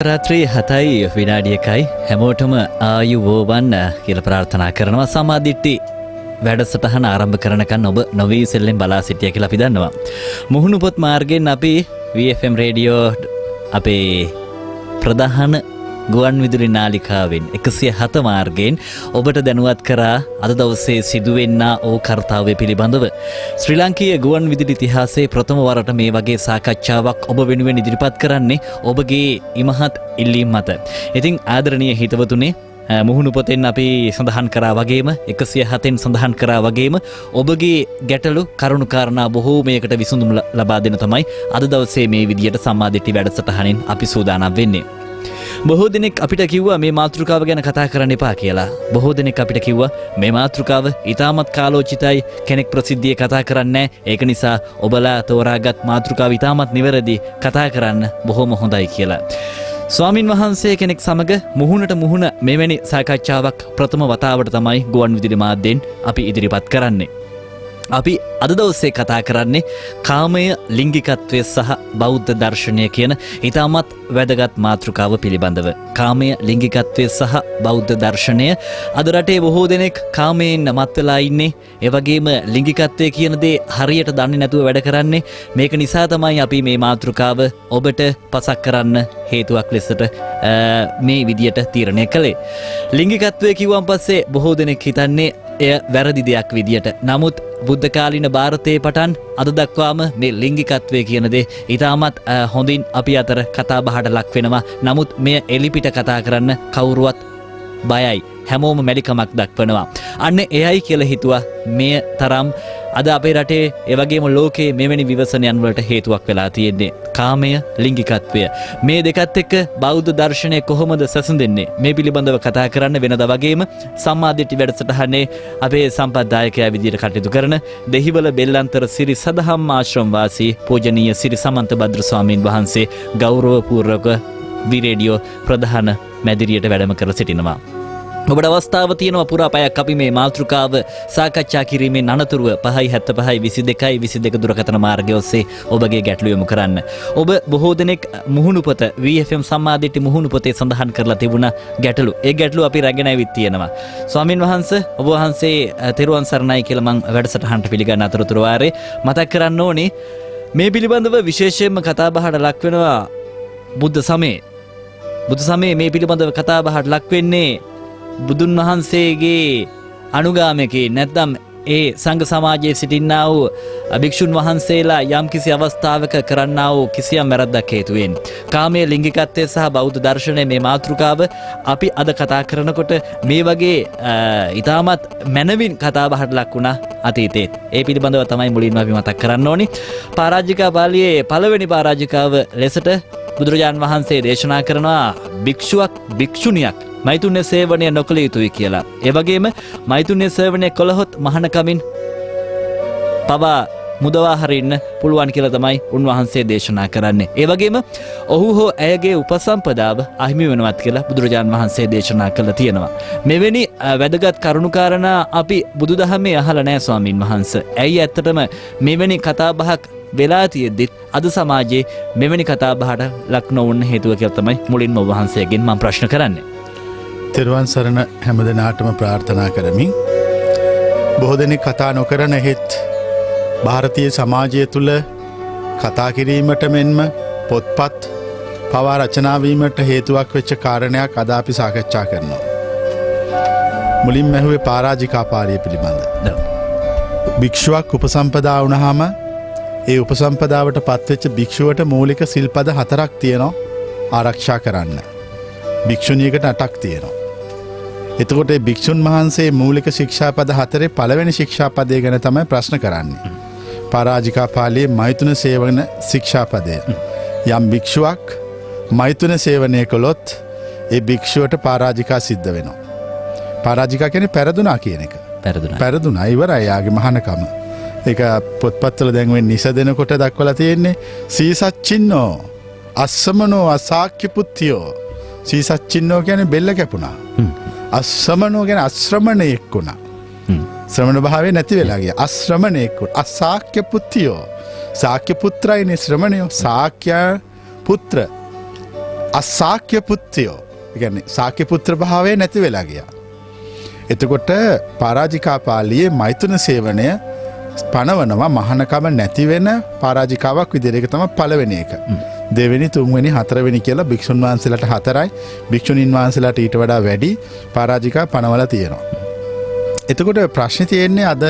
රාත්‍රී 7:01 හැමෝටම ආයුබෝවන් කියලා ප්‍රාර්ථනා කරනවා. සමාධිට්ටි වැඩසටහන ආරම්භ කරනකන් ඔබ නොවීසෙල්ලෙන් බලා සිටියා කියලා අපි දන්නවා. මුහුණු පොත් මාර්ගයෙන් අපි VFM රේඩියෝ අපේ ප්‍රධාන ගුවන් විදුලි නාලිකාවෙන් 107 මාර්ගයෙන් ඔබට දැනුවත් කරා අද දවසේ සිදුවෙන්නා වූ කර්තව්‍ය පිළිබඳව. ශ්‍රී ලාංකීය ගුවන් විදුලි ඉතිහාසයේ ප්‍රථම වරට මේ වගේ සාකච්ඡාවක් ඔබ වෙනුවෙන් ඉදිරිපත් කරන්නේ ඔබගේ ඉමහත් ඉල්ලීම් මත. ඉතින් ආදරණීය හිතවතුනි, මුහුණු පොතෙන් අපි සඳහන් කරා වගේම 107න් සඳහන් කරා වගේම ඔබගේ ගැටලු කරුණු කාරණා බොහෝමයකට විසඳුම් ලබා දෙන තමයි අද දවසේ මේ විදියට සම්මාදිට්ඨි වැඩසටහනින් අපි සූදානම් වෙන්නේ. බොහෝ දෙනෙක් අපිට කිව්වා මේ මාතෘකාව ගැන කතා කරන්න එපා කියලා. බොහෝ දෙනෙක් අපිට කිව්වා මේ මාතෘකාව ඉතාමත් කාලෝචිතයි, කෙනෙක් ප්‍රසිද්ධියේ කතා කරන්නේ නැහැ. ඒක නිසා ඔබලා තෝරාගත් මාතෘකාව ඉතාමත් නිවැරදි, කතා කරන්න බොහොම හොඳයි කියලා. ස්වාමින් වහන්සේ කෙනෙක් සමග මුහුණට මුහුණ මෙවැනි සාකච්ඡාවක් ප්‍රථම වතාවට තමයි ගුවන් විදුලි මාධ්‍යයෙන් අපි ඉදිරිපත් කරන්නේ. අපි අද දවසේ කතා කරන්නේ කාමය, ලිංගිකත්වය සහ බෞද්ධ දර්ශනය කියන ඉතාමත් වැදගත් මාතෘකාව පිළිබඳව. කාමය, ලිංගිකත්වය සහ බෞද්ධ දර්ශනය. අද රටේ බොහෝ දෙනෙක් කාමයෙන් මත් වෙලා ඉන්නේ. ඒ වගේම ලිංගිකත්වය කියන දේ හරියට දන්නේ නැතුව වැඩ කරන්නේ. මේක නිසා තමයි අපි මේ මාතෘකාව ඔබට පසක් කරන්න හේතුවක් ලෙසට මේ විදියට තීරණය කළේ. ලිංගිකත්වය කිව්වන් පස්සේ බොහෝ දෙනෙක් හිතන්නේ එය වැරදි දෙයක් විදියට. නමුත් බුද්ධ කාලීන ಭಾರತයේ පටන් අද දක්වාම මේ ලිංගිකත්වය කියන දේ ඉතාමත් හොඳින් අපි අතර කතා බහට ලක් වෙනවා. නමුත් මෙය එලිපිට කතා කරන්න කවුරුවත් බයයි. හැමෝම මැලිකමක් දක්වනවා. අන්න එයයි කියලා හිතුවා මේ තරම් අද අපේ රටේ ඒ වගේම ලෝකයේ මෙවැනි විවසනයන් වලට හේතුවක් වෙලා තියෙන්නේ. කාමය, ලිංගිකත්වය. මේ දෙකත් එක්ක බෞද්ධ දර්ශනය කොහොමද සැසඳෙන්නේ? මේ පිළිබඳව කතා කරන්න වෙනදා වගේම සම්මාදිට්ඨි වැඩසටහනේ අපේ සම්පත්දායකයා විදියට කටයුතු කරන දෙහිවල බෙල්ලන්තර සිරි සදහම් ආශ්‍රම වාසී පූජනීය සිරි සමන්ත භද්‍ර ස්වාමීන් වහන්සේ ගෞරවපූර්වක විරේඩියෝ ප්‍රධාන මැදිරියට වැඩම කර සිටිනවා. ඔබට අවස්ථාව තියෙනවා පුරා පැයක් අපි මේ මාතෘකාව සාකච්ඡා කිරීමෙන් අනතුරුව 5:75:22 දුරකථන මාර්ගය ඔස්සේ ඔබගේ ගැටළු යොමු කරන්න. ඔබ බොහෝ දෙනෙක් මුහුණු පොත VFM සම්මාදිට්ඨි මුහුණු පොතේ සඳහන් කරලා තිබුණ ගැටළු. ඒ ගැටළු අපි රැගෙන ඇවිත් තියෙනවා. ස්වාමින් වහන්සේ, ඔබ වහන්සේ තෙරුවන් සරණයි කියලා මම වැඩසටහනට පිළිගන්න අතරතුර වාරේ මතක් කරන්න ඕනේ මේ පිළිබඳව විශේෂයෙන්ම කතා බහට ලක් වෙනවා බුද්ධ සමයේ. බුද්ධ සමයේ මේ පිළිබඳව කතා බහට ලක් වෙන්නේ බුදුන් වහන්සේගේ අනුගාමිකේ නැත්නම් ඒ සංඝ සමාජයේ සිටින්නා වූ භික්ෂුන් වහන්සේලා යම් කිසි අවස්ථාවක කරන්නා වූ කිසියම් වැරද්දක් හේතුවෙන්. කාමයේ, ලිංගිකත්වය සහ බෞද්ධ දර්ශනය මේ මාතෘකාව අපි අද කතා කරනකොට මේ වගේ ඉතාමත් මැනවින් කතා බහට ලක් වුණා අතීතයේ. ඒ පිළිබඳව තමයි මුලින්ම අපි මතක් කරන්න ඕනි. පරාජිකා පාළියේ පළවෙනි පරාජිකාව ලෙසට බුදුරජාන් වහන්සේ දේශනා කරනවා භික්ෂුවක්, භික්ෂුණියක් මෛතුන්‍ය සේවනය නොකළ යුතුයි කියලා. ඒ වගේම මෛතුන්‍ය සේවනය කළහොත් මහානකමින් පවා මුදවා හරින්න පුළුවන් කියලා තමයි උන්වහන්සේ දේශනා කරන්නේ. ඒ වගේම ඔහු හෝ ඇයගේ උපසම්පදාව අහිමි වෙනවත් කියලා බුදුරජාන් වහන්සේ දේශනා කළා තියෙනවා. මෙවැනි වැදගත් කරුණුකාරණා අපි බුදුදහමේ අහලා නැහැ ස්වාමින් වහන්සේ. ඇයි ඇත්තටම මෙවැනි කතා බහක් වෙලා තියෙද්දිත් අද සමාජයේ මෙවැනි කතා බහට ලක් නොවුන හේතුව කියලා තමයි මුලින්ම ඔබ වහන්සේගෙන් මම ප්‍රශ්න කරන්නේ. තෙරුවන් සරණ හැම දෙනාටම ප්‍රාර්ථනා කරමින් බොහෝ දෙනෙක් කතා නොකරන හෙත් ಭಾರತೀಯ සමාජය තුළ කතා කිරීමට මෙන්ම පොත්පත් පවා රචනා වීමට හේතුවක් වෙච්ච කාරණයක් අද අපි සාකච්ඡා කරනවා. මුලින්ම ඇහුවේ පරාජිකා පාළිය පිළිබඳ. භික්ෂුවක් උපසම්පදා වුණාම ඒ උපසම්පදාවට පත්වෙච්ච භික්ෂුවට මූලික සිල්පද 4ක් තියෙනවා ආරක්ෂා කරන්න. භික්ෂුණියකට 8ක් තියෙනවා. එතකොට භික්ෂුන් වහන්සේ මූලික ශික්ෂාපද 4 පළවෙනි ශික්ෂාපදය ගැන තමයි ප්‍රශ්න කරන්නේ. පරාජිකා පාළියේ මෛතුන සේවන ශික්ෂාපදය. යම් භික්ෂුවක් මෛතුන සේවනය කළොත් ඒ භික්ෂුවට පරාජිකා සිද්ධ වෙනවා. පරාජිකා කියන්නේ පෙරදුනා කියන එක. පෙරදුනා ඉවරයි යාගේ මහානකම. ඒක පොත්පත්වල දැන් වෙන්නේ නිසදෙනකොට දක්වලා තියෙන්නේ සීසච්චින්නෝ අස්සමනෝ අසාක්‍ය පුත්තියෝ. සීසච්චින්නෝ කියන්නේ බෙල්ල කැපුණා. අස්සමනෝ කියන්නේ අශ්‍රමණයෙක් වුණා. ශ්‍රමණ භාවය නැති වෙලා ගියා. අශ්‍රමණයෙක් වුණා. අසාක්‍ය පුත්තියෝ. සාක්‍ය පුත්‍රයිනේ ශ්‍රමණයෝ. සාක්‍ය පුත්‍ර අසාක්‍ය පුත්‍රයෝ කියන්නේ සාක්‍ය පුත්‍ර භාවය නැති වෙලා ගියා. එතකොට පරාජිකා පාළියේ මෛතුන සේවනය පනවනවා මහානකම නැති වෙන පරාජිකාවක් විදිහට. ඒක තමයි පළවෙනි එක. දෙවෙනි තුන්වෙනි හතරවෙනි කියලා භික්ෂුන් වහන්සේලාට 4යි භික්ෂුණීන් වහන්සේලාට ඊට වඩා වැඩි පරාජිකා පනවලා තියෙනවා. එතකොට ප්‍රශ්නේ තියෙන්නේ අද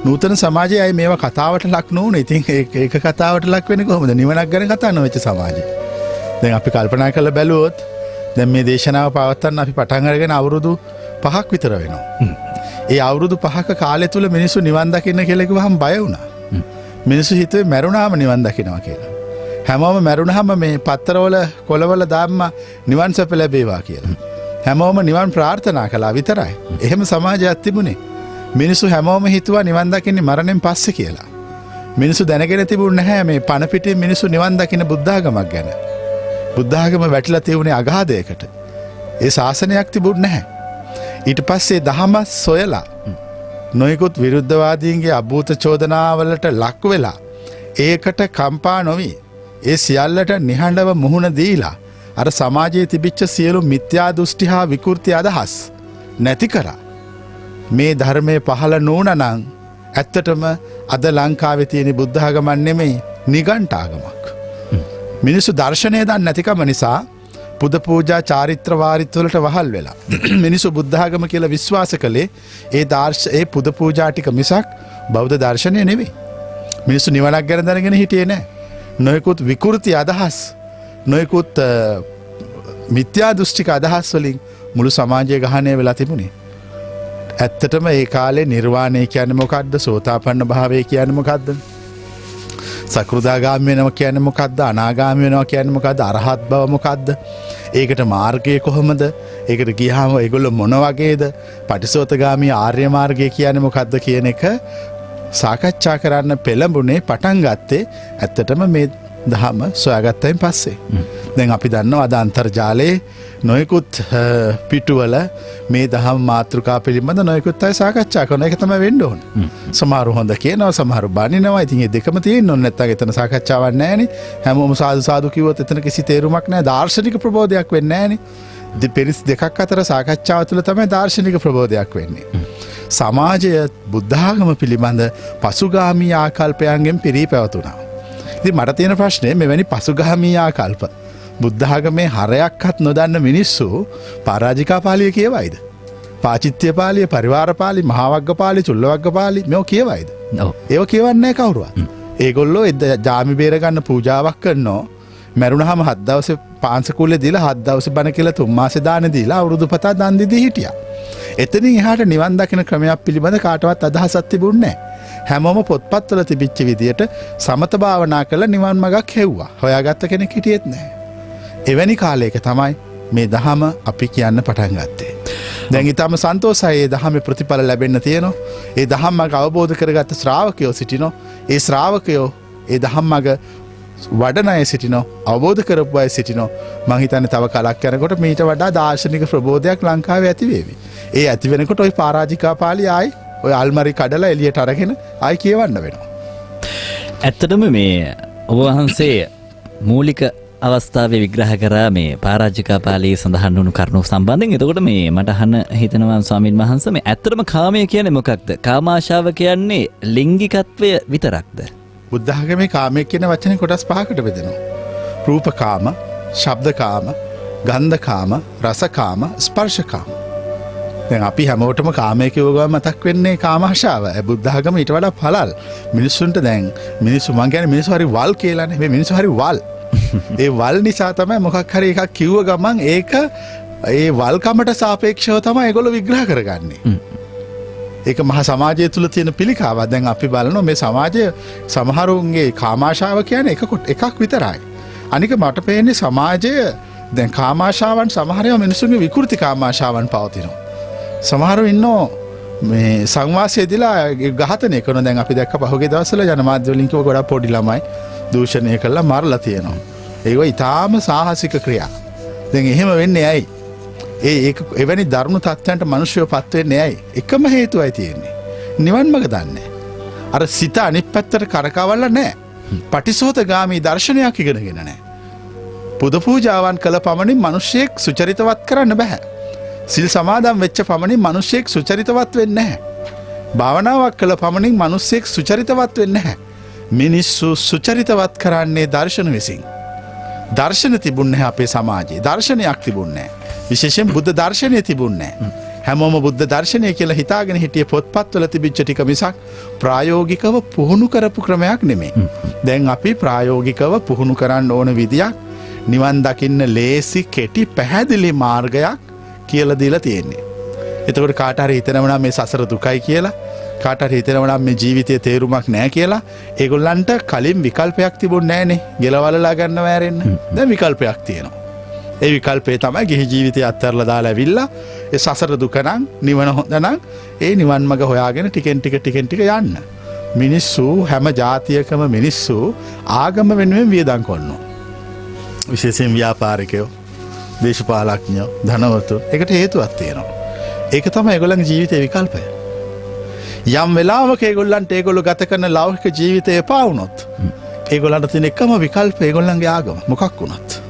නූතන සමාජයේ අය මේවා කතාවට ලක් නොවුනේ. ඉතින් ඒක කතාවට ලක් වෙන්නේ කොහොමද? නිවනක් ගැන කතා නොවෙච්ච සමාජය. දැන් අපි කල්පනා කරලා බැලුවොත් දැන් මේ දේශනාව පවත්වන්න අපි පටන් අරගෙන අවුරුදු 5ක් විතර වෙනවා. ඒ අවුරුදු 5ක කාලය තුල මිනිස්සු නිවන් දකින්න කියලා කිව්වහම බය වුණා. මිනිස්සු හිතුවේ මැරුණාම නිවන් දකින්නවා කියලා. හැමෝම මැරුණාම මේ පත්තරවල කොළවල දාම්ම නිවන් සැප ලැබේවා කියලා. හැමෝම නිවන් ප්‍රාර්ථනා කළා විතරයි. එහෙම සමාජයක් තිබුණේ. මිනිස්සු හැමෝම හිතුවා නිවන් දකින්නේ මරණයෙන් පස්සේ කියලා. මිනිස්සු දැනගෙන තිබුණ නැහැ මේ පණ පිටින් මිනිස්සු නිවන් දකින්න බුද්ධාගමක් ගැන. බුද්ධාගම වැටිලා තියුනේ අගාධයකට. ඒ ශාසනයක් තිබුණ නැහැ. ඊට පස්සේ දහම සොයලා නොයෙකුත් විරුද්ධවාදීන්ගේ අභූත චෝදනාවලට ලක් වෙලා ඒකට කම්පා නොවි ඒ සියල්ලට නිහඬව මුහුණ දීලා අර සමාජයේ තිබිච්ච සියලු මිත්‍යා දෘෂ්ටි හා විකෘති අදහස් නැති කරා. මේ ධර්මයේ පහළ නොවුනනම් ඇත්තටම අද ලංකාවේ තියෙන බුද්ධාගමක් නෙමෙයි නිගණ්ඨාගමක්. මිනිස්සු දර්ශනය දන්නේ නැතිකම නිසා පුද පූජා චාරිත්‍ර වාරිත්‍ර වලට වහල් වෙලා මිනිස්සු බුද්ධාගම කියලා විශ්වාස කළේ ඒ පුද පූජා ටික මිසක් බෞද්ධ දර්ශනය නෙවෙයි. මිනිස්සු නිවනක් ගැන දැනගෙන හිටියේ නැහැ. නොයෙකුත් විකෘති අදහස් නොයෙකුත් මිත්‍යා දෘෂ්ටික අදහස් වලින් මුළු සමාජය ගහණය වෙලා තිබුණේ. ඇත්තටම ඒ කාලේ නිර්වාණය කියන්නේ මොකද්ද? සෝතාපන්න භාවය කියන්නේ මොකද්ද? සකෘදාගාමී වෙනවා කියන්නේ මොකද්ද? අනාගාමී වෙනවා කියන්නේ මොකද්ද? අරහත් බව මොකද්ද? ඒකට මාර්ගය කොහොමද? ඒකට ගියාම ඒගොල්ලෝ මොන වගේද? පටිසෝතගාමී ආර්ය මාර්ගය කියන්නේ මොකද්ද කියන එක සාකච්ඡා කරන්න පෙළඹුණේ පටන් ගත්තේ ඇත්තටම මේ දහම සොයාගත්තයින් පස්සේ. දැන් අපි දන්නවා අද අන්තර්ජාලයේ නොයෙකුත් පිටුවල මේ දහම් මාතෘකා පිළිබඳ නොයෙකුත් අය සාකච්ඡා කරන එක තමයි වෙන්න ඕන. සමහරු හොඳ කියනවා, සමහරු බනිනවා. ඉතින් මේ දෙකම තියෙන්න ඕනේ. නැත්නම් එතන සාකච්ඡාවක් නැහැනේ. හැමෝම සාදු සාදු කිව්වොත් එතන කිසි තේරුමක් නැහැ. දාර්ශනික ප්‍රබෝධයක් වෙන්නේ නැහැනේ. දෙපිරිස් දෙකක් අතර සාකච්ඡාව තුළ තමයි දාර්ශනික ප්‍රබෝධයක් වෙන්නේ. සමාජය බුද්ධාගම පිළිබඳ පසුගාමී ආකල්පයන්ගෙන් පිරී පැවතුණා. ඉතින් මට තියෙන ප්‍රශ්නේ මෙවැනි පසුගාමී ආකල්ප බුද්ධාගමේ හරයක්වත් නොදන්න මිනිස්සු පරාජිකා පාළිය කියවයිද? පාචිත්‍ය පාළිය, පරිවාර පාළිය, මහාවග්ග පාළිය, චුල්ලවග්ග පාළිය මේව කියවයිද? ඒව කියවන්නේ නැහැ කවුරුවත්. ඒගොල්ලෝ ජාමි බේර ගන්න පූජාවක් කරනවා. මැරුණාම 7 දවසේ පාංශකූලේ දීලා 7 දවසේ බණ කියලා 3 මාසේ දාන දීලා අවුරුදු පතා දන් දීදී හිටියා. එතනින් එහාට නිවන් දකින ක්‍රමයක් පිළිබඳ කාටවත් අදහසක් තිබුණේ නැහැ. හැමෝම පොත්පත්වල තිබිච්ච විදියට සමත භාවනා කරලා නිවන් මඟක් හෙව්වා. හොයාගත්ත කෙනෙක් හිටියෙත් නැහැ. එවැනි කාලයක තමයි මේ දහම අපි කියන්න පටන් ගත්තේ. දැන් ඊටම සන්තෝෂයි මේ දහමේ ප්‍රතිඵල ලැබෙන්න තියෙනවා. ඒ දහම් මඟ අවබෝධ කරගත්ත ශ්‍රාවකයෝ සිටිනෝ. ඒ ශ්‍රාවකයෝ ඒ දහම් මඟ වඩන අය සිටිනෝ, අවබෝධ කරපු අය සිටිනෝ. මං හිතන්නේ තව කලක් යනකොට මීට වඩා දාර්ශනික ප්‍රබෝධයක් ලංකාවේ ඇති වේවි. ඒ ඇති වෙනකොට ওই පරාජිකා පාළිය ආයි ඔය අල්මරි කඩලා එළියට අරගෙන ආයි කියවන්න වෙනවා. ඇත්තටම මේ ඔබ වහන්සේ මූලික අවස්ථාවේ විග්‍රහ කරා මේ පරාජිකා පාළියේ සඳහන් වුණු කරුණු සම්බන්ධයෙන්. එතකොට මේ මට අහන්න හිතනවා ස්වාමීන් වහන්සේ මේ ඇත්තටම කාමය කියන්නේ මොකක්ද? කාමාශාව කියන්නේ ලිංගිකත්වය විතරක්ද? බුද්ධාගමේ කාමය කියන වචනේ කොටස් 5කට බෙදෙනවා. රූපකාම, ශබ්දකාම, ගන්ධකාම, රසකාම, ස්පර්ශකාම. දැන් අපි හැමෝටම කාමය කියව ගමන් මතක් වෙන්නේ කාමාශාව. බුද්ධාගම ඊට වඩා පළල්. මිනිස්සුන්ට දැන් මිනිස්සු මං කියන්නේ මිනිස්සු හරි වල් කියලානේ. මේ මිනිස්සු හරි වල්. ඒ වල් නිසා තමයි මොකක් හරි එකක් කිව්ව ගමන් ඒක ඒ වල්කමට සාපේක්ෂව තමයි ඒගොල්ලෝ විග්‍රහ කරගන්නේ. ඒක මහා සමාජය තුළ තියෙන පිළිකාවක්. දැන් අපි බලනවා මේ සමාජය සමහරුන්ගේ කාමාශාව කියන්නේ එකක් විතරයි. අනික මට පේන්නේ සමාජය දැන් කාමාශාවන් සමහර ඒවා මිනිස්සුන්ගේ විකෘති කාමාශාවන් පවතිනවා. සමහරු ඉන්නෝ මේ සංවාසයේදීලා ඝාතනය කරන. දැන් අපි දැක්ක පහුගිය දවස්වල ජනමාධ්‍ය වලින් කිව්ව ගොඩක් පොඩි ළමයි දූෂණය කළා මරලා තියෙනවා. ඒක ඊටාම සාහසික ක්‍රියා. දැන් එහෙම වෙන්නේ ඇයි? ඒක එවැනි දරුණු තත්ත්වයන්ට මිනිස්සුયો පත් වෙන්නේ ඇයි? එකම හේතුවයි තියෙන්නේ. නිවන් මඟ දන්නේ. අර සිත අනිත් පැත්තට කරකවලා නැහැ. පටිසෝතගාමී දර්ශනයක් ඉගෙනගෙන නැහැ. පුද පූජාවන් කළ පමණින් මිනිසෙක් සුචරිතවත් කරන්න බෑ. සිල් සමාදන් වෙච්ච පමණින් මිනිසෙක් සුචරිතවත් වෙන්නේ නැහැ. භාවනාවක් කළ පමණින් මිනිසෙක් සුචරිතවත් වෙන්නේ නැහැ. මිනිස්සු සුචරිතවත් කරන්නේ දර්ශන විසින්. දර්ශන තිබුණේ අපේ සමාජයේ. දර්ශනයක් තිබුණේ නැහැ. විශේෂයෙන් බුද්ධ දර්ශනය තිබුණේ නැහැ. හැමෝම බුද්ධ දර්ශනය කියලා හිතාගෙන හිටියේ පොත්පත්වල තිබිච්ච ටික මිසක් ප්‍රායෝගිකව පුහුණු කරපු ක්‍රමයක් නෙමෙයි. දැන් අපි ප්‍රායෝගිකව පුහුණු කරන්න ඕන විදියක් නිවන් දකින්න ලේසි කෙටි පැහැදිලි මාර්ගයක් කියලා දීලා තියෙන්නේ. එතකොට කාට හරි හිතනව නම් මේ සසර දුකයි කියලා, කාට හරි හිතනව නම් මේ ජීවිතයේ තේරුමක් නැහැ කියලා, ඒගොල්ලන්ට කලින් විකල්පයක් තිබුණේ නැහනේ. ගෙලවලලා ගන්නව ඇරෙන්න. දැන් විකල්පයක් තියෙනවා. ඒ විකල්පේ තමයි ගිහි ජීවිතය අත්හැරලා දාලා ඇවිල්ලා ඒ සසර දුක නම් නිවන හොඳ නම් ඒ නිවන් මඟ හොයාගෙන ටිකෙන් ටික යන්න. මිනිස්සු හැම ජාතියකම මිනිස්සු ආගම වෙනුවෙන් වියදම් කරනවා. විශේෂයෙන් ව්‍යාපාරිකයෝ, දේශපාලඥයෝ, ධනවතුන්. ඒකට හේතුවක් තියෙනවා. ඒක තමයි ඒගොල්ලන්ගේ ජීවිතේ විකල්පය. යම් වෙලාවක ඒගොල්ලෝ ගත කරන ලෞකික ජීවිතය එපා වුණොත් ඒගොල්ලන්ට තියෙන එකම විකල්පය ඒගොල්ලන්ගේ ආගම මොකක් වුණත්.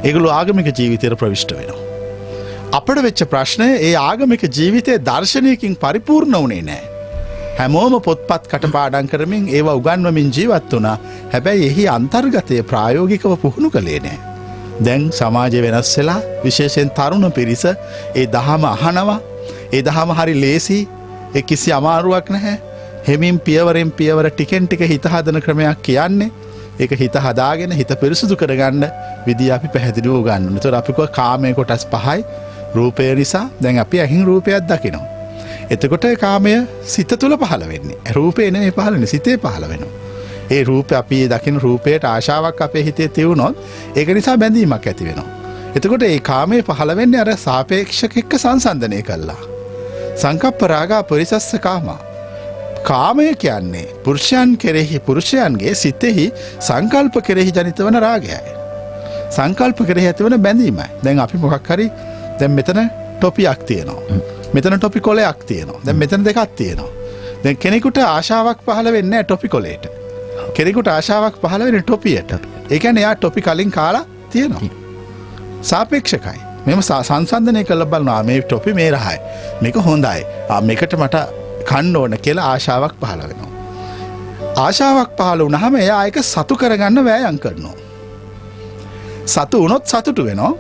ඒගොල්ලෝ ආගමික ජීවිතයට ප්‍රවිෂ්ඨ වෙනවා. අපිට වෙච්ච ප්‍රශ්නය ඒ ආගමික ජීවිතයේ දර්ශනයකින් පරිපූර්ණ වුණේ නැහැ. හැමෝම පොත්පත් කටපාඩම් කරමින් ඒවා උගන්වමින් ජීවත් වුණා. හැබැයි එහි අන්තර්ගතය ප්‍රායෝගිකව පුහුණු කළේ නැහැ. දැන් සමාජය වෙනස් වෙලා විශේෂයෙන් තරුණ පිරිස ඒ දහම අහනවා. ඒ දහම හරි ලේසි. ඒ කිසි අමාරුවක් නැහැ. හෙමින් පියවරෙන් පියවර ටිකෙන් ටික හිත හදන ක්‍රමයක් කියන්නේ. ඒක හිත හදාගෙන හිත පිරිසුදු කරගන්න විදිය අපි පැහැදිලිව උගන්වනවා. ඒතකොට අපි කෝ කාමයේ කොටස් 5යි. රූපය නිසා දැන් අපි ඇහින් රූපයක් දකිනවා. එතකොට කාමය සිත තුළ පහළ වෙන්නේ. රූපේ නෙමෙයි පහළ වෙන්නේ, සිතේ පහළ වෙනවා. ඒ රූපය අපි දකින රූපයට ආශාවක් අපේ හිතේ තියුණොත් ඒක නිසා බැඳීමක් ඇති වෙනවා. එතකොට ඒ කාමයේ පහළ වෙන්නේ අර සාපේක්ෂක එක්ක සංසන්දනය කළා. සංකප්ප රාගා පරිසස්ස කාමා. කාමය කියන්නේ පුරුෂයන් කෙරෙහි පුරුෂයන්ගේ සිතෙහි සංකල්ප කෙරෙහි ජනිත වන රාගයයි. සංකල්ප කෙරෙහි ඇතිවන බැඳීමයි. දැන් අපි මොකක් හරි දැන් මෙතන ටොපියක් තියෙනවා. මෙතන ටොපි කොලයක් තියෙනවා. දැන් මෙතන දෙකක් තියෙනවා. දැන් කෙනෙකුට ආශාවක් පහළ වෙන්නේ නැහැ ටොපි කොලේට. කෙනෙකුට ආශාවක් පහළ වෙන්නේ ටොපියට. ඒ කියන්නේ යා ටොපි කලින් කාලා තියෙනවා. සාපේක්ෂකයි. මෙම සංසන්දනය කරලා බලනවා මේ ටොපි මේ රහයි. මේක හොඳයි. මේකට මට කන්න ඕන කියලා ආශාවක් පහළ වෙනවා. ආශාවක් පහළ වුණාම එයා ඒක සතු කරගන්න වෑයම් කරනවා. සතු වුණොත් සතුටු වෙනවා.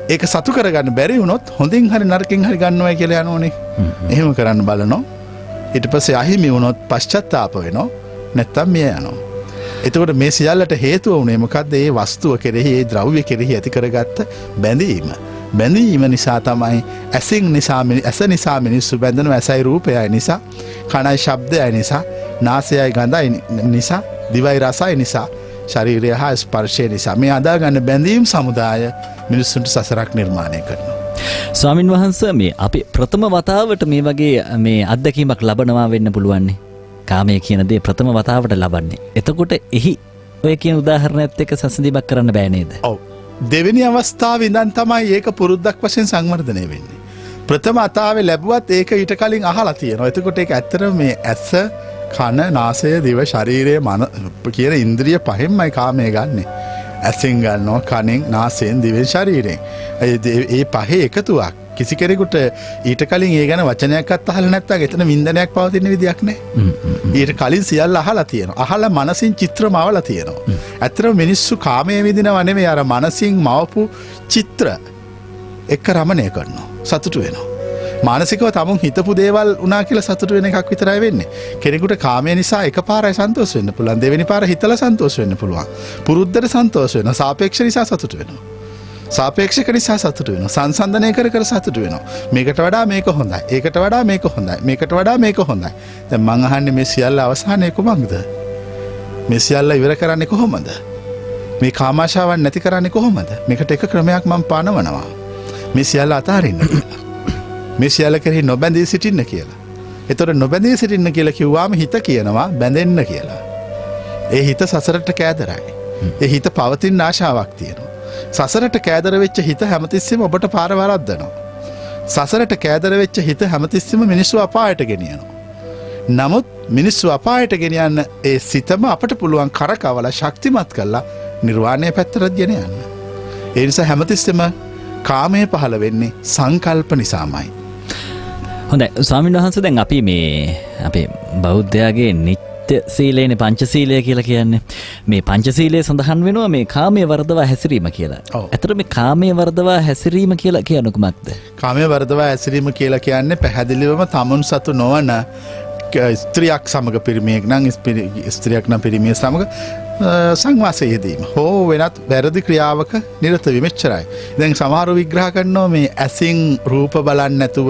ඒක සතු කරගන්න බැරි වුණොත් හොඳින් හරි නරකින් හරි ගන්නවා කියලා යනෝනේ. එහෙම කරන්න බලනවා. ඊට පස්සේ අහිමි වුණොත් පශ්චාත්තාප වෙනවා. නැත්තම් මිය යනවා. එතකොට මේ සියල්ලට හේතුව වුණේ මොකද්ද? ඒ වස්තුව කෙරෙහි, ඒ ද්‍රව්‍ය කෙරෙහි ඇති කරගත්ත බැඳීම. බැඳීම නිසා තමයි ඇස නිසා මිනිස්සු බැඳෙනවා. ඇසයි රූපයයි නිසා, කනයි ශබ්දයයි නිසා, නාසයයි ගඳයි නිසා, දිවයි රසයි නිසා, ශරීරය හා ස්පර්ශය නිසා මේ අදාගන්න බැඳීම් සමුදාය මිනිස්සුන්ට සසරක් නිර්මාණය කරනවා. ස්වාමින් වහන්සේ මේ අපි ප්‍රථම වතාවට මේ වගේ මේ අත්දැකීමක් ලබනවා වෙන්න පුළුවන්නේ. කාමය කියන දේ ප්‍රථම වතාවට ලබන්නේ. එතකොට එහි ඔය කියන උදාහරණයත් එක්ක සසඳීමක් කරන්න බෑ නේද? ඔව්. දෙවෙනි අවස්ථාවේ ඉඳන් තමයි ඒක පුරුද්දක් වශයෙන් සංවර්ධනය වෙන්නේ. ප්‍රථම අතාවේ ලැබුවත් ඒක ඊට කලින් අහලා තියෙනවා. එතකොට ඒක ඇත්තටම මේ ඇස, කන, නාසය, දිව, ශරීරය, මන කියන ඉන්ද්‍රිය පහෙන්මයි කාමය ගන්නෙ. ඇසෙන් ගන්නවා, කනෙන්, නාසයෙන්, දිවෙන්, ශරීරයෙන්. ඒ පහේ එකතුවක්. කිසි කෙනෙකුට ඊට කලින් ඒ ගැන වචනයක්වත් අහලා නැත්නම් එතන වින්දනයක් පවතින විදියක් නැහැ. ඊට කලින් සියල්ල අහලා තියෙනවා. අහලා මනසින් චිත්‍රම අවලා තියෙනවා. ඇත්තටම මිනිස්සු කාමයේ විඳිනව නෙමෙයි අර මනසින් මවපු චිත්‍ර එක්ක රමණය කරනවා. සතුටු වෙනවා. මානසිකව තමුන් හිතපු දේවල් වුණා කියලා සතුටු වෙන එකක් විතරයි වෙන්නේ. කෙනෙකුට කාමය නිසා එකපාරයි සන්තෝෂ වෙන්න පුළුවන්. දෙවෙනි පාර හිතලා සන්තෝෂ වෙන්න පුළුවන්. පුරුද්දට සන්තෝෂ වෙනවා. සාපේක්ෂ නිසා සතුටු වෙනවා. සාපේක්ෂක නිසා සතුටු වෙනවා. සංසන්දනය කර සතුටු වෙනවා. මේකට වඩා මේක හොඳයි. ඒකට වඩා මේක හොඳයි. මේකට වඩා මේක හොඳයි. දැන් මං අහන්නේ මේ සියල්ල අවසානයේ කොහොමද? මේ සියල්ල ඉවර කරන්නේ කොහොමද? මේ කාමාශාවන් නැති කරන්නේ කොහොමද? මේකට එක ක්‍රමයක් මම පනවනවා. මේ සියල්ල අතාරින්න කියලා. මේ සියල්ල කෙරෙහි නොබැඳී සිටින්න කියලා. ඒතර නොබැඳී සිටින්න කියලා කිව්වාම හිත කියනවා බැඳෙන්න කියලා. ඒ හිත සසරට කෑදරයි. ඒ හිත පවතින ආශාවක් තියෙනවා. සසරට කෑදර වෙච්ච හිත හැමතිස්සෙම ඔබට පාර වරද්දනවා. සසරට කෑදර වෙච්ච හිත හැමතිස්සෙම මිනිස්සු අපායට ගෙනියනවා. නමුත් මිනිස්සු අපායට ගෙනියන්න ඒ සිතම අපට පුළුවන් කරකවලා ශක්තිමත් කරලා නිර්වාණය පැත්තට ගෙන යන්න. ඒ නිසා හැමතිස්සෙම කාමය පහළ වෙන්නේ සංකල්ප නිසාමයි. හොඳයි ස්වාමීන් වහන්සේ දැන් අපි මේ අපේ බෞද්ධයාගේ නිත්‍ය සීලේනේ පංචශීලය කියලා කියන්නේ. මේ පංචශීලයේ සඳහන් වෙනවා මේ කාමයේ වර්ධවා හැසිරීම කියලා. ඇත්තට මේ කාමයේ වර්ධවා හැසිරීම කියලා කියන්නේ කොහොමද? කාමයේ වර්ධවා හැසිරීම කියලා කියන්නේ පැහැදිලිවම තමුන් සතු නොවන ස්ත්‍රියක් සමග පිරිමියෙක් නම් ස්ත්‍රියක් නම් පිරිමිය සමග සංවාසය යෙදීම හෝ වෙනත් වැරදි ක්‍රියාවක නිරත වීම එච්චරයි. දැන් සමහර විග්‍රහ කරනවා මේ ඇසින් රූප බලන්නේ නැතුව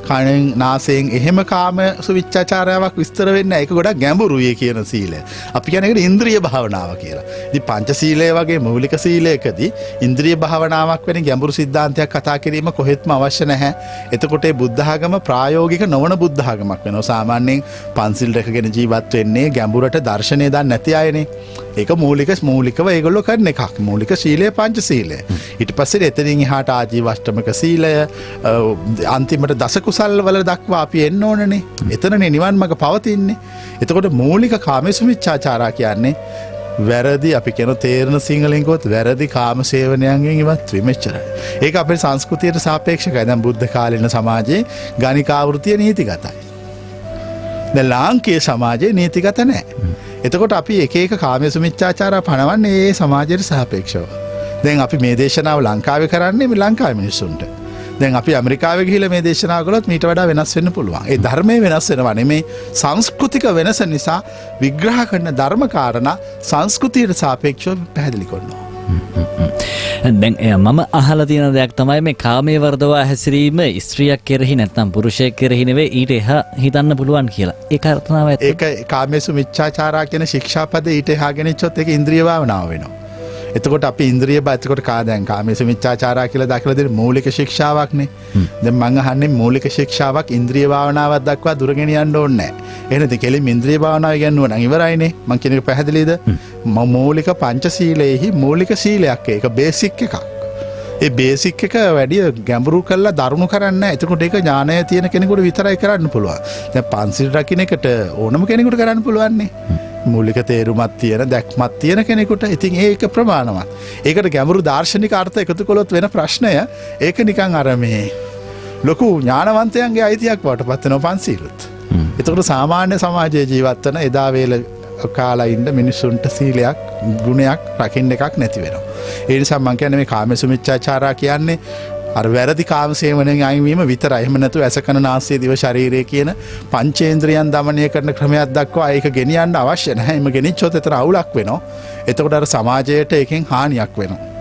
කනෙන් නාසයෙන් එහෙම කාම සුවිච්ඡාචාරාවක් විස්තර වෙන්නේ ඒක ගොඩක් ගැඹුරුයි කියන සීලය. අපි කියන්නේ ඒකට ඉන්ද්‍රිය භාවනාව කියලා. ඉතින් පංචශීලය වගේ මූලික සීලයකදී ඉන්ද්‍රිය භාවනාවක් වෙන ගැඹුරු સિદ્ધාන්තයක් කතා කිරීම කොහෙත්ම අවශ්‍ය නැහැ. එතකොට ඒ බුද්ධ ආගම ප්‍රායෝගික නොවන බුද්ධ ආගමක් වෙනවා. සාමාන්‍යයෙන් පන්සිල් රැකගෙන ජීවත් වෙන්නේ ගැඹුරට දර්ශනය දන්නේ නැති අයනේ. ඒක මූලිකව ඒගොල්ලෝ කරන එකක්. මූලික සීලය පංචශීලය. ඊට පස්සේ එතනින් එහාට ආජීවාෂ්ටමක සීලය අන්තිමට දස කුසල් වල දක්වා අපි එන්න ඕනනේ. එතනනේ නිවන් මඟ පවතින්නේ. එතකොට මූලික කාමසුමිච්ඡාචාරා කියන්නේ වැරදි අපි කියන තේරණ සිංහලෙන් කිව්වොත් වැරදි කාම සේවනයන්ගෙන් ඉවත් වීම එච්චරයි. ඒක අපේ සංස්කෘතියට සාපේක්ෂයි. දැන් බුද්ධ කාලීන සමාජයේ ගණිකා වෘත්තිය නීතිගතයි. දැන් ලාංකීය සමාජයේ නීතිගත නැහැ. එතකොට අපි එක කාමසුමිච්ඡාචාරා පනවන්නේ ඒ සමාජයට සාපේක්ෂව. දැන් අපි මේ දේශනාව ලංකාවේ කරන්නේ මේ ලංකාවේ මිනිස්සුන්ට. දැන් අපි ඇමරිකාවේ ගිහිල්ලා මේ දේශනාව කළොත් මීට වඩා වෙනස් වෙන්න පුළුවන්. ඒ ධර්මයේ වෙනස් වෙනවා නෙමේ සංස්කෘතික වෙනස නිසා විග්‍රහ කරන ධර්ම කාරණා සංස්කෘතියට සාපේක්ෂව පැහැදිලි කරනවා. දැන් මම අහලා තියෙන දෙයක් තමයි මේ කාමයේ වර්ධවා හැසිරීම ස්ත්‍රියක් කෙරෙහි නැත්නම් පුරුෂයෙක් කෙරෙහි නෙවෙයි ඊට එහා හිතන්න පුළුවන් කියලා. ඒ කාරණාව ඇත්ත. ඒක කාමසුමිච්ඡාචාරා කියන ශික්ෂාපදේ ඊට එහා ගෙනිච්චොත් ඒක ඉන්ද්‍රිය භාවනාව වෙනවා. එතකොට අපි ඉන්ද්‍රිය එතකොට දැන් කාමසුමිච්ඡාචාරා කියලා දක්වලා දෙන මූලික ශික්ෂාවක්නේ. දැන් මම අහන්නේ මූලික ශික්ෂාවක් ඉන්ද්‍රිය භාවනාවක් දක්වා දුර ගෙනියන්න ඕනේ නැහැ. එහෙනම් ඉතින් කෙලින් ඉන්ද්‍රිය භාවනාව ඉගෙනුවා නම් ඉවරයිනේ. මං කියන එක පැහැදිලිද? මූලික පංචශීලයේහි මූලික සීලයක් ඒක බේසික් එකක්. ඒ බේසික් එක වැඩි ගැඹුරු කරලා දරුණු කරන්නේ නැහැ. එතකොට ඒක ඥානය තියෙන කෙනෙකුට විතරයි කරන්න පුළුවන්. දැන් පන්සිල් රකින්න එකට ඕනම කෙනෙකුට කරන්න පුළුවන් නේ. මූලික තේරුමක් තියෙන දැක්මක් තියෙන කෙනෙකුට ඉතින් ඒක ප්‍රමාණවත්. ඒකට ගැඹුරු දාර්ශනික අර්ථ එකතු කළොත් වෙන ප්‍රශ්නය ඒක නිකන් අර මේ ලොකු ඥානවන්තයන්ගේ අයිතියක් වටපත් වෙනවා පන්සිලුත්. එතකොට සාමාන්‍ය සමාජයේ ජීවත් වෙන එදා වේල කාලා ඉන්න මිනිසුන්ට සීලයක් ගුණයක් රකින්න එකක් නැති වෙනවා. ඒ නිසා මම කියන්නේ මේ කාමසුමිච්ඡාචාරා කියන්නේ අර වැරදි කාම සේවනයෙන් අයින් වීම විතරයි. එහෙම නැතුව ඇස කන නාසය දිව ශරීරය කියන පංචේන්ද්‍රයන් দমনය කරන ක්‍රමයක් දක්වා ඒක ගෙනියන්න අවශ්‍ය නැහැ. එimhe ගෙනිච්චොත් එතන අවුලක් වෙනවා. එතකොට අර සමාජයට ඒකෙන් හානියක් වෙනවා.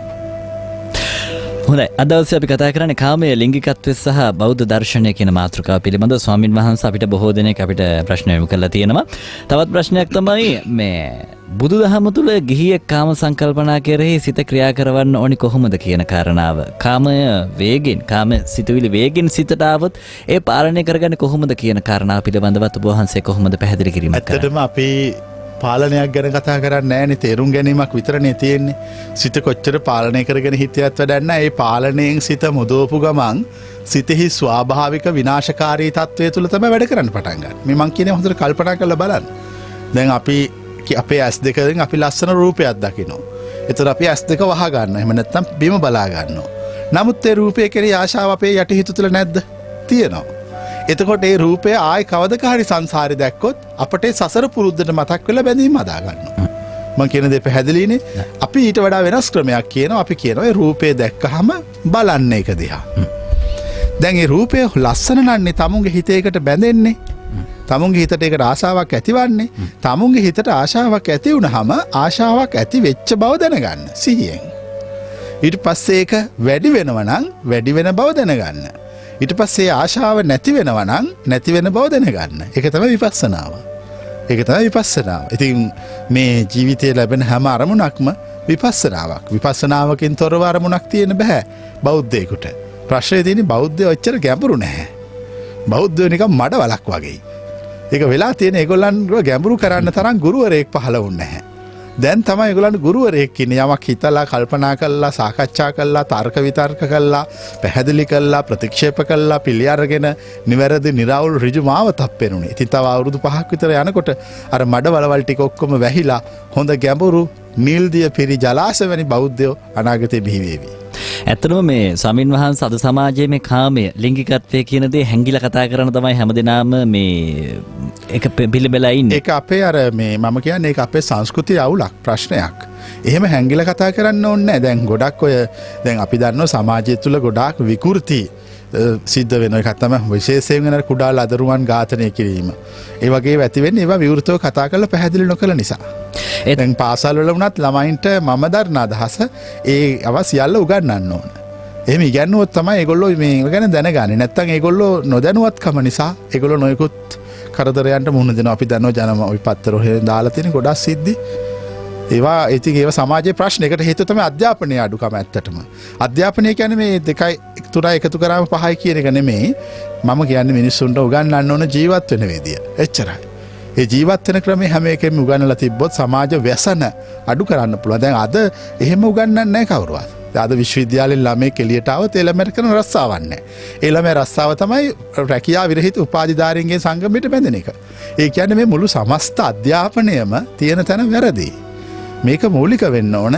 හොඳයි අද දවසේ අපි කතා කරන්නේ කාමයේ ලිංගිකත්වය සහ බෞද්ධ දර්ශනය කියන මාතෘකාව පිළිබඳව ස්වාමින් වහන්සේ අපිට බොහෝ දෙනෙක් අපිට ප්‍රශ්න යොමු කරලා තියෙනවා. තවත් ප්‍රශ්නයක් තමයි මේ බුදුදහම තුළ ගිහියෙක් කාම සංකල්පනා කෙරෙහි සිත ක්‍රියා කරවන්න ඕනි කොහොමද කියන කාරණාව. කාමය වේගෙන් කාම සිතුවිලි වේගෙන් සිතට ආවොත් ඒ පාලනය කරගන්නේ කොහොමද කියන කාරණාව පිළිබඳව ඔබ වහන්සේ කොහොමද පැහැදිලි කිරීමක් කරන්නේ? ඇත්තටම අපි පාලනයක් ගැන කතා කරන්නේ නැහැනේ. තේරුම් ගැනීමක් විතරනේ තියෙන්නේ. සිත කොච්චර පාලනය කරගෙන හිටියත් වැඩක් නැහැ. ඒ පාලනයෙන් සිත මුදවපු ගමන් සිතෙහි ස්වාභාවික විනාශකාරී තත්වය තුළ තමයි වැඩ කරන්න පටන් ගන්න. මේ මං කියන්නේ හොඳට කල්පනා කරලා බලන්න. දැන් අපි අපේ ඇස් දෙකෙන් අපි ලස්සන රූපයක් දකිනවා. එතකොට අපි ඇස් දෙක වහ ගන්නවා. එහෙම නැත්නම් බිම බලා ගන්නවා. නමුත් ඒ රූපය කෙරෙහි ආශාව අපේ යටිහිත තුළ නැද්ද? තියෙනවා. එතකොට ඒ රූපය ආයි කවදක හරි සංසාරේ දැක්කොත් අපට සසර පුරුද්දට මතක් වෙලා බැඳීම් හදා ගන්නවා. මම කියන දේ පැහැදිලිනේ. අපි ඊට වඩා වෙනස් ක්‍රමයක් කියනවා. අපි කියනවා ඒ රූපය දැක්කහම බලන්න ඒක දිහා. දැන් ඒ රූපය ලස්සන නන්නේ තමුන්ගේ හිතේකට බැඳෙන්නේ. තමුන්ගේ හිතට ඒකට ආශාවක් ඇතිවන්නේ. තමුන්ගේ හිතට ආශාවක් ඇති වුණාම ආශාවක් ඇති වෙච්ච බව දැනගන්න සිහියෙන්. ඊට පස්සේ ඒක වැඩි වෙනවා නම් වැඩි වෙන බව දැනගන්න. ඊට පස්සේ ආශාව නැති වෙනවා නම් නැති වෙන බව දැනගන්න. ඒක තමයි විපස්සනාව. ඒක තමයි විපස්සනාව. ඉතින් මේ ජීවිතයේ ලැබෙන හැම අරමුණක්ම විපස්සනාවක්. විපස්සනාවකින් තොරව අරමුණක් තියෙන්න බෑ බෞද්ධයෙකුට. ප්‍රශ්නේ තියෙන්නේ බෞද්ධයෝ ඔච්චර ගැඹුරු නැහැ. බෞද්ධයෝ නිකන් මඩ වලක් වගේ. ඒක වෙලා තියෙන ඒගොල්ලන්ව ගැඹුරු කරන්න තරම් ගුරුවරයෙක් පහළ වුණේ නැහැ. දැන් තමයි ඒගොල්ලන්ට ගුරුවරයෙක් ඉන්නේ. යමක් හිතලා කල්පනා කරලා සාකච්ඡා කරලා තර්ක විතර්ක කරලා පැහැදිලි කරලා ප්‍රතික්ෂේප කරලා පිළි අරගෙන නිවැරදි නිරවුල් ඍජු මාවතක් පෙනුනේ. ඉතින් තව අවුරුදු 5ක් විතර යනකොට අර මඩ වලවල් ටික ඔක්කොම වැහිලා හොඳ ගැඹුරු නිල්දිය පිරි ජලාශ වැනි බෞද්ධයෝ අනාගතේ බිහි වේවි. ඇත්තටම මේ ස්වාමින් වහන්සේ අද සමාජයේ මේ කාමය ලිංගිකත්වය කියන දේ හැංගිලා කතා කරන තමයි හැමදෙනාම මේ එක පිළිබෙලා ඉන්නේ. ඒක අපේ අර මේ මම කියන්නේ ඒක අපේ සංස්කෘතිය අවුලක් ප්‍රශ්නයක්. එහෙම හැංගිලා කතා කරන්න ඕනේ නැහැ. දැන් ගොඩක් ඔය දැන් අපි දන්නවා සමාජය තුළ ගොඩාක් විකෘති සිද්ධ වෙන එකක් තමයි විශේෂයෙන් වෙන කුඩා ලදරුවන් ඝාතනය කිරීම. ඒ වගේ ඇති වෙන්නේ ඒවා විවෘතව කතා කරලා පැහැදිලි නොකළ නිසා. දැන් පාසල් වල වුණත් ළමයින්ට මම දරන අදහස ඒ අවසියල්ල උගන්වන්න ඕන. එහෙම ඉගන්නුවොත් තමයි ඒගොල්ලෝ මේ ගැන දැනගන්නේ. නැත්තම් ඒගොල්ලෝ නොදැනුවත්කම නිසා ඒගොල්ලෝ නොයෙකුත් කරදරයන්ට මුහුණ දෙනවා. අපි දන්නවා ජනම ওই පත්තර හොය දාලා තියෙන ගොඩක් සිද්ධි. ඒවා ඉතින් ඒවා සමාජයේ ප්‍රශ්නයකට හේතුව තමයි අධ්‍යාපනයේ අඩුකම ඇත්තටම. අධ්‍යාපනය කියන්නේ මේ දෙකයි තුනයි එකතු කරාම පහයි කියන එක නෙමෙයි. මම කියන්නේ මිනිස්සුන්ට උගන්වන්න ඕන ජීවත් වෙන විදිය. එච්චරයි. ඒ ජීවත් වෙන ක්‍රමේ හැම එකෙම උගන්වලා තිබ්බොත් සමාජ ව්‍යසන අඩු කරන්න පුළුවන්. දැන් අද එහෙම උගන්වන්නේ නැහැ කවුරුවත්. අද විශ්වවිද්‍යාලේ ළමයෙක් එළියට ආවොත් ඒ ළමයට කරන රස්සාවක් නැහැ. ඒ ළමයා රස්සාව තමයි රැකියා විරහිත උපාධිධාරීන්ගේ සංගමයට බැඳෙන එක. ඒ කියන්නේ මේ මුළු සමස්ත අධ්‍යාපනයම තියෙන තැන වැරදි. මේක මූලික වෙන්න ඕන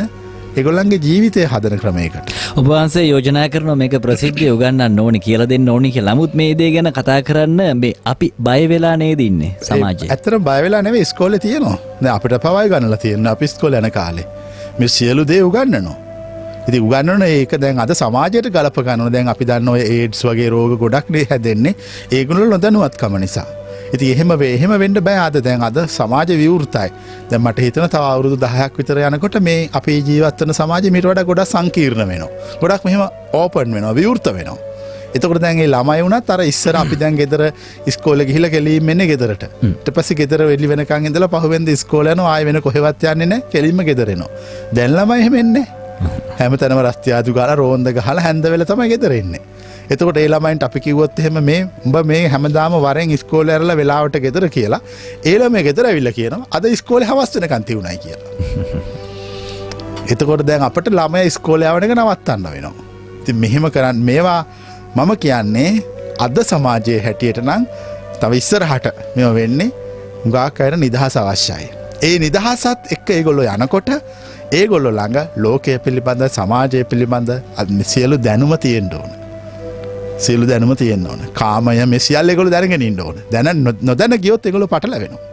ඒගොල්ලන්ගේ ජීවිතය හදන ක්‍රමයකට. ඔබ වහන්සේ යෝජනා කරනවා මේක ප්‍රසිද්ධිය උගන්වන්න ඕනි කියලා දෙන්න ඕනි කියලා. නමුත් මේ දේ ගැන කතා කරන්න මේ අපි බය වෙලා නේද ඉන්නේ සමාජයේ. ඇත්තටම බය වෙලා නෙවෙයි ඉස්කෝලේ තියෙනවා. දැන් අපිට පවයි ගන්නලා තියෙනවා අපි ඉස්කෝලේ යන කාලේ. මේ සියලු දේ උගන්වනවා. ඉතින් උගන්වන ඒක දැන් අද සමාජයට ගලප ගන්නවා. දැන් අපි දන්න ඔය ඒඩ්ස් වගේ රෝග ගොඩක් නේ හැදෙන්නේ. ඒගොල්ලෝ නොදැනුවත්කම නිසා. ඉතින් එහෙම වෙන්න බෑ අද දැන් අද සමාජ විවෘතයි. දැන් මට හිතෙනවා තව අවුරුදු 10ක් විතර යනකොට මේ අපේ ජීවත් වෙන සමාජය මීට වඩා ගොඩක් සංකීර්ණ වෙනවා. ගොඩක් මෙහෙම ඕපන් වෙනවා, විවෘත වෙනවා. එතකොට දැන් මේ ළමයි වුණත් අර ඉස්සර අපි දැන් ගෙදර ඉස්කෝලේ ගිහිල්ලා කෙලින්ම එන්නේ ගෙදරට. ඊට පස්සේ ගෙදර එළි වෙනකන් ඉඳලා පහුවෙන්ද ඉස්කෝලේ යනවා ආයෙ වෙන කොහෙවත් යන්නේ නැහැ. කෙලින්ම ගෙදර එනවා. දැන් ළමයි එහෙම එන්නේ නැහැ. හැමතැනම රස්තියාදු ගාලා රෝන්ද ගහලා හැන්ද වෙලා තමයි ගෙදර එන්නේ. එතකොට ඒ ළමයින්ට අපි කිව්වොත් එහෙම මේ උඹ මේ හැමදාම වරෙන් ඉස්කෝලේ ඇරලා වෙලාවට ගෙදර කියලා ඒ ළමයා ගෙදර ඇවිල්ලා කියනවා අද ඉස්කෝලේ හවස් වෙනකන් තියුණයි කියලා. එතකොට දැන් අපිට ළමයා ඉස්කෝලේ යවන එක නවත්තන්න වෙනවා. ඉතින් මෙහෙම කරන් මේවා මම කියන්නේ අද සමාජයේ හැටියට නම් තව ඉස්සරහට මේව වෙන්නේ හුඟක් අයට නිදහස අවශ්‍යයි. ඒ නිදහසත් එක්ක ඒගොල්ලෝ යනකොට ඒගොල්ලෝ ළඟ ලෝකය පිළිබඳ සමාජය පිළිබඳ සියලු දැනුම තියෙන්න ඕන. සියලු දැනුම තියෙන්න ඕන. කාමය මේ සියල්ල ඒගොල්ලෝ දැනගෙන ඉන්න ඕන. නොදැන ගියොත් ඒගොල්ලෝ පටලැවෙනවා.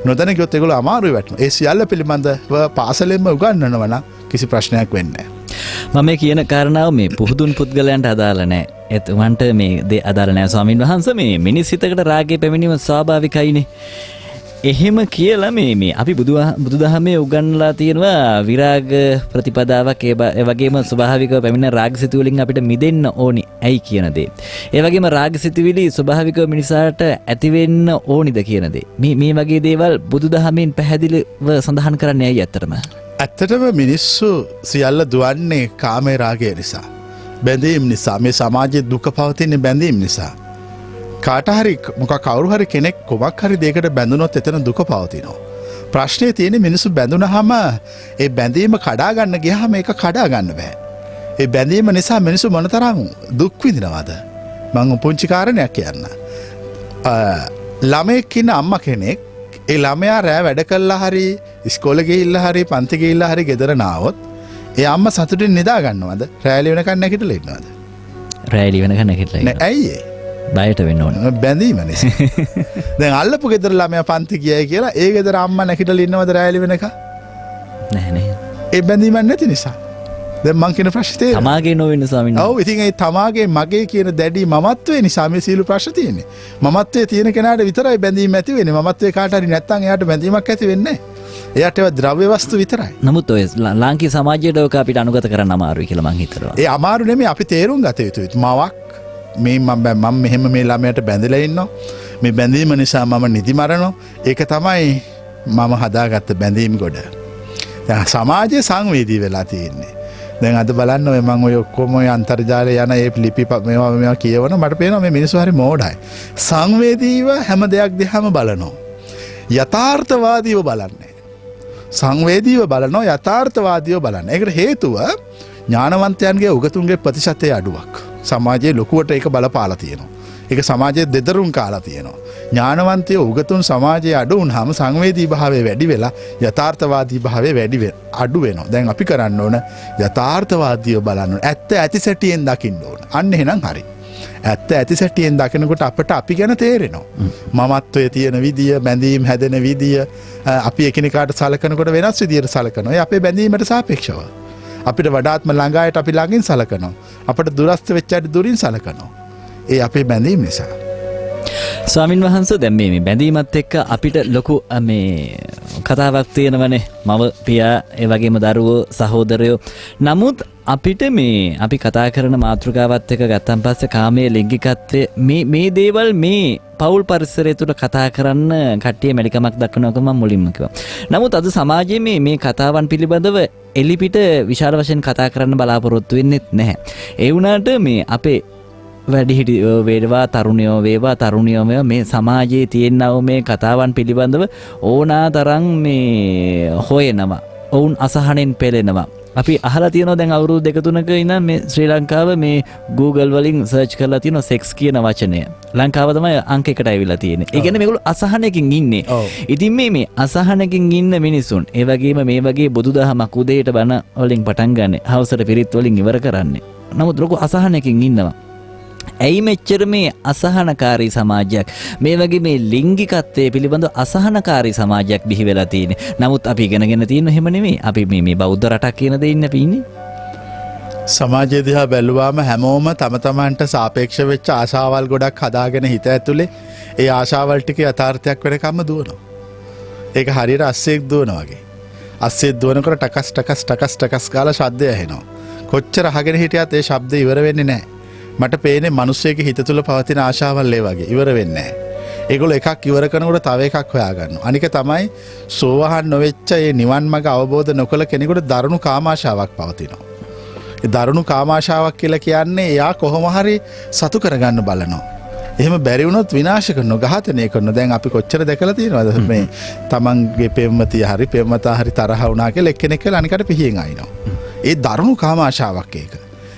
නොදැන ගියොත් ඒගොල්ලෝ අමාරුයි වැටෙනවා. ඒ සියල්ල පිළිබඳව පාසලෙන්ම උගන්වනවා නම් කිසි ප්‍රශ්නයක් වෙන්නේ නැහැ. මම මේ කියන කාරණාව මේ පුහුදුන් පුද්ගලයන්ට අදාළ නැහැ. එතුමන්ට මේ දේ අදාළ නැහැ ස්වාමින් වහන්සේ. මේ මිනිස් හිතකට රාගය පැමිණීම ස්වාභාවිකයිනේ. එහෙම කියලා මේ අපි බුදුදහමේ උගන්වලා තියෙනවා විරාග ප්‍රතිපදාවක් ඒ වගේම ස්වභාවිකව පැමිණෙන රාගසිත වලින් අපිට මිදෙන්න ඕනි. ඇයි කියන දේ. ඒ වගේම රාගසිතවිලි ස්වභාවිකව මිනිසාට ඇති වෙන්න ඕනිද කියන දේ. මේ වගේ දේවල් බුදුදහමෙන් පැහැදිලිව සඳහන් කරන්නේ ඇයි ඇත්තටම? ඇත්තටම මිනිස්සු සියල්ල දුවන්නේ කාමයේ රාගය නිසා. බැඳීම් නිසා. මේ සමාජයේ දුක පවතින්නේ බැඳීම් නිසා. කාට හරි කවුරු හරි කෙනෙක් කොමක් හරි දෙයකට බැඳුනොත් එතන දුක පවතිනවා. ප්‍රශ්නේ තියෙන්නේ මිනිස්සු බැඳුනහම ඒ බැඳීම කඩා ගන්න ගියාම ඒක කඩා ගන්න බෑ. ඒ බැඳීම නිසා මිනිස්සු මොනතරම් දුක් විඳිනවද? මම පුංචි කාරණයක් කියන්න. ළමයෙක් ඉන්න අම්මා කෙනෙක් ඒ ළමයා රෑ වැඩ කළා හරි ඉස්කෝලේ ගිහිල්ලා හරි පන්ති ගිහිල්ලා හරි ගෙදර නාවොත් ඒ අම්මා සතුටින් නිදා ගන්නවද? රෑලි වෙනකන් නැගිටලා ඉන්නවද? රෑලි වෙනකන් නැගිටලා ඉන්නවා. නෑ ඇයි ඒ? බයට වෙන්න ඕන. බැඳීම නිසා. දැන් අල්ලපු ගෙදර ළමයා පන්ති ගියයි කියලා ඒ ගෙදර අම්මා නැගිටලා ඉන්නවද රෑලි වෙනකන්? නැහැ නේ. ඒ බැඳීමක් නැති නිසා. දැන් මං කියන ප්‍රශ්නේ තේරෙනවද? තමාගේ නොවෙන්න ස්වාමීන් වහන්සේ. ඔව් ඉතින් ඒ තමාගේ මගේ කියන දැඩි මමත්වයේ නිසා මේ සීල ප්‍රශ්න තියෙන්නේ. මමත්වයේ තියෙන කෙනාට විතරයි බැඳීම ඇති වෙන්නේ. මමත්වයේ කාට හරි නැත්තම් එයාට බැඳීමක් ඇති වෙන්නේ නැහැ. එයාට ඒවා ද්‍රව්‍ය වස්තු විතරයි. නමුත් ඔය ලාංකික සමාජයට ඔක අපිට අනුගත කරන්න අමාරුයි කියලා මං හිතනවා. ඒ අමාරු නෙමෙයි අපි තේරුම් ගත යුතුයි. මවක් මේ මම මෙහෙම මේ ළමයට බැඳලා ඉන්නවා. මේ බැඳීම නිසා මම නිදි මරනවා. ඒක තමයි මම හදාගත්ත බැඳීම් ගොඩ. දැන් සමාජයේ සංවේදී වෙලා තියෙන්නේ. දැන් අද බලන්න ඔය මම ඔය ඔක්කොම ඔය අන්තර්ජාලේ යන ඒ ලිපි මේවා කියවන මට පේනවා මේ මිනිස්සු හරි මෝඩයි. සංවේදීව හැම දෙයක් දිහාම බලනවා. යථාර්ථවාදීව බලන්නේ. සංවේදීව බලනවා යථාර්ථවාදීව බලන්න. ඒකට හේතුව ඥානවන්තයන්ගේ උගතුන්ගේ ප්‍රතිශතයේ අඩුවක්. සමාජයේ ලොකුවට ඒක බලපාලා තියෙනවා. ඒක සමාජයේ දෙදරුම් කාලා තියෙනවා. ඥානවන්තයෝ උගතුන් සමාජයේ අඩු වුණාම සංවේදී භාවය වැඩි වෙලා යථාර්ථවාදී භාවය අඩු වෙනවා. දැන් අපි කරන්න ඕන යථාර්ථවාදීව බලන්න ඕන. ඇත්ත ඇති සැටියෙන් දකින්න ඕන. අන්න එහෙනම් හරි. ඇත්ත ඇති සැටියෙන් දකිනකොට අපට අපි ගැන තේරෙනවා. මමත්වයේ තියෙන විදිය, බැඳීම් හැදෙන විදිය, අපි එකිනෙකාට සලකනකොට වෙනස් විදියට සලකනවා. ඒ අපේ බැඳීමට සාපේක්ෂව. අපිට වඩාත්ම ළඟායට අපි ළඟින් සලකනවා. අපිට දුරස්ත වෙච්ච අයට දුරින් සලකනවා. ඒ අපේ බැඳීම් නිසා. ස්වාමින් වහන්සේ දැන් මේ බැඳීමත් එක්ක අපිට ලොකු මේ කතාවක් තියෙනවනේ. මව, පියා, ඒ වගේම දරුවෝ, සහෝදරයෝ. නමුත් අපිට මේ අපි කතා කරන මාතෘකාවත් එක්ක ගත්තන් පස්සේ කාමයේ ලිංගිකත්වයේ මේ දේවල් මේ පෞල් පරිසරය තුළ කතා කරන්න කට්ටිය මැලිකමක් දක්වනවා මම මුලින්ම කිව්වා. නමුත් අද සමාජයේ මේ කතාවන් පිළිබඳව එලිපිට විශාල වශයෙන් කතා කරන්න බලාපොරොත්තු වෙන්නෙත් නැහැ. ඒ වුණාට මේ අපේ වැඩිහිටි වේවා තරුණයෝ වේවා තරුණියෝ මේ සමාජයේ තියෙනව මේ කතාවන් පිළිබඳව ඕනා තරම් මේ හොයනවා. ඔවුන් අසහනෙන් පෙළෙනවා. අපි අහලා තියෙනවා දැන් අවුරුදු 2-3ක ඉඳන් මේ ශ්‍රී ලංකාව මේ Google වලින් සර්ච් කරලා තියෙනවා සෙක්ස් කියන වචනය. ලංකාව තමයි අංක 1ට ඇවිල්ලා තියෙන්නේ. ඒ කියන්නේ මේගොල්ලෝ අසහනකින් ඉන්නේ. ඉතින් මේ අසහනකින් ඉන්න මිනිසුන් ඒ වගේම මේ වගේ බුදුදහමක් උදේට බණ වලින් පටන් ගන්න. හවසට පිරිත් වලින් ඉවර කරන්නේ. නමුත් ලොකු අසහනකින් ඉන්නවා. ඇයි මෙච්චර මේ අසහනකාරී සමාජයක් මේ වගේ මේ ලිංගිකත්වයේ පිළිබඳව අසහනකාරී සමාජයක් බිහි වෙලා තියෙන්නේ. නමුත් අපි ඉගෙනගෙන තියෙන හැම නෙමෙයි. අපි මේ බෞද්ධ රටක් කියන දේ ඉන්න අපි ඉන්නේ. සමාජය දිහා බැලුවාම හැමෝම තම තමන්ට සාපේක්ෂ වෙච්ච ආශාවල් ගොඩක් හදාගෙන හිත ඇතුලේ ඒ ආශාවල් ටික යථාර්ථයක් වෙනකම්ම දුවනවා. ඒක හරියට අස්සෙක් දුවනවා වගේ. අස්සෙක් දුවනකොට ටකස් ටකස් ටකස් ටකස් ගාලා ශබ්දය ඇහෙනවා. කොච්චර අහගෙන හිටියත් ඒ ශබ්දය ඉවර වෙන්නේ නැහැ. මට පේන්නේ මිනිස්සෙගේ හිත තුළ පවතින ආශාවල් ඒ වගේ ඉවර වෙන්නේ නැහැ. ඒගොල්ලෝ එකක් ඉවර කරනකොට තව එකක් හොයාගන්නවා. අනික තමයි සෝවහන් නොවෙච්ච මේ නිවන් මඟ අවබෝධ නොකළ කෙනෙකුට දරුණු කාමාශාවක් පවතිනවා. ඒ දරුණු කාමාශාවක් කියලා කියන්නේ එයා කොහොම හරි සතු කරගන්න බලනවා. එහෙම බැරි වුණොත් විනාශ කරනවා, ඝාතනය කරනවා. දැන් අපි කොච්චර දැකලා තියෙනවද මේ තමන්ගේ පෙම්වතිය හරි පෙම්වතා හරි තරහ වුණා කියලා එක්කෙනෙක් කියලා අනිකට පිහින් අයිනවා. ඒ දරුණු කාමාශාවක් ඒක.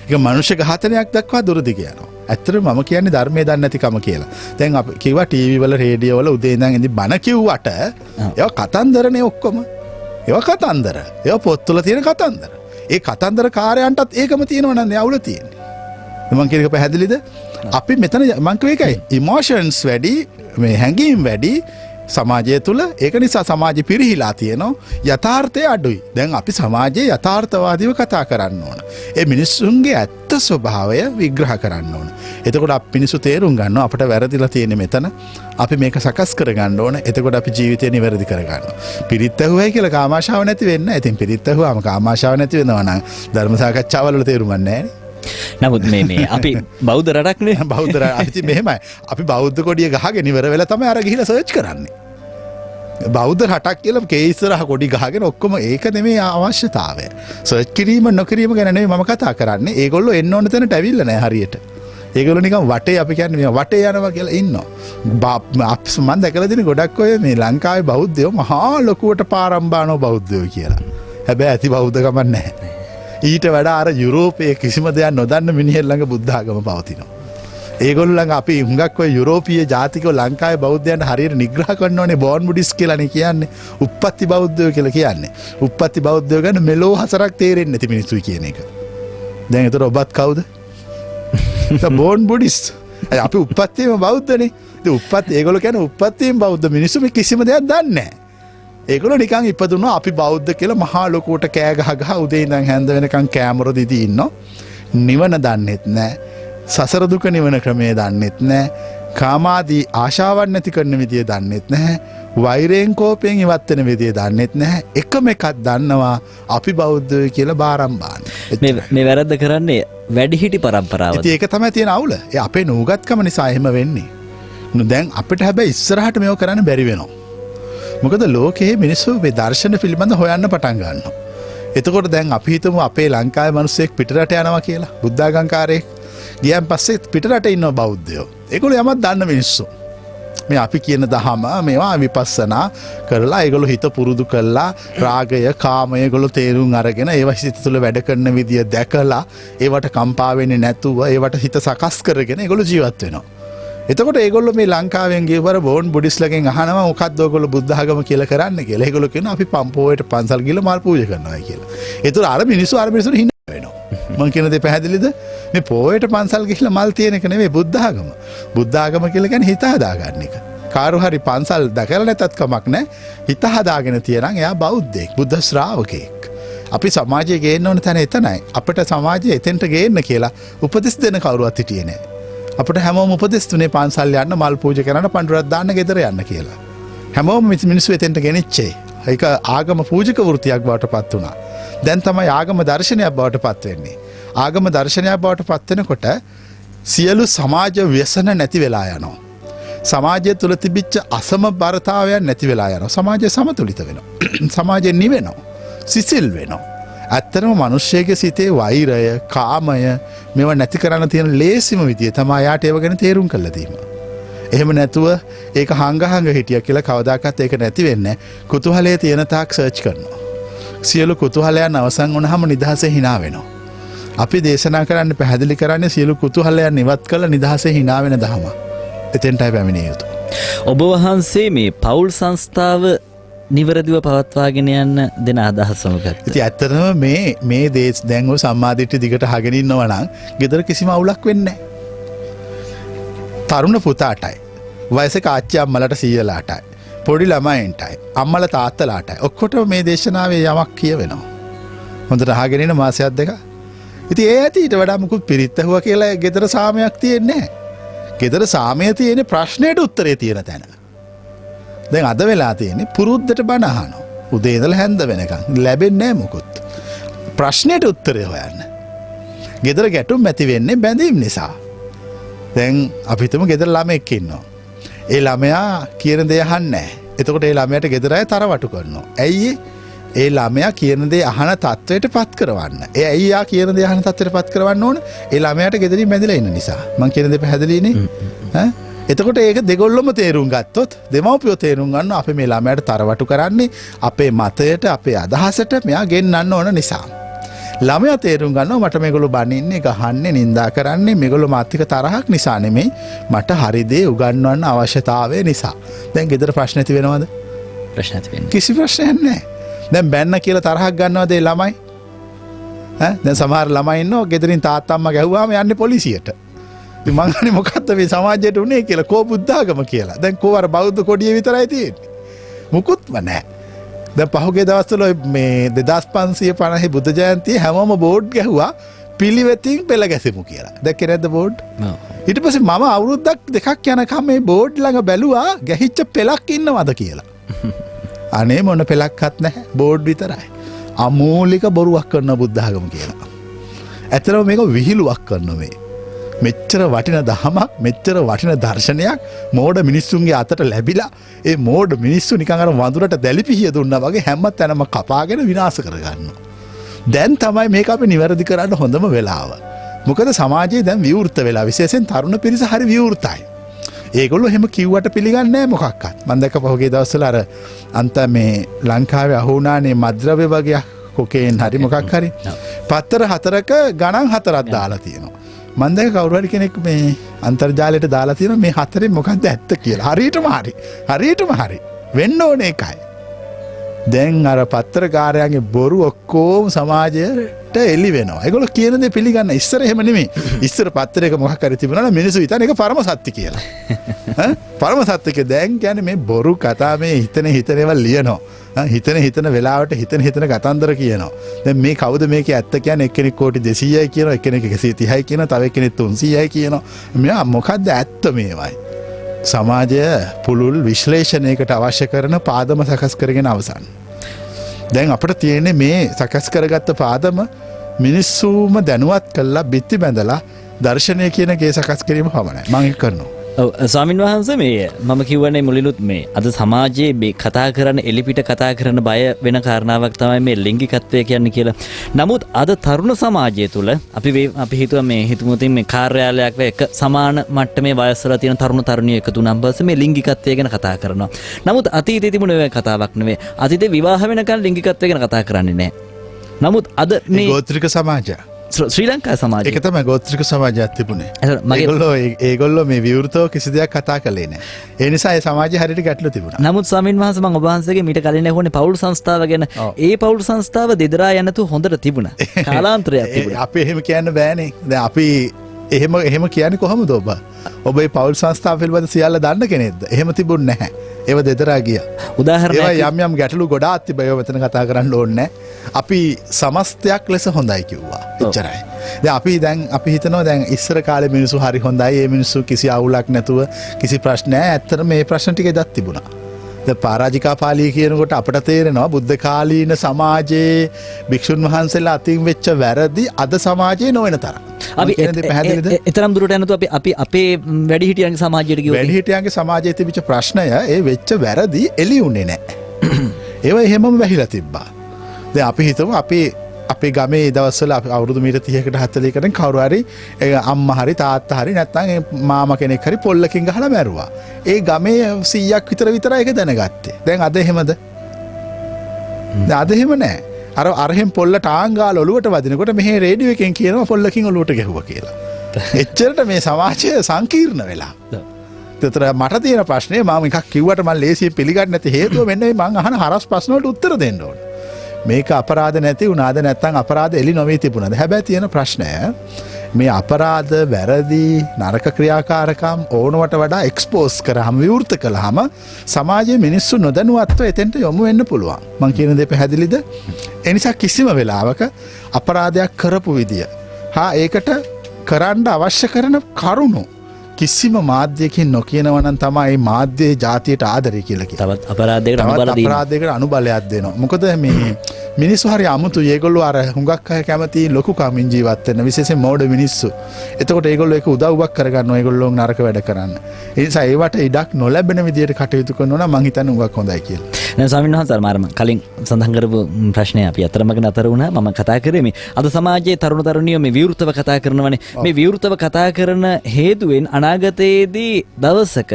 ඒක මනුෂ්‍ය ඝාතනයක් දක්වා දුරදිග යනවා. ඇත්තටම මම කියන්නේ ධර්මයේ දන්නේ නැතිකම කියලා. දැන් අපි කිව්වා ටීවී වල රේඩියෝ වල උදේ ඉඳන් ඉඳි බණ කිව්වට ඒවා කතන්දරනේ ඔක්කොම. ඒවා කතන්දර. ඒවා පොත්වල තියෙන කතන්දර. ඒ කතන්දර කාර්යයන්ටත් ඒකම තියෙනවා නේද අවුල තියෙන්නේ. මම කියන එක පැහැදිලිද? අපි මෙතන මම කිව්ව එකයි ඉමෝෂන්ස් වැඩි, මේ හැඟීම් වැඩි සමාජය තුළ. ඒක නිසා සමාජය පිරිහිලා තියෙනවා, යථාර්ථය අඩුයි. දැන් අපි සමාජයේ යථාර්ථවාදීව කතා කරන්න ඕන. ඒ මිනිස්සුන්ගේ ඇත්ත ස්වභාවය විග්‍රහ කරන්න ඕන. එතකොට අපි මිනිස්සු තේරුම් ගන්නවා අපිට වැරදිලා තියෙන්නේ මෙතන. අපි මේක සකස් කරගන්න ඕන. එතකොට අපි ජීවිතේ නිවැරදි කරගන්නවා. පිරිත් ඇහුවයි කියලා කාමාශාව නැති වෙන්නේ නැහැ. ඉතින් පිරිත් ඇහුවාම කාමාශාව නැති වෙනවා නම් ධර්ම සාකච්ඡාවල තේරුම් ගන්න නැහැ. නමුත් මේ අපි බෞද්ධ රටක්නේ. බෞද්ධ රට මෙහෙමයි. අපි බෞද්ධ කොඩිය ගහගෙන ඉවර වෙලා තමයි අර ගිහිලා සර්ච් කරන්නේ. බෞද්ධ රටක් කියලා කේ ඉස්සරහ කොඩි ගහගෙන ඔක්කොම ඒක නෙමෙයි අවශ්‍යතාවය. සර්ච් කිරීම නොකිරීම ගැන නෙමෙයි මම කතා කරන්නේ. ඒගොල්ලෝ එන්න ඕන තැනට ඇවිල්ලා නැහැ හරියට. ඒගොල්ලෝ නිකන් වටේ අපි කියන්නේ මේ වටේ යනවා කියලා ඉන්නවා. මම දැකලා තියෙන ගොඩක් අය මේ ලංකාවේ බෞද්ධයෝ මහා ලොකුවට පාරම්බානෝ බෞද්ධයෝ කියලා. හැබැයි ඇති බෞද්ධකමක් නැහැ. ඊට වඩා අර යුරෝපයේ කිසිම දෙයක් නොදන්න මිනිහෙක් ළඟ බුද්ධ ආගම පවතිනවා. ඒගොල්ලෝ ළඟ අපි හුඟක් ඔය යුරෝපීය ජාතිකව ලංකාවේ බෞද්ධයන්ට හරියට නිග්‍රහ කරනෝනේ බෝන් බුද්දිස් කියලානේ කියන්නේ. උප්පත්ති බෞද්ධයෝ කියලා කියන්නේ. උප්පත්ති බෞද්ධයෝ ගැන මෙලෝ හසරක් තේරෙන්නේ නැති මිනිස්සුයි කියන එක. දැන් ඒතර ඔබත් කවුද? Bone Buddhist. අපි උප්පත්තියම බෞද්ධනේ. ඉතින් උප්පත්ති ඒගොල්ලෝ කියන්නේ උප්පත්තියෙන් බෞද්ධ මිනිස්සු මේ කිසිම දෙයක් දන්නේ නැහැ. ඒගොල්ලෝ නිකන් ඉපදුණා අපි බෞද්ධ කියලා මහා ලොකුවට කෑ ගහ උදේ ඉඳන් හැන්ද වෙනකන් කැමර දිදී ඉන්නවා. නිවන දන්නෙත් නැහැ. සසර දුක නිවන ක්‍රමය දන්නෙත් නැහැ. කාමාදී ආශාවන් නැති කරන විදිය දන්නෙත් නැහැ. වෛරයෙන් කෝපයෙන් ඉවත් වෙන විදිය දන්නෙත් නැහැ. එකම එකක් දන්නවා අපි බෞද්ධයෝ කියලා බාරම්බාන. මේ වැරද්ද කරන්නේ වැඩිහිටි පරම්පරාව. ඉතින් ඒක තමයි තියෙන අවුල. ඒ අපේ නූගත්කම නිසා එහෙම වෙන්නේ. දැන් අපිට හැබැයි ඉස්සරහට මේව කරන්න බැරි වෙනවා. මොකද ලෝකයේ මිනිස්සු මේ දර්ශන පිළිබඳ හොයන්න පටන් ගන්නවා. එතකොට දැන් අපි හිතමු අපේ ලංකාවේ මිනිස්සෙක් පිටරට යනවා කියලා. බුද්ධාගම්කාරයෙක් ගියන් පස්සේ පිටරට ඉන්න බෞද්ධයෝ. ඒගොල්ලෝ යමක් දන්න මිනිස්සු. මේ අපි කියන දහම මේවා විපස්සනා කරලා ඒගොල්ලෝ හිත පුරුදු කරලා රාගය, කාමය ඒගොල්ලෝ තේරුම් අරගෙන ඒවා හිත තුළ වැඩ කරන විදිය දැකලා ඒවට කම්පා වෙන්නේ නැතුව ඒවට හිත සකස් කරගෙන ඒගොල්ලෝ ජීවත් වෙනවා. එතකොට ඒගොල්ලෝ මේ ලංකාවෙන් ගියවර බෝන් බුද්දිස්ලගෙන් අහනවා මොකක්ද ඔයගොල්ලෝ බුද්ධ ආගම කියලා කරන්නේ කියලා. ඒගොල්ලෝ කියනවා අපි පම්පෝයට පන්සල් ගිහලා මල් පූජා කරනවා කියලා. ඒතර අර මිනිස්සු හිනා වෙනවා. මං කියන දේ පැහැදිලිද? මේ පොයට පන්සල් ගිහලා මල් තියෙන එක නෙවෙයි බුද්ධ ආගම. බුද්ධ ආගම කියලා කියන්නේ හිත හදාගන්න එක. කාරු හරි පන්සල් දැකලා නැතත් කමක් නැහැ. හිත හදාගෙන තියනනම් එයා බෞද්ධයෙක්, බුද්ධ ශ්‍රාවකයෙක්. අපි සමාජයේ ගේන්න ඕන තැන එතනයි. අපිට සමාජයේ එතෙන්ට ගේන්න කියලා උපදෙස් දෙන කවුරුවත් හිටියේ නැහැ. අපිට හැමෝම උපදෙස් තුනේ පන්සල් යන්න, මල් පූජා කරන්න, පඬුරක් දාන්න, ගෙදර යන්න කියලා. හැමෝම මිනිස්සු එතෙන්ට ගෙනිච්චේ. ඒක ආගම පූජක වෘත්තියක් බවට පත් වුණා. දැන් තමයි ආගම දර්ශනයක් බවට පත් වෙන්නේ. ආගම දර්ශනයක් බවට පත් වෙනකොට සියලු සමාජ ව්‍යසන නැති වෙලා යනවා. සමාජය තුළ තිබිච්ච අසමබරතාවයන් නැති වෙලා යනවා. සමාජය සමතුලිත වෙනවා. සමාජය නිවෙනවා. සිසිල් වෙනවා. ඇත්තටම මිනිස්සෙගේ සිතේ වෛරය, කාමය මේවා නැති කරන්න තියෙන ලේසිම විදිය තමයි යාට ඒව ගැන තේරුම් කරලා දීම. එහෙම නැතුව ඒක හංග හිටියා කියලා කවදාකවත් ඒක නැති වෙන්නේ නැහැ. කුතුහලයේ තියෙන තාක් සර්ච් කරනවා. සියලු කුතුහලයන් අවසන් වුණාම නිදහසේ hina වෙනවා. අපි දේශනා කරන්න පැහැදිලි කරන්නේ සියලු කුතුහලයන් ඉවත් කරලා නිදහසේ hina වෙන දහම. එතෙන්ටයි පැමිණිය යුතුයි. ඔබ වහන්සේ මේ පෞල් සංස්ථාව නිවැරදිව පවත්වාගෙන යන්න දෙන අදහස මොකක්ද? ඉතින් ඇත්තටම මේ දේශ දැන් ඔය සම්මාදිට්ඨිය දිගට අහගෙන ඉන්නවා නම් ගෙදර කිසිම අවුලක් වෙන්නේ නැහැ. තරුණ පුතාටයි, වයසක ආච්චි අම්මලාට සීයලාටයි, පොඩි ළමයින්ටයි, අම්මලා තාත්තලාටයි ඔක්කොටම මේ දේශනාවේ යමක් කියවෙනවා. හොඳට අහගෙන ඉන්න මාසයක් දෙක. ඉතින් ඒ ඇති ඊට වඩා මුකුත් පිරිත් ඇහුවා කියලා ගෙදර සාමයක් තියෙන්නේ නැහැ. ගෙදර සාමය තියෙන්නේ ප්‍රශ්නයට උත්තරේ තියෙන තැන. දැන් අද වෙලා තියෙන්නේ පුරුද්දට බණ අහනවා. උදේ ඉඳලා හැන්ද වෙනකන් ලැබෙන්නේ නැහැ මොකුත්. ප්‍රශ්නෙට උත්තරේ හොයන්න. ගෙදර ගැටුම් ඇති වෙන්නේ බැඳීම් නිසා. දැන් අපි හිතමු ගෙදර ළමෙක් ඉන්නවා. ඒ ළමයා කියන දේ අහන්නේ නැහැ. එතකොට ඒ ළමයාට ගෙදර අය තරවටු කරනවා. ඇයි ඒ ළමයා කියන දේ අහන තත්වයට පත් කරවන්න. ඇයි යා කියන දේ අහන තත්වයට පත් කරවන්න ඕන? ඒ ළමයාට ගෙදරින් බැඳලා ඉන්න නිසා. මං කියන දේ පැහැදිලිනේ? ඈ එතකොට ඒක දෙගොල්ලොම තේරුම් ගත්තොත් දෙමව්පියෝ තේරුම් ගන්න අපේ මේ ළමයාට තරවටු කරන්නේ අපේ මතයට, අපේ අදහසට මෙයා ගෙන්නන්න ඕන නිසා. ළමයා තේරුම් ගන්නවා මට මේගොල්ලෝ බනින්නේ, ගහන්නේ, නිඳා කරන්නේ මේගොල්ලෝ මාත්‍රික තරහක් නිසා නෙමෙයි, මට හරි දේ උගන්වන්න අවශ්‍යතාවය නිසා. දැන් ගෙදර ප්‍රශ්න ඇති වෙනවද? ප්‍රශ්න ඇති වෙන්නේ. කිසි ප්‍රශ්නයක් නැහැ. දැන් බැන්න කියලා තරහක් ගන්නවද ඒ ළමයි? දැන් සමහර ළමයි ඉන්නවා ගෙදරින් තාත්තා අම්මා ගැහුවාම යන්නේ පොලිසියට. මං අහන්නේ මොකද්ද මේ සමාජයට උනේ කියලා, කෝ බුද්ධාගම කියලා. දැන් කෝ අර බෞද්ධ කොඩිය විතරයි තියෙන්නේ. මුකුත්ම නැහැ. දැන් පහුගිය දවස්වල මේ 2550 බුද්ධ ජයන්තියේ හැමෝම බෝඩ් ගැහුවා පිළිවෙතින් පෙළ ගැසෙමු කියලා. දැක්කේ නැද්ද බෝඩ්? ඊට පස්සේ මම අවුරුද්දක් දෙකක් යනකම් මේ බෝඩ් ළඟ බැලුවා ගැහිච්ච පෙළක් ඉන්නවද කියලා. අනේ මොන පෙළක්වත් නැහැ, බෝඩ් විතරයි. අමූලික බොරුවක් කරන බුද්ධාගම කියලා. ඇත්තටම මේක විහිළුවක් කරන මෙච්චර වටින දහමක්, මෙච්චර වටින දර්ශනයක් මෝඩ මිනිස්සුන්ගේ අතට ලැබිලා ඒ මෝඩ මිනිස්සු නිකන් අර වඳුරට දැලිපිහිය දුන්නා වගේ හැම තැනම කපාගෙන විනාශ කරගන්නවා. දැන් තමයි මේක අපි නිවැරදි කරන්න හොඳම වෙලාව. මොකද සමාජයේ දැන් විවෘත වෙලා, විශේෂයෙන් තරුණ පිරිස හරි විවෘතයි. ඒගොල්ලෝ එහෙම කිව්වට පිළිගන්නේ නැහැ මොකක්වත්. මම දැක්ක පහුගිය දවස්වල අර අන්ත මේ ලංකාවේ අහුණානේ මද්ද්‍රව්‍ය වගේ කොකේන් හරි මොකක් හරි පත්තර 4ක ගණන් 4ක් දාලා තියෙනවා. මම දැක්ක කවුරු හරි කෙනෙක් මේ අන්තර්ජාලයට දාලා තියෙනවා මේ 4න් මොකක්ද ඇත්ත කියලා. හරියටම හරි. වෙන්න ඕනේ එකයි. දැන් අර පත්තරකාරයාගේ බොරු ඔක්කොම සමාජයට එළි වෙනවා. ඒගොල්ලෝ කියන දේ පිළිගන්න. ඉස්සර එහෙම නෙමෙයි. ඉස්සර පත්තරයක මොකක් හරි තිබුණා නම් මිනිස්සු හිතන එක පරම සත්‍ය කියලා. පරම සත්‍යක දැන් කියන්නේ මේ බොරු කතා, මේ හිතන ඒවා ලියනවා. හිතන වෙලාවට හිතන කතන්දර කියනවා. දැන් මේ කවුද මේකේ ඇත්ත කියන්නේ? එක්කෙනෙක් කෝටි 200යි කියනවා, එක්කෙනෙක් 130යි කියනවා, තව එක්කෙනෙක් 300යි කියනවා. මෙයා මොකද්ද ඇත්ත මේවයි? සමාජය පුළුල් විශ්ලේෂණයකට අවශ්‍ය කරන පාදම සකස් කරගෙන අවසන්. දැන් අපිට තියෙන්නේ මේ සකස් කරගත්ත පාදම මිනිස්සුම දැනුවත් කළා, බිත්ති බැඳලා දර්ශනය කියන ගේ සකස් කිරීම පමණයි. මම ඒක කරනවා. ස්වාමින් වහන්සේ මේ මම කියවනේ මුලිනුත් මේ අද සමාජයේ මේ කතා කරන එලිපිට කතා කරන බය වෙන කාරණාවක් තමයි මේ ලිංගිකත්වය කියන්නේ කියලා. නමුත් අද තරුණ සමාජය තුළ අපි හිතුවා මේ හිතමුතින් මේ කාර්යාලයක් එක සමාන මට්ටමේ වයස්වල තියෙන තරුණ තරුණියෝ එකතු වුණාම පස්සේ මේ ලිංගිකත්වය ගැන කතා කරනවා. නමුත් අතීතයේ තිබුණ ඒ කතාවක් නෙවෙයි. අතීතේ විවාහ වෙනකන් ලිංගිකත්වය ගැන කතා කරන්නේ නැහැ. නමුත් අද මේ ගෝත්‍රික සමාජය ශ්‍රී ලංකා සමාජය එක තමයි ගෝත්‍රික සමාජයක් තිබුණේ. ඒගොල්ලෝ මේ විවෘතව කිසි දෙයක් කතා කළේ නැහැ. ඒ නිසා ඒ සමාජය හරියට ගැටලු තිබුණා. නමුත් ස්වාමීන් වහන්සේ මම ඔබ වහන්සේගේ මීට කලින් ඇහුවනේ පෞල් සංස්ථාව ගැන. ඒ පෞල් සංස්ථාව දෙදරා යනතු හොඳට තිබුණා. කාලාන්තරයක් තිබුණා. අපි එහෙම කියන්න බෑනේ. දැන් අපි එහෙම කියන්නේ කොහොමද ඔබ? ඔබ මේ පෞල් සංස්ථාව පිළිබඳ සියල්ල දන්න කෙනෙක්ද? එහෙම තිබුණ නැහැ. ඒව දෙදරා ගියා. උදාහරණයක් යම් ගැටලු ගොඩාක් තිබ්බා. ඒව මෙතන කතා කරන්න ඕනේ නැහැ. අපි සමස්තයක් ලෙස හොඳයි කිව්වා. එච්චරයි. දැන් අපි හිතනවා දැන් ඉස්සර කාලේ මිනිස්සු හරි හොඳයි. ඒ මිනිස්සු කිසි අවුලක් නැතුව කිසි ප්‍රශ්න නැහැ. ඇත්තට මේ ප්‍රශ්න ටික එදත් තිබුණා. දැන් පරාජිකා පාළිය කියනකොට අපට තේරෙනවා බුද්ධ කාලීන සමාජයේ භික්ෂුන් වහන්සේලා අතින් වෙච්ච වැරදි අද සමාජයේ නොවන තරම්. අපි එතරම් දුරට යනතු අපි අපේ වැඩිහිටියන්ගේ සමාජයට කිව්වා. වැඩිහිටියන්ගේ සමාජයේ තිබිච්ච ප්‍රශ්නය ඒ වෙච්ච වැරදි එළි උනේ නැහැ. ඒව එහෙමම වැහිලා තිබ්බා. දැන් අපි හිතමු අපේ ගමේ දවස්වල අවුරුදු මීට 30කට 40කට කවුරු හරි අම්මා හරි තාත්තා හරි නැත්නම් මාමා කෙනෙක් හරි පොල්ලකින් ගහලා මැරුවා. ඒ ගමේ 100ක් විතරයි ඒක දැනගත්තේ. දැන් අද එහෙමද? දැන් අද එහෙම නැහැ. අරහෙන් පොල්ල ටාංගාල ඔලුවට වදිනකොට මෙහි රේඩියෝ එකෙන් කියනවා පොල්ලකින් ඔලුවට ගැහුවා කියලා. එච්චරට මේ සමාජය සංකීර්ණ වෙලා. ඒතර මට තියෙන ප්‍රශ්නේ මම එකක් කිව්වට මම ලේසියෙන් පිළිගන්නේ නැති හේතුව මෙන්න මේ මං අහන හරස් ප්‍රශ්න වලට උත්තර දෙන්න ඕන. මේක අපරාධ නැති වුණාද නැත්නම් අපරාධ එලි නොවේ තිබුණාද? හැබැයි තියෙන ප්‍රශ්නය මේ අපරාධ වැරදි නරක ක්‍රියාකාරකම් ඕනවට වඩා එක්ස්පෝස් කරාම විවෘත කළාම සමාජයේ මිනිස්සු නොදැනුවත්ව එතෙන්ට යොමු වෙන්න පුළුවන්. මං කියන දේ පැහැදිලිද? ඒ නිසා කිසිම වෙලාවක අපරාධයක් කරපු විදිය ඒකට කරන්න අවශ්‍ය කරන කරුණු කිසිම මාධ්‍යකින් නොකියනවා නම් තමයි මාධ්‍යයේ ජාතියට ආදරය කියලා කියන්නේ. තවත් අපරාධයකට අනුබලයක් දෙනවා. මොකද මේ මිනිස්සු හරි අමුතු. ඒගොල්ලෝ අර හුඟක් අය කැමති ලොකු කමින් ජීවත් වෙන්න. විශේෂයෙන් මෝඩ මිනිස්සු. එතකොට ඒගොල්ලෝ ඒක උදව්වක් කරගන්නවා. ඒගොල්ලෝ නරක වැඩ කරන්න. ඒ නිසා ඒවට ඉඩක් නොලැබෙන විදියට කටයුතු කරනවා නම් මං හිතන්නේ හුඟක් හොඳයි කියලා. දැන් ස්වාමීන් වහන්සේ මාරම කලින් සඳහන් කරපු ප්‍රශ්නය අපි අතරමඟ නතර වුණා. මම කතා කරේ මේ අද සමාජයේ තරුණ තරුණියෝ මේ විවෘතව කතා කරනවනේ. මේ විවෘතව කතා කරන හේතුවෙන් අනාගතයේදී දවසක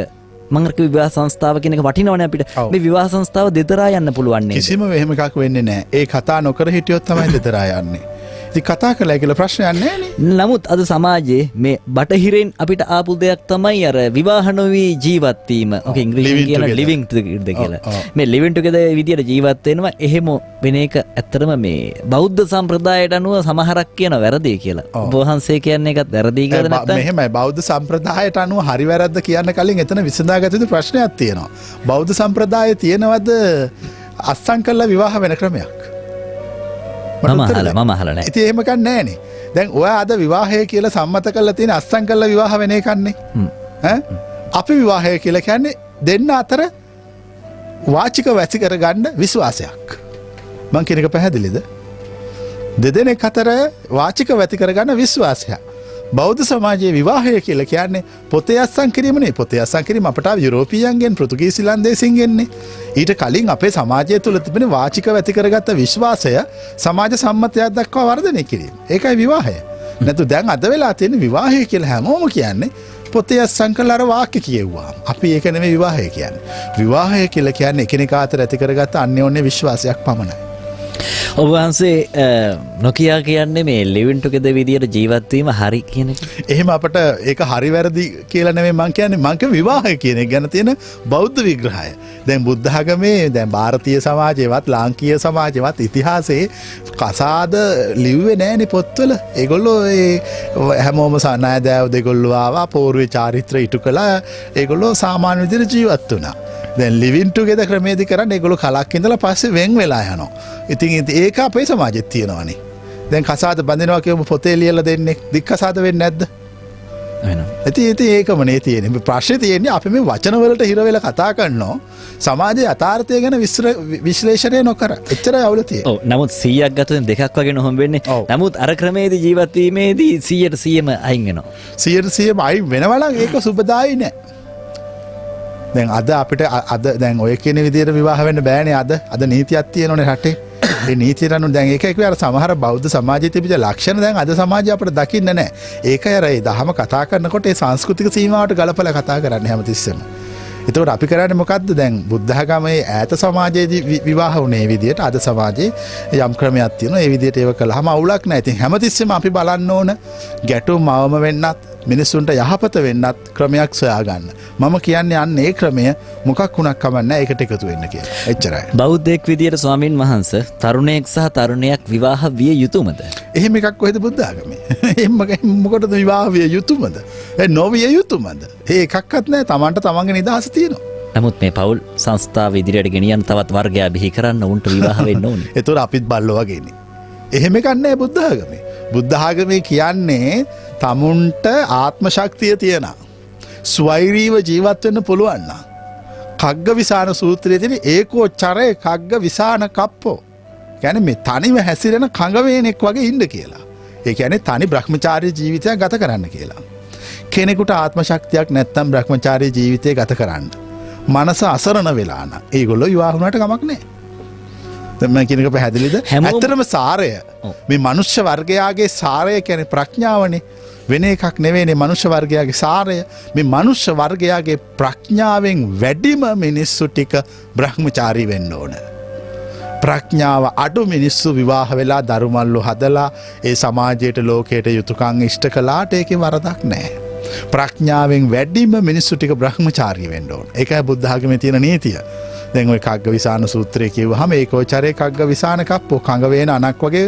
මම අර විවාහ සංස්ථාව කියන එක වටිනවනේ අපිට. මේ විවාහ සංස්ථාව දෙතරා යන්න පුළුවන් නේද? කිසිම එහෙම එකක් වෙන්නේ නැහැ. ඒ කතා නොකර හිටියොත් තමයි දෙතරා යන්නේ. ඉතින් කතා කළා කියලා ප්‍රශ්නයක් නැහැ නේ. නමුත් අද සමාජයේ මේ බටහිරෙන් අපිට ආපු දෙයක් තමයි අර විවාහ නොවි ජීවත් වීම. ඔක ඉංග්‍රීසියෙන් කියන living together කියලා. මේ living together විදියට ජීවත් වෙනවා එහෙම වෙන එක ඇත්තටම මේ බෞද්ධ සම්ප්‍රදායට අනුව සමහරක් කියන වැරදි කියලා. ඔබ වහන්සේ කියන්නේ ඒකත් වැරදි කියලාද නැත්නම්? මෙහෙමයි බෞද්ධ සම්ප්‍රදායට අනුව හරි වැරද්ද කියන්න කලින් එතන විසඳාගත යුතු ප්‍රශ්නයක් තියෙනවා. බෞද්ධ සම්ප්‍රදායේ තියෙනවද අස්සම් කළා විවාහ වෙන ක්‍රමයක්? මම අහලා නැහැ. ඉතින් එහෙම කන්නේ නැහනේ. දැන් ඔයා අද විවාහය කියලා සම්මත කරලා තියෙන අස්සම් කළා විවාහ වෙන එකන්නේ. අපි විවාහය කියලා කියන්නේ දෙන්න අතර වාචික වැසි කරගන්න විශ්වාසයක්. මං කියන එක පැහැදිලිද? දෙදෙනෙක් අතර වාචික වැති කරගන්න විශ්වාසයක්. බෞද්ධ සමාජයේ විවාහය කියලා කියන්නේ පොතේ අස්සම් කිරීම නෙවෙයි. පොතේ අස්සම් කිරීම අපට යුරෝපීයන්ගෙන් පෘතුගීසි ලන්දේසින් එන්නේ. ඊට කලින් අපේ සමාජය තුළ තිබෙන වාචික වැති කරගත්ත විශ්වාසය සමාජ සම්මතයක් දක්වා වර්ධනය කිරීම. ඒකයි විවාහය. නැතු දැන් අද වෙලා තියෙන විවාහය කියලා හැමෝම කියන්නේ පොතේ අස්සම් කරලා අර වාක්‍ය කියෙව්වා. අපි ඒක නෙමෙයි විවාහය කියන්නේ. විවාහය කියලා කියන්නේ එකිනෙකා අතර ඇති කරගත්ත අන්‍යෝන්‍ය විශ්වාසයක් පමණයි. ඔබ වහන්සේ නොකියා කියන්නේ මේ living together විදියට ජීවත් වීම හරි කියන එක. එහෙම අපට ඒක හරි වැරදි කියලා නෙමෙයි මං කියන්නේ. මං කිය විවාහය කියන එක ගැන තියෙන බෞද්ධ විග්‍රහය. දැන් බුද්ධ ආගමේ දැන් ಭಾರತೀಯ සමාජයේවත් ලාංකීය සමාජයේවත් ඉතිහාසයේ කසාද ලිව්වේ නෑනේ පොත්වල. ඒගොල්ලෝ හැමෝම නෑදෑයෝ දෙගොල්ලෝ ආවා පෝරුවේ චාරිත්‍ර ඉටු කළා. ඒගොල්ලෝ සාමාන්‍ය විදිහට ජීවත් වුණා. දැන් living together ක්‍රමයේදී කරන්නේ ඒගොල්ලෝ කලක් ඉඳලා පස්සේ වෙන් වෙලා යනවා. ඉතින් ඒක අපේ සමාජෙත් තියෙනවානේ. දැන් කසාද බඳිනවා කියමු පොතේ ලියලා දෙන්නේ. දික් කසාද වෙන්නේ නැද්ද? වෙනවා. ඉතින් ඒකමනේ තියෙන්නේ. ප්‍රශ්නේ තියෙන්නේ අපි මේ වචන වලට හිර වෙලා කතා කරනවා. සමාජයේ යථාර්ථය ගැන විශ්ලේෂණය නොකර. එච්චරයි අවුල තියෙන්නේ. ඔව්. නමුත් 100ක් ගත්තොත් දෙකක් වගේ නොහොම් වෙන්නේ. නමුත් අර ක්‍රමයේදී ජීවත් වීමේදී 100%ම අයින් වෙනවා. 100%ම අයින් වෙනවා නම් ඒක සුබදායි නෑ. දැන් අද අපිට අද දැන් ඔය කියන විදිහට විවාහ වෙන්න බෑනේ අද නීතියක් තියෙනවනේ රටේ. ඒ නීතියට අනුව දැන් ඒක අර සමහර බෞද්ධ සමාජයේ තිබිච්ච ලක්ෂණ දැන් අද සමාජය අපිට දකින්න නැහැ. ඒකයි අර ඒ දහම කතා කරනකොට ඒ සංස්කෘතික සීමාවට ගලපලා කතා කරන්නේ හැමතිස්සෙම. එතකොට අපි කරන්නේ මොකද්ද දැන් බුද්ධඝමයේ ඈත සමාජයේදී විවාහ වුණේ විදියට අද සමාජයේ යම් ක්‍රමයක් තියෙනවා. ඒ විදියට ඒව කළාම අවුලක් නැහැ. ඉතින් හැමතිස්සෙම අපි බලන්න ඕන ගැටුම් අවම වෙන්නත් මිනිස්සුන්ට යහපත වෙන්නත් ක්‍රමයක් සොයා ගන්න. මම කියන්නේ අන්න ඒ ක්‍රමය මොකක් වුණක් කමන්නේ ඒකට එකතු වෙන්න කියලා. එච්චරයි. බෞද්ධයෙක් විදියට ස්වාමින් වහන්සේ තරුණයෙක් සහ තරුණියක් විවාහ විය යුතුමද? එහෙම එකක් කොහෙද බුද්ධ ආගමේ? එහෙම මොකටද විවාහ විය යුතුමද? ඒ නොවිය යුතුමද? ඒ එකක්වත් නැහැ. Tamanට තමන්ගේ නිදහස තියෙනවා. නමුත් මේ පවුල් සංස්ථාව ඉදිරියට ගෙනියන්න තවත් වර්ගයක් බිහි කරන්න උන්ට විවාහ වෙන්න ඕනේ. ඒතොර අපිත් බල්ලෝ වගේනේ. එහෙම එකක් නැහැ බුද්ධ ආගමේ. බුද්ධ ආගමේ කියන්නේ තමුන්ට ආත්ම ශක්තිය තියෙන ස්වෛරීව ජීවත් වෙන්න පුළුවන් නම් කග්ග විසාන සූත්‍රයේ තියෙන ඒකෝ චරේ කග්ග විසාන කප්පෝ කියන්නේ මේ තනිව හැසිරෙන කඟ වේනෙක් වගේ ඉන්න කියලා. ඒ කියන්නේ තනි බ්‍රහ්මචාරී ජීවිතයක් ගත කරන්න කියලා. කෙනෙකුට ආත්ම ශක්තියක් නැත්තම් බ්‍රහ්මචාරී ජීවිතය ගත කරන්න. මනස අසරණ වෙලා නම් ඒගොල්ලෝ විවාහ වුණාට කමක් නැහැ. දැන් මම කියනක පැහැදිලිද? ඇත්තටම සාරය මේ මනුෂ්‍ය වර්ගයාගේ සාරය කියන්නේ ප්‍රඥාවනේ. වෙන එකක් නෙවෙයිනේ මනුෂ්‍ය වර්ගයාගේ සාරය. මේ මනුෂ්‍ය වර්ගයාගේ ප්‍රඥාවෙන් වැඩිම මිනිස්සු ටික බ්‍රහ්මචාරී වෙන්න ඕන. ප්‍රඥාව අඩු මිනිස්සු විවාහ වෙලා දරුමල්ලු හදලා ඒ සමාජයට ලෝකයට යුතුයකම් ඉෂ්ට කළාට ඒකේ වරදක් නැහැ. ප්‍රඥාවෙන් වැඩිම මිනිස්සු ටික බ්‍රහ්මචාරී වෙන්න ඕන. ඒකයි බුද්ධ ආගමේ තියෙන නීතිය. දැන් ඔය කග්ග විසාන සූත්‍රය කියවහම ඒකෝචරේ කග්ග විසාන කප්පෝ කඟ වේන අනක් වගේ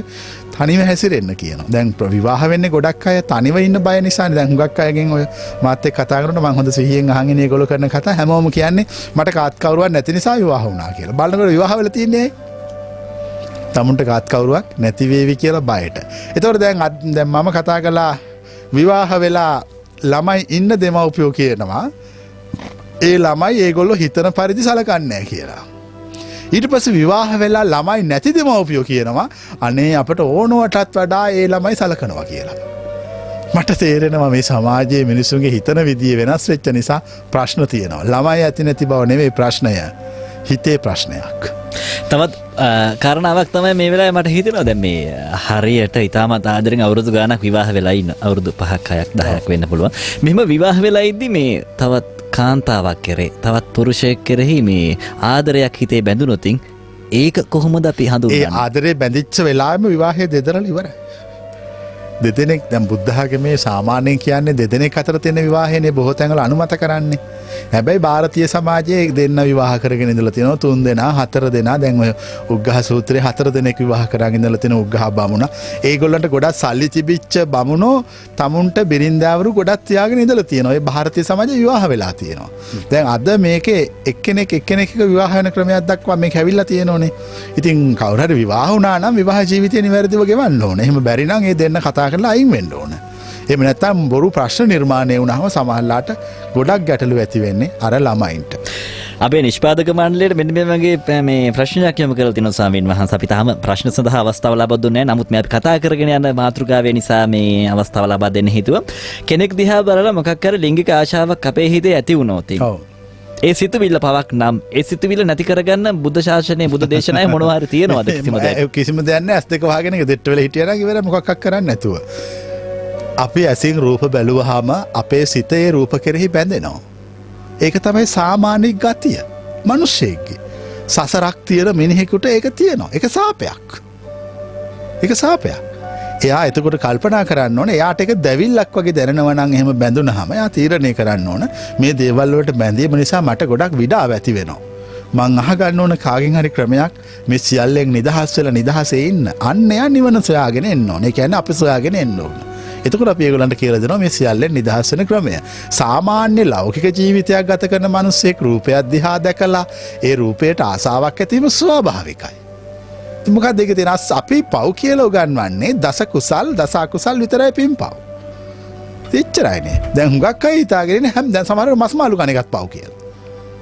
තනිව හැසිරෙන්න කියනවා. දැන් විවාහ වෙන්නේ ගොඩක් අය තනිව ඉන්න බය නිසානේ. දැන් හුඟක් අයගෙන් ඔය මාත් එක්ක කතා කරනකොට මම හොඳ සිහියෙන් අහගෙන ඒගොල්ලෝ කරන කතා හැමෝම කියන්නේ මට කාත් කවුරුවක් නැති නිසා විවාහ වුණා කියලා. බලනකොට විවාහ වෙලා තියන්නේ තමුන්ට කාත් කවුරුවක් නැති වේවි කියලා බයට. ඒතකොට දැන් මම කතා කළා විවාහ වෙලා ළමයි ඉන්න දෙමව්පියෝ කියනවා ඒ ළමයි ඒගොල්ලෝ හිතන පරිදි සලකන්නේ නැහැ කියලා. ඊට පස්සේ විවාහ වෙලා ළමයි නැති දෙමව්පියෝ කියනවා අනේ අපට ඕනවටත් වඩා ඒ ළමයි සලකනවා කියලා. මට තේරෙනවා මේ සමාජයේ මිනිසුන්ගේ හිතන විදිය වෙනස් වෙච්ච නිසා ප්‍රශ්න තියෙනවා. ළමයි ඇති නැති බව නෙවෙයි ප්‍රශ්නය. හිතේ ප්‍රශ්නයක්. තවත් කාරණාවක් තමයි මේ වෙලාවේ මට හිතෙනවා දැන් මේ හරියට ඊටමත් ආදරෙන් අවුරුදු ගාණක් විවාහ වෙලා ඉන්න අවුරුදු 5ක් 6ක් 10ක් වෙන්න පුළුවන්. මෙහෙම විවාහ වෙලා ඉද්දි මේ තවත් කාන්තාවක් කෙරේ තවත් පුරුෂයෙක් කෙරෙහි මේ ආදරයක් හිතේ බැඳුනොතින් ඒක කොහොමද අපි හඳුන්වන්නේ? ඒ ආදරේ බැඳිච්ච වෙලාවෙම විවාහය දෙදරලා ඉවරයි. දෙදෙනෙක් දැන් බුද්ධ ආගමේ සාමාන්‍යයෙන් කියන්නේ දෙදෙනෙක් අතර තියෙන විවාහයනේ බොහෝ තැන්වල අනුමත කරන්නේ. හැබැයි ಭಾರತೀಯ සමාජයේ දෙන්න විවාහ කරගෙන ඉඳලා තියෙනවා 3 දෙනා 4 දෙනා. දැන් ඔය උග්ඝහ සූත්‍රයේ 4 දෙනෙක් විවාහ කරගෙන ඉඳලා තියෙන උග්ඝහ බමුණා. ඒගොල්ලන්ට ගොඩක් සල්ලි තිබිච්ච බමුණෝ තමුන්ට බිරින්දාවරු ගොඩක් තියාගෙන ඉඳලා තියෙනවා. ඒ ಭಾರತೀಯ සමාජයේ විවාහ වෙලා තියෙනවා. දැන් අද මේකේ එක්කෙනෙක් එක විවාහ වෙන ක්‍රමයක් දක්වා මේක ඇවිල්ලා තියෙනෝනේ. ඉතින් කවුරු හරි විවාහ වුණා නම් විවාහ ජීවිතය නිවැරදිව ගෙවන්න ඕනේ. එහෙම බැරි නම් ඒ දෙන්න කතා කරලා අයින් වෙන්න ඕනේ. එහෙම නැත්නම් බොරු ප්‍රශ්න නිර්මාණය වුණාම සමහරලාට ගොඩක් ගැටලු ඇති වෙන්නේ අර ළමයින්ට. අපේ නිෂ්පාදක මණ්ඩලයට මෙන්න මේ වගේ මේ ප්‍රශ්නයක් යොමු කරලා තිනවා ස්වාමීන් වහන්සේ. අපි තාම ප්‍රශ්න සඳහා අවස්ථාව ලබා දුන්නේ නැහැ. නමුත් මේ අපි කතා කරගෙන යන මාතෘකාවේ නිසා මේ අවස්ථාව ලබා දෙන්න හිතුවා. කෙනෙක් දිහා බලලා මොකක් කර ලිංගික ආශාවක් අපේ හිතේ ඇති වුණොත් ඒ සිතුවිල්ල පවක් නම් ඒ සිතුවිල්ල නැති කරගන්න බුද්ධ ශාසනයේ බුද්ධ දේශනාවේ මොනවා හරි තියෙනවද කිසිම දෙයක් නැහැ. ඇස් දෙක වහගෙන එක දෙට්ට වෙලා හිටියා නම් ඉවරයි මොකක්ක් කරන්නේ නැතුව. අපි ඇසින් රූප බැලුවහම අපේ සිතේ රූප කෙරෙහි බැඳෙනවා. ඒක තමයි සාමාන්‍ය ගතිය. මිනිස්සෙක්ගේ සසරක් තියෙන මිනිහෙකුට ඒක තියෙනවා. ඒක සාපයක්. ඒක සාපයක්. එයා එතකොට කල්පනා කරන්න ඕනේ එයාට ඒක දැවිල්ලක් වගේ දැනෙනවා නම් එහෙම බැඳුනහම එයා තීරණය කරන්න ඕන මේ දේවල් වලට බැඳීම නිසා මට ගොඩක් විඩාව ඇති වෙනවා. මං අහගන්න ඕන කාගෙන් හරි ක්‍රමයක් මේ සියල්ලෙන් නිදහස් වෙලා නිදහසේ ඉන්න. අන්න එයා නිවන සොයාගෙන එන්න ඕනේ. ඒ කියන්නේ අපි සොයාගෙන එන්න ඕනේ. එතකොට අපි ඒගොල්ලන්ට කියලා දෙනවා මේ සියල්ලෙන් නිදහස් වෙන ක්‍රමය. සාමාන්‍ය ලෞකික ජීවිතයක් ගත කරන මිනිස්සෙක් රූපයක් දිහා දැකලා ඒ රූපයට ආසාවක් ඇතිවීම ස්වාභාවිකයි. මොකක්ද ඒක තියෙන අපි පව් කියලා උගන්වන්නේ දස කුසල් දස අකුසල් විතරයි පින්පව්. එච්චරයිනේ. දැන් හුඟක් අය හිතාගෙන හැම දැන් සමහරව මස් මාළු කන එකත් පව් කියලා.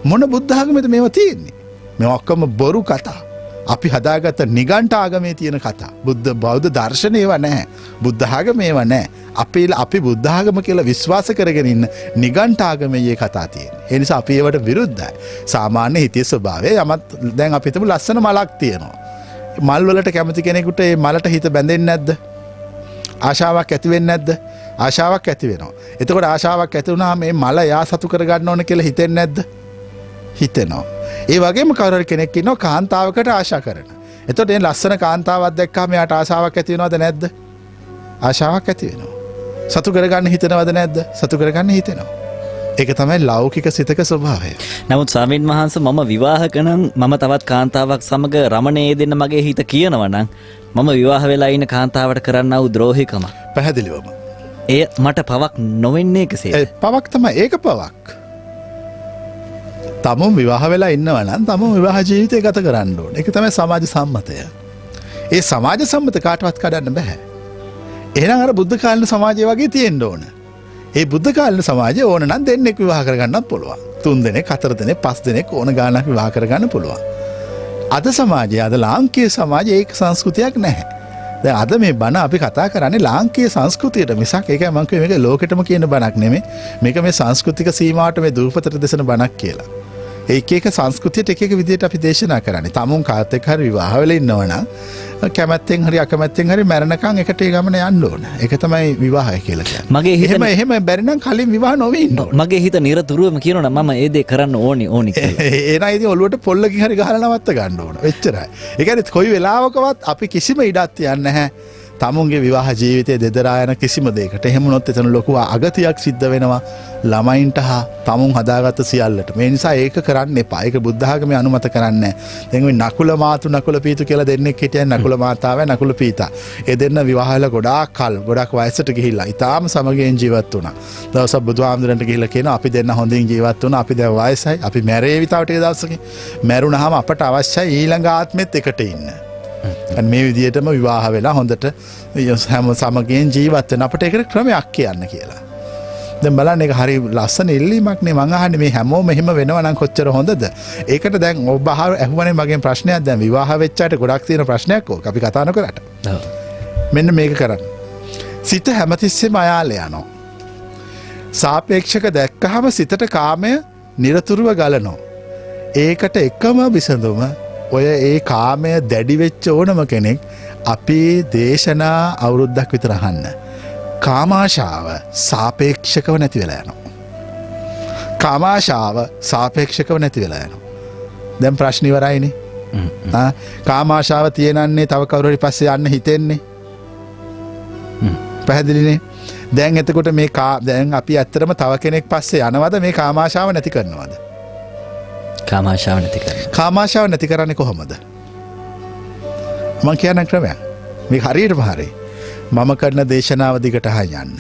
මොන බුද්ධ ආගමේද මේව තියෙන්නේ? මේ ඔක්කොම බොරු කතා. අපි හදාගත්ත නිගණ්ඨ ආගමේ තියෙන කතා. බුද්ධ බෞද්ධ දර්ශන ඒවා නැහැ. බුද්ධ ආගම ඒවා නැහැ. අපි බුද්ධ ආගම කියලා විශ්වාස කරගෙන ඉන්න නිගණ්ඨ ආගමේ මේ කතා තියෙන්නේ. ඒ නිසා අපි ඒවට විරුද්ධයි. සාමාන්‍ය හිතේ ස්වභාවය යමත් දැන් අපි හිතමු ලස්සන මලක් තියෙනවා. මල් වලට කැමති කෙනෙකුට ඒ මලට හිත බැඳෙන්නේ නැද්ද? ආශාවක් ඇති වෙන්නේ නැද්ද? ආශාවක් ඇති වෙනවා. එතකොට ආශාවක් ඇති වුණාම මේ මල යා සතු කර ගන්න ඕන කියලා හිතෙන්නේ නැද්ද? හිතෙනවා. ඒ වගේම කවුරු හරි කෙනෙක් ඉන්නවා කාන්තාවකට ආශා කරන. එතකොට මේ ලස්සන කාන්තාවක් දැක්කම එයාට ආශාවක් ඇති වෙනවද නැද්ද? ආශාවක් ඇති වෙනවා. සතු කරගන්න හිතනවද නැද්ද? සතු කරගන්න හිතෙනවා. ඒක තමයි ලෞකික සිතක ස්වභාවය. නමුත් ස්වාමීන් වහන්සේ මම විවාහක නම් මම තවත් කාන්තාවක් සමග රමණයේ දෙන්න මගේ හිත කියනවා නම් මම විවාහ වෙලා ඉන්න කාන්තාවට කරන්නා වූ ද්‍රෝහිකම පැහැදිලිවම. එය මට පවක් නොවෙන්නේ කෙසේද? පවක් තමයි ඒක පවක්. තමුන් විවාහ වෙලා ඉන්නවා නම් තමුන් විවාහ ජීවිතය ගත කරන්න ඕන. ඒක තමයි සමාජ සම්මතය. ඒ සමාජ සම්මත කාටවත් කඩන්න බෑ. එහෙනම් අර බුද්ධ කාලීන සමාජය වගේ තියෙන්න ඕන. ඒ බුද්ධ කාලීන සමාජය ඕන නම් දෙන්නෙක් විවාහ කරගන්නත් පුළුවන්. 3 දෙනෙක් 4 දෙනෙක් 5 දෙනෙක් ඕන ගානක් විවාහ කරගන්න පුළුවන්. අද සමාජයේ අද ලාංකීය සමාජයේ ඒක සංස්කෘතියක් නැහැ. දැන් අද මේ බණ අපි කතා කරන්නේ ලාංකීය සංස්කෘතියට මිසක් ඒකයි මම කිව්වේ මේක ලෝකෙටම කියන බණක් නෙමෙයි. මේක මේ සංස්කෘතික සීමාවට මේ දූපතට දෙසන බණක් කියලා. ඒක එක සංස්කෘතියට එක එක විදිහට අපි දේශනා කරන්නේ. තමුන් කාත් එක්ක හරි විවාහ වෙලා ඉන්නවනම් කැමැත්තෙන් හරි අකමැත්තෙන් හරි මැරෙනකන් එකට ඒ ගමන යන්න ඕන. ඒක තමයි විවාහය කියලා කියන්නේ. මගේ හිත එහෙම බැරි නම් කලින් විවාහ නොවී ඉන්න ඕන. මගේ හිත නිරතුරුවම කියනවා මම ඒ දේ කරන්න ඕනි කියලා. ඒනා ඉතින් ඔළුවට පොල්ලකින් හරි ගහලා නවත්ත ගන්න ඕන. එච්චරයි. ඒ කියන්නේ කොයි වෙලාවකවත් අපි කිසිම ඉඩක් තියන්නේ නැහැ. තමුන්ගේ විවාහ ජීවිතය දෙදරා යන කිසිම දෙයකට. එහෙම වුණොත් එතන ලොකු අගතියක් සිද්ධ වෙනවා ළමයින්ට හා තමුන් හදාගත්ත සියල්ලට. මේ නිසා ඒක කරන්න එපා. ඒක බුද්ධ ආගමේ අනුමත කරන්නේ නැහැ. දැන් මේ නකුල මාතු නකුල පීතු කියලා දෙන්නෙක් හිටියන් නකුල මාතාවයි නකුල පීතා. ඒ දෙන්න විවාහ වෙලා ගොඩක් වයසට ගිහිල්ලා ඊටාම සමගියෙන් ජීවත් වුණා. දවසක් බුදුහාමුදුරන්ට ගිහිල්ලා කියනවා අපි දෙන්න හොඳින් ජීවත් වුණා. අපි දැන් වයසයි. අපි මැරේවි තව ටික දවසකින්. මැරුණාම අපට අවශ්‍යයි ඊළඟ ආත්මෙත් එකට ඉන්න. මේ විදිහටම විවාහ වෙලා හොඳට හැම සමගියෙන් ජීවත් වෙන අපිට ඒකට ක්‍රමයක් කියන්න කියලා. දැන් බලන්න ඒක හරි ලස්සන ඉල්ලීමක් නේ. මං අහන්නේ මේ හැමෝම එහෙම වෙනවා නම් කොච්චර හොඳද? ඒකට දැන් ඔබ අහුවනේ මගෙන් ප්‍රශ්නයක්. දැන් විවාහ වෙච්ච අයට ගොඩක් තියෙන ප්‍රශ්නයක් ඕක. අපි කතා නොකරට. මෙන්න මේක කරන්න. සිත හැමතිස්සෙම අයාලේ යනවා. සාපේක්ෂක දැක්කහම සිතට කාමය නිරතුරුව ගලනවා. ඒකට එකම විසඳුම ඔය ඒ කාමය දැඩි වෙච්ච ඕනම කෙනෙක් අපේ දේශනා අවුරුද්දක් විතර අහන්න. කාමාශාව සාපේක්ෂකව නැති වෙලා යනවා. කාමාශාව සාපේක්ෂකව නැති වෙලා යනවා. දැන් ප්‍රශ්න ඉවරයිනේ. කාමාශාව තියෙනන්නේ තව කවුරු හරි පස්සේ යන්න හිතෙන්නේ. පැහැදිලිනේ. දැන් එතකොට මේ දැන් අපි ඇත්තටම තව කෙනෙක් පස්සේ යනවද මේ කාමාශාව නැති කරනවද? කාමාශාව නැති කරනවා. කාමාශාව නැති කරන්නේ කොහොමද? මම කියන ක්‍රමයක්. මේක හරියටම හරි. මම කරන දේශනාව දිගට යන්න.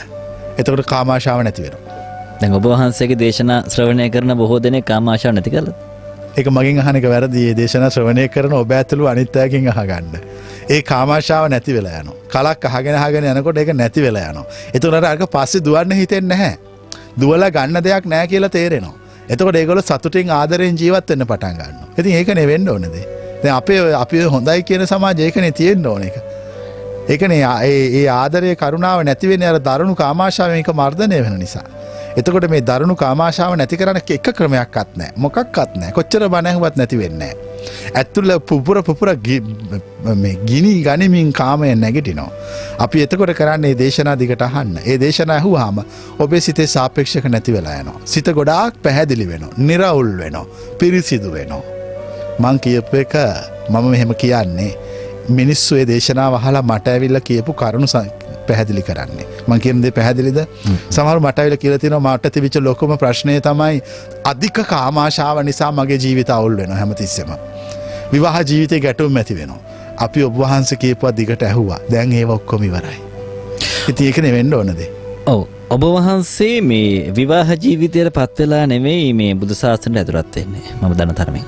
එතකොට කාමාශාව නැති වෙනවා. දැන් ඔබ වහන්සේගේ දේශනා ශ්‍රවණය කරන බොහෝ දෙනෙක් කාමාශාව නැති කළා. ඒක මගෙන් අහන එක වැරදි. මේ දේශනා ශ්‍රවණය කරන ඔබ ඇතුළු අනිත් අයකින් අහගන්න. ඒ කාමාශාව නැති වෙලා යනවා. කලක් අහගෙන යනකොට ඒක නැති වෙලා යනවා. එතකොට අරක පස්සේ දුවන්න හිතෙන්නේ නැහැ. දුවලා ගන්න දෙයක් නැහැ කියලා තේරෙනවා. එතකොට ඒගොල්ලෝ සතුටින් ආදරෙන් ජීවත් වෙන්න පටන් ගන්නවා. ඉතින් ඒකනේ වෙන්න ඕනේ දේ. දැන් අපි හොඳයි කියන සමාජය ඒකනේ තියෙන්න ඕන එක. ඒකනේ ඒ ආදරයේ කරුණාව නැති වෙන්නේ අර දරුණු කාමාශාවෙන් එක මර්ධනය වෙන නිසා. එතකොට මේ දරුණු කාමාශාව නැති කරන්න එක ක්‍රමයක්වත් නැහැ. මොකක්වත් නැහැ. කොච්චර බණ ඇහුවත් නැති වෙන්නේ නැහැ. ඇතුළ පුපුර මේ ගිනි ගනිමින් කාමය නැගිටිනවා. අපි එතකොට කරන්නේ දේශනා දිගට අහන්න. ඒ දේශනා ඇහුවාම ඔබේ සිතේ සාපේක්ෂක නැති වෙලා යනවා. සිත ගොඩාක් පැහැදිලි වෙනවා. නිරවුල් වෙනවා. පිරිසිදු වෙනවා. මං කියපු එක මම මෙහෙම කියන්නේ මිනිස්සු ඒ දේශනාව අහලා මට ඇවිල්ලා කියපු කරුණු පැහැදිලි කරන්නේ. මං කියන දේ පැහැදිලිද? සමහරව මට ඇවිල්ලා කියලා තියෙනවා මට තිබිච්ච ලොකුම ප්‍රශ්නේ තමයි අධික කාමාශාව නිසා මගේ ජීවිත අවුල් වෙනවා හැමතිස්සෙම. විවාහ ජීවිතේ ගැටුම් ඇති වෙනවා. අපි ඔබ වහන්සේ කියපුවා දිගට ඇහුවා. දැන් ඒව ඔක්කොම ඉවරයි. ඉතින් ඒක නෙවෙන්න ඕනද? ඔව්. ඔබ වහන්සේ මේ විවාහ ජීවිතයට පත් වෙලා නෙවෙයි මේ බුදු සාසනයට ඇතුළත් වෙන්නේ. මම දන්න තරමින්.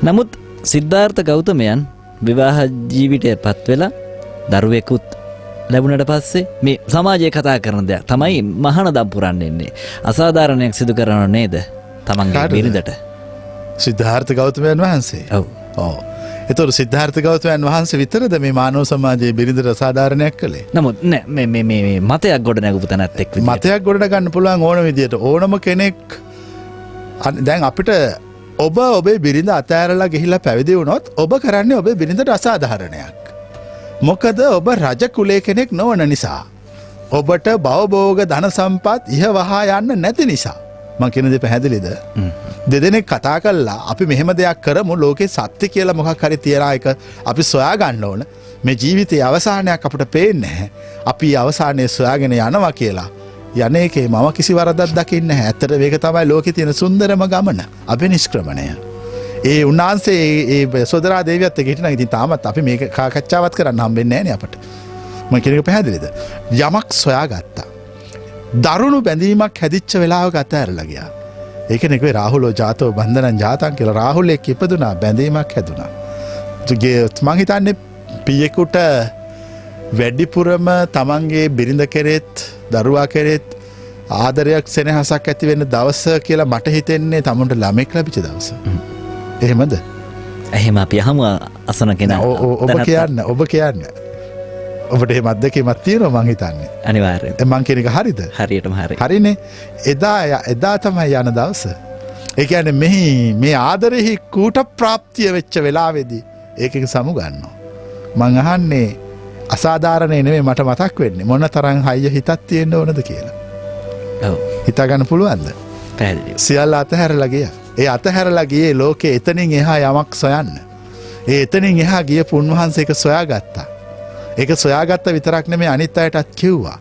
නමුත් සිද්ධාර්ථ ගෞතමයන් විවාහ ජීවිතයට පත් වෙලා දරුවෙකුත් ලැබුණට පස්සේ මේ සමාජයේ කතා කරන දෙයක් තමයි මහානදම් පුරන්න එන්නේ. අසාධාරණයක් සිදු කරනව නේද? තමන්ගේ බිරිඳට. සිද්ධාර්ථ ගෞතමයන් වහන්සේ. ඔව්. ඔව්. ඒතර සිද්ධාර්ථ ගෞතමයන් වහන්සේ විතරද මේ මානව සමාජයේ බිරිඳට අසාධාරණයක් කළේ? නමුත් නෑ මේ මතයක් ගොඩ නැගපු තැනත් එක්ක මතයක් ගොඩ ගන්න පුළුවන් ඕන විදියට ඕනම කෙනෙක් දැන් අපිට ඔබේ බිරිඳ අතෑරලා ගිහිල්ලා පැවිදි වුණොත් ඔබ කරන්නේ ඔබේ බිරිඳට අසාධාරණයක්. මොකද ඔබ රජ කුලේ කෙනෙක් නොවන නිසා. ඔබට භවභෝග ධන සම්පත් ඉහවහා යන්න නැති නිසා. මං කියන දේ පැහැදිලිද? දෙදෙනෙක් කතා කළා අපි මෙහෙම දෙයක් කරමු ලෝකේ සත්‍ය කියලා මොකක් හරි තියලා එක අපි සොයා ගන්න ඕන. මේ ජීවිතයේ අවසානයක් අපිට පේන්නේ නැහැ. අපි අවසානයේ සොයාගෙන යනවා කියලා. යන්නේකේ මම කිසි වරදක් දකින්නේ නැහැ. ඇත්තට මේක තමයි ලෝකේ තියෙන සුන්දරම ගමන. අභිනිෂ්ක්‍රමණය. ඒ උන්වහන්සේ ඒ සෝදරා දේවියත් එක්ක හිටිනා. ඉතින් තාමත් අපි මේක සාකච්ඡාවත් කරන්න හම්බෙන්නේ නැහැ නේ අපට. මම කියන එක පැහැදිලිද? යමක් සොයාගත්තා. දරුණු බැඳීමක් හැදිච්ච වෙලාවක අතහැරලා ගියා. ඒක නෙකේ රාහුලෝ ජාතෝ බන්ධනං ජාතං කියලා රාහුල් එක්ක ඉපදුනා බැඳීමක් හැදුනා. මං හිතන්නේ පියෙකුට වැඩිපුරම තමන්ගේ බිරිඳ කෙරෙත් දරුවා කෙරෙත් ආදරයක් සෙනෙහසක් ඇති වෙන දවස කියලා මට හිතෙන්නේ තමුන්ට ළමෙක් ලැබිච්ච දවස. එහෙමද? එහෙම අපි අහමු අසන කෙනා. ඔබ කියන්න. ඔබට එහෙම අත්දැකීමක් තියෙනවා මං හිතන්නේ. අනිවාර්යයෙන්. මං කියන එක හරිද? හරියටම හරි. හරිනේ. එදා තමයි යන දවස. ඒ කියන්නේ මේ ආදරෙහි කූට ප්‍රාප්තිය වෙච්ච වෙලාවේදී ඒකක සමු ගන්නවා. මං අහන්නේ අසාධාරණේ නෙමෙයි මට මතක් වෙන්නේ මොන තරම් හයිය හිතක් තියෙන්න ඕනද කියලා. ඔව්. හිතා ගන්න පුළුවන්ද? පැහැදිලිව. සියල්ල අතහැරලා ගියා. ඒ අතහැරලා ගියේ ලෝකේ එතනින් එහා යමක් සොයන්න. ඒ එතනින් එහා ගියපු උන්වහන්සේ ඒක සොයාගත්තා. ඒක සොයාගත්ත විතරක් නෙමෙයි අනිත් අයටත් කිව්වා.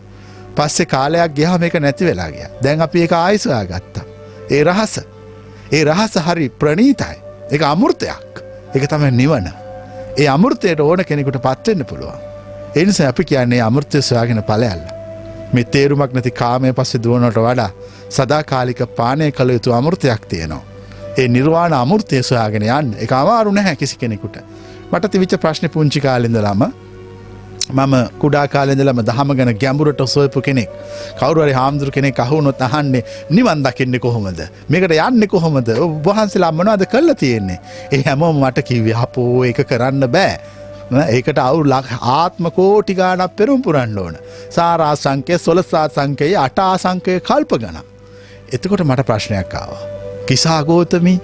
පස්සේ කාලයක් ගියාම මේක නැති වෙලා ගියා. දැන් අපි ඒක ආයෙ සොයාගත්තා. ඒ රහස හරි ප්‍රණීතයි. ඒක අමෘතයක්. ඒක තමයි නිවන. ඒ අමෘතයට ඕන කෙනෙකුට පත් වෙන්න පුළුවන්. ඒ නිසා අපි කියන්නේ අමෘතය සොයාගෙන ඵලයල්ල. මේ තේරුමක් නැති කාමයේ පස්සේ දුවනට වඩා සදාකාලික පානය කළ යුතු අමෘතයක් තියෙනවා. ඒ නිර්වාණ අමෘතය සොයාගෙන යන්න. ඒක අමාරු නැහැ කිසි කෙනෙකුට. මට තිබිච්ච ප්‍රශ්නේ පුංචි කාලේ ඉඳලාම මම කුඩා කාලේ ඉඳලම දහම ගැන ගැඹුරට සොයපු කෙනෙක්. කවුරු හරි හාමුදුරු කෙනෙක් අහුනොත් අහන්නේ නිවන් දකින්නේ කොහොමද? මේකට යන්නේ කොහොමද? ඔබ වහන්සේලා මොනවද කළා තියෙන්නේ? ඒ හැමෝම මට කිව්වේ අපෝ ඒක කරන්න බෑ. ඒකට අවුරුදු ආත්ම කෝටි ගාණක් පෙරම් පුරන්න ඕන. සාරා සංකේ සොලසා සංකේ අටා සංකේ කල්ප ගණන්. එතකොට මට ප්‍රශ්නයක් ආවා. කිසා ගෝතමී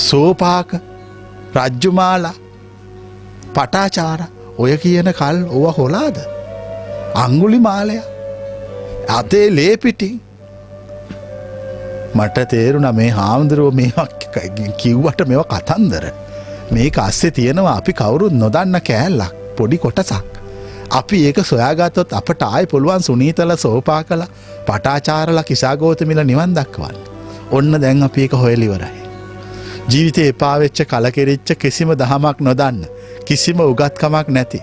සෝපාක රජ්ජුමාලා පටාචාර ඔය කියන කල් ඕව හොලාද? අංගුලි මාලය අතේ ලේපිටි. මට තේරුණා මේ හාමුදුරුවෝ මේවා කිව්වට මේවා කතන්දර. මේක අස්සේ තියෙනවා අපි කවුරුත් නොදන්න කෑල්ලක් පොඩි කොටසක්. අපි ඒක සොයාගත්තොත් අපට ආයෙ පුළුවන් සුනීතල සෝපාකල පටාචාරලා කිසాగෝතමිල නිවන් දක්වන්න. ඔන්න දැන් අපි ඒක හොයලා ඉවරයි. ජීවිතේ එපා වෙච්ච කලකිරිච්ච කිසිම දහමක් නොදන්න කිසිම උගත්කමක් නැති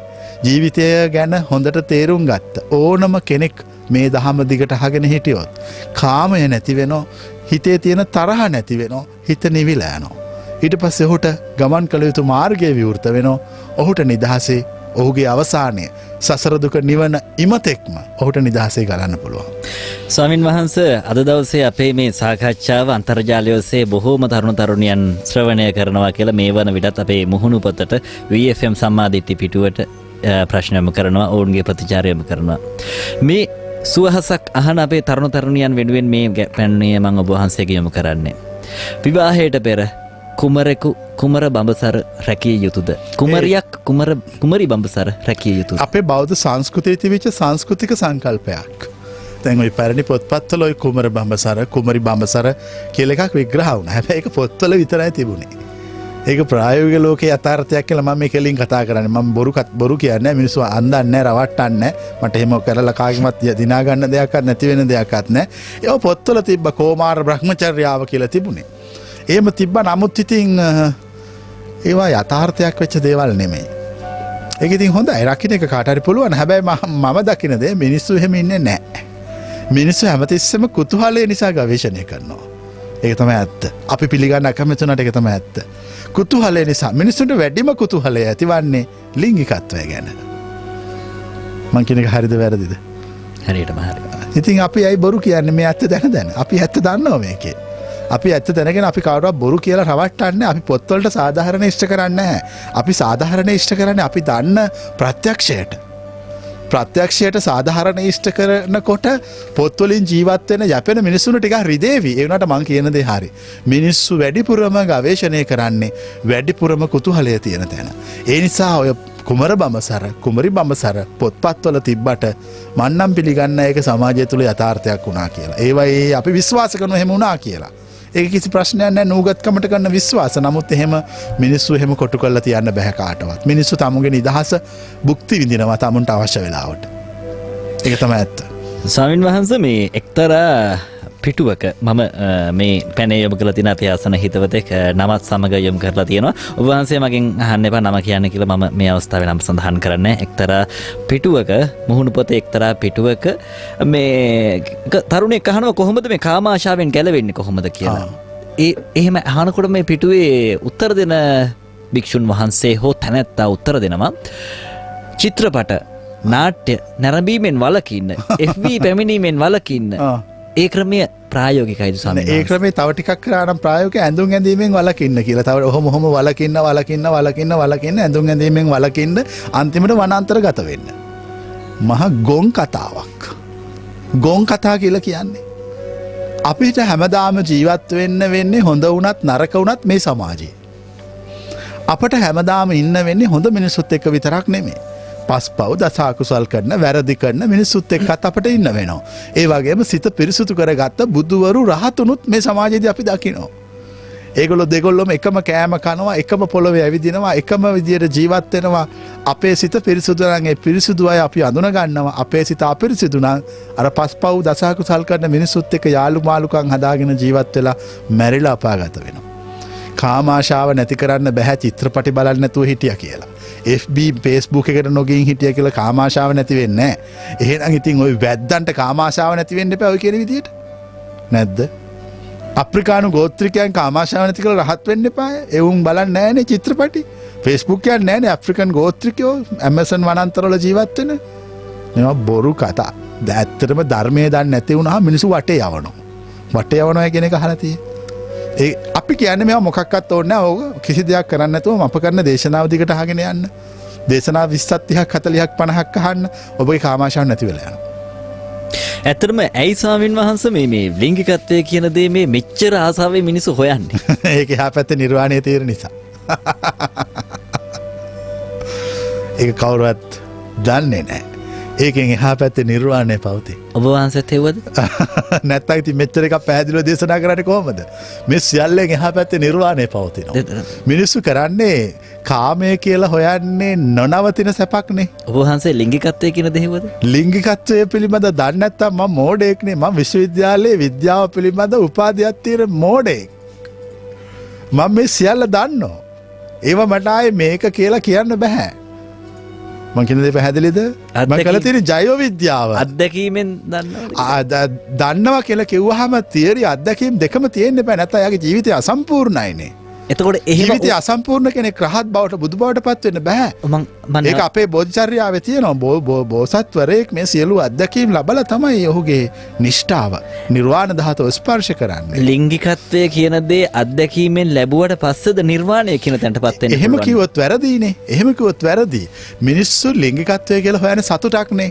ජීවිතය ගැන හොඳට තේරුම් ගත්ත ඕනම කෙනෙක් මේ දහම දිගට අහගෙන හිටියොත් කාමය නැති වෙනවා, හිතේ තියෙන තරහ නැති වෙනවා, හිත නිවිලා යනවා. ඊට පස්සේ ඔහුට ගමන් කළ යුතු මාර්ගය විවෘත වෙනවා. ඔහුට නිදහසේ ඔහුගේ අවසානය සසර දුක නිවන ඉමතෙක්ම ඔහුට නිදහසේ ගලන්න පුළුවන්. ස්වාමින් වහන්සේ අද දවසේ අපේ මේ සාකච්ඡාව අන්තර්ජාලය ඔස්සේ බොහෝම තරුණ තරුණියන් ශ්‍රවණය කරනවා කියලා මේ වන විටත් අපේ මුහුණු පොතට VFM සම්මාදිට්ඨි පිටුවට ප්‍රශ්නයම කරනවා, ඔවුන්ගේ ප්‍රතිචාරයම කරනවා. මේ සුවහසක් අහන අපේ තරුණ තරුණියන් වෙනුවෙන් මේ පැන්නේ මම ඔබ වහන්සේගේ යොමු කරන්නේ. විවාහයට පෙර කුමර බඹසර රැකිය යුතුද? කුමරියක් කුමරි බඹසර රැකිය යුතුද? අපේ බෞද්ධ සංස්කෘතියේ තිබිච්ච සංස්කෘතික සංකල්පයක්. දැන් ওই පැරණි පොත්පත්වල ওই කුමර බඹසර, කුමරි බඹසර කියලා එකක් විග්‍රහ වුණා. හැබැයි ඒක පොත්වල විතරයි තිබුණේ. ඒක ප්‍රායෝගික ලෝකයේ යථාර්ථයක් කියලා මම මේ කෙලින් කතා කරන්නේ. මම බොරු කියන්නේ මිනිස්සු අන්දන්නේ නැහැ, රවට්ටන්නේ නැහැ. මට එහෙම කරලා කාගෙවත් දිනා ගන්න දෙයක්වත් නැති වෙන දෙයක්වත් නැහැ. ඒක පොත්වල තිබ්බ කෝමාර බ්‍රහ්මචර්යාව කියලා තිබුණේ. එහෙම තිබ්බ නමුත් ඉතින් ඒවා යථාර්ථයක් වෙච්ච දේවල් නෙමෙයි. ඒක ඉතින් හොඳයි රකින්න එක කාට හරි පුළුවන්. හැබැයි මම දකින දේ මිනිස්සු එහෙම ඉන්නේ නැහැ. මිනිස්සු හැමතිස්සෙම කුතුහලය නිසා ගවේෂණය කරනවා. ඒක තමයි ඇත්ත. අපි පිළිගන්න අකමැති වුණාට ඒක තමයි ඇත්ත. කුතුහලය නිසා මිනිස්සුන්ට වැඩිම කුතුහලය ඇතිවන්නේ ලිංගිකත්වය ගැන. මං කියන එක හරිද වැරදිද? හරියටම හරි. ඉතින් අපි ඇයි බොරු කියන්නේ මේ ඇත්ත දැන? අපි ඇත්ත දන්නවා මේකේ. අපි ඇත්ත දැනගෙන අපි කවුරුවත් බොරු කියලා රවට්ටන්නේ. අපි පොත්වලට සාධාරණ ඉෂ්ට කරන්නේ නැහැ. අපි සාධාරණ ඉෂ්ට කරන්නේ අපි දන්න ප්‍රත්‍යක්ෂයට. ප්‍රත්‍යක්ෂයට සාධාරණ ඉෂ්ට කරනකොට පොත්වලින් ජීවත් වෙන යැපෙන මිනිස්සුන්ට ටිකක් රිදේවි. ඒ වුණාට මං කියන දේ හරි. මිනිස්සු වැඩිපුරම ගවේෂණය කරන්නේ වැඩිපුරම කුතුහලය තියෙන තැන. ඒ නිසා ඔය කුමර බඹසර කුමරි බඹසර පොත්පත්වල තිබ්බට මන්නම් පිළිගන්න ඒක සමාජය තුළ යථාර්ථයක් වුණා කියලා. ඒවයි අපි විශ්වාස කරන එහෙම වුණා කියලා. ඒක කිසි ප්‍රශ්නයක් නැහැ නූගත්කමට කරන විශ්වාස. නමුත් එහෙම මිනිස්සු එහෙම කොටු කරලා තියන්න බෑ කාටවත්. මිනිස්සු තමුන්ගේ නිදහස භුක්ති විඳිනවා තමුන්ට අවශ්‍ය වෙලාවට. ඒක තමයි ඇත්ත. ස්වාමින් වහන්සේ මේ එක්තරා පිටුවක මම මේ පැනේ යොමු කරලා තියෙන අධ්‍යාසන හිතවතෙක් නමත් සමග යොමු කරලා තියෙනවා. ඔබ වහන්සේ මගෙන් අහන්න එපා නම කියන්න කියලා මම මේ අවස්ථාවේ නම් සඳහන් කරන්නේ. එක්තරා පිටුවක මුහුණු පොතේ එක්තරා පිටුවක මේ තරුණෙක් අහනවා කොහොමද මේ කාම ආශාවෙන් ගැලවෙන්නේ කොහොමද කියලා. එහෙම අහනකොට මේ පිටුවේ උත්තර දෙන භික්ෂුන් වහන්සේ හෝ තැනැත්තා උත්තර දෙනවා චිත්‍රපට නාට්‍ය නැරඹීමෙන් වළකින්න FB පැමිණීමෙන් වළකින්න ඒ ක්‍රමය ප්‍රායෝගිකයිද ස්වාමීන් වහන්සේ? ඒ ක්‍රමේ තව ටිකක් කරා නම් ප්‍රායෝගික ඇඳුම් ඇඳීමෙන් වළකින්න කියලා. තව ඔහොම වළකින්න ඇඳුම් ඇඳීමෙන් වළකින්න අන්තිමට වනාන්තරගත වෙන්න. මහ ගොන් කතාවක්. ගොන් කතා කියලා කියන්නේ. අපිට හැමදාම ජීවත් වෙන්න වෙන්නේ හොඳ වුණත් නරක වුණත් මේ සමාජයේ. අපට හැමදාම ඉන්න වෙන්නේ හොඳ මිනිස්සුත් එක්ක විතරක් නෙමෙයි. පස්පව් දසාකුසල් කරන වැරදි කරන මිනිස්සුත් එක්කත් අපට ඉන්න වෙනවා. ඒ වගේම සිත පිරිසුදු කරගත්ත බුදුවරු රහතුනුත් මේ සමාජයේදී අපි දකිනවා. ඒගොල්ලෝ දෙගොල්ලොම එකම කෑම කනවා, එකම පොළොවේ ඇවිදිනවා, එකම විදියට ජීවත් වෙනවා. අපේ සිත පිරිසුදු නම් ඒ පිරිසුදු අය අපි අඳුන ගන්නවා. අපේ සිත අපිරිසුදු නම් අර පස්පව් දසාකුසල් කරන මිනිස්සුත් එක්ක යාළු මාළුකම් හදාගෙන ජීවත් වෙලා මැරිලා අපාගත වෙනවා. කාම ආශාව නැති කරන්න බෑ චිත්‍රපටි බලන්න නැතුව හිටියා කියලා. FB Facebook එකට නොගින් හිටිය කියලා කාම ආශාව නැති වෙන්නේ නැහැ. එහෙනම් ඉතින් ওই වැද්දන්ට කාම ආශාව නැති වෙන්න එපා ඔය කියන විදියට. නැද්ද? අප්‍රිකානු ගෝත්‍රිකයන් කාම ආශාව නැති කියලා රහත් වෙන්න එපා. එවුන් බලන්නේ නැහැනේ චිත්‍රපටි. Facebook කියන්නේ නැහැනේ අප්‍රිකන් ගෝත්‍රිකයෝ Amazon වනාන්තරවල ජීවත් වෙන. මේවා බොරු කතා. ඇත්තටම ධර්මයේ දන්නේ නැති වුණාම මිනිස්සු වටේ යවනවා. වටේ යවනවා කියන එක අහලා තියෙන්නේ. අපි කියන්නේ මේවා මොකක්වත් ඕනේ නැහැ. ඕක කිසි දෙයක් කරන්න නැතුව අප කරන දේශනාව දිගට අහගෙන යන්න. දේශනා 20ක් 30ක් 40ක් 50ක් අහන්න. ඔබගේ කාමාශාව නැති වෙලා යනවා. ඇත්තටම ඇයි ස්වාමින් වහන්සේ මේ ලිංගිකත්වය කියන දේ මේ මෙච්චර ආසාවෙන් මිනිස්සු හොයන්නේ? ඒක එහා පැත්තේ නිර්වාණය තියෙන නිසා. ඒක කවුරුවත් දන්නේ නැහැ. ඒකෙන් එහා පැත්තේ නිර්වාණය පවතී. ඔබ වහන්සේත් හෙව්වද? නැත්තම් ඉතින් මෙච්චර එකක් පැහැදිලිව දේශනා කරන්නේ කොහොමද? මේ සියල්ලෙන් එහා පැත්තේ නිර්වාණය පවතිනවා. මිනිස්සු කරන්නේ කාමය කියලා හොයන්නේ නොනවතින සැපක්නේ. ඔබ වහන්සේ ලිංගිකත්වය කියන දේ හෙව්වද? ලිංගිකත්වය පිළිබඳ දන්නේ නැත්තම් මම මෝඩයෙක්නේ. මම විශ්වවිද්‍යාලයේ විද්‍යාව පිළිබඳ උපාධියක් තියෙන මෝඩයෙක්. මම මේ සියල්ල දන්නවා. ඒව මට ආයේ මේක කියලා කියන්න බෑ. මං කියන දේ පැහැදිලිද? මම කළ තියෙන ජෛව විද්‍යාව අත්දැකීමෙන් දන්නවද? දන්නවා කියලා කිව්වහම තියරි අත්දැකීම් දෙකම තියෙන්න බෑ. නැත්නම් යාගේ ජීවිතය අසම්පූර්ණයිනේ. එතකොට එහෙම ජීවිතය අසම්පූර්ණ කෙනෙක් රහත් බවට බුදු බවට පත් වෙන්න බෑ. ඒක අපේ බෝධිචර්යාවේ තියෙනවා. බෝසත්වරයෙක් මේ සියලු අත්දැකීම් ලබලා තමයි ඔහුගේ නිෂ්ඨාව නිර්වාණ ධාතුව ස්පර්ශ කරන්නේ. ලිංගිකත්වය කියන දේ අත්දැකීමෙන් ලැබුවට පස්සේද නිර්වාණය කියන තැනටපත් වෙන්නේ? එහෙම කිව්වොත් වැරදීනේ. එහෙම කිව්වොත් වැරදි. මිනිස්සු ලිංගිකත්වය කියලා හොයන සතුටක්නේ.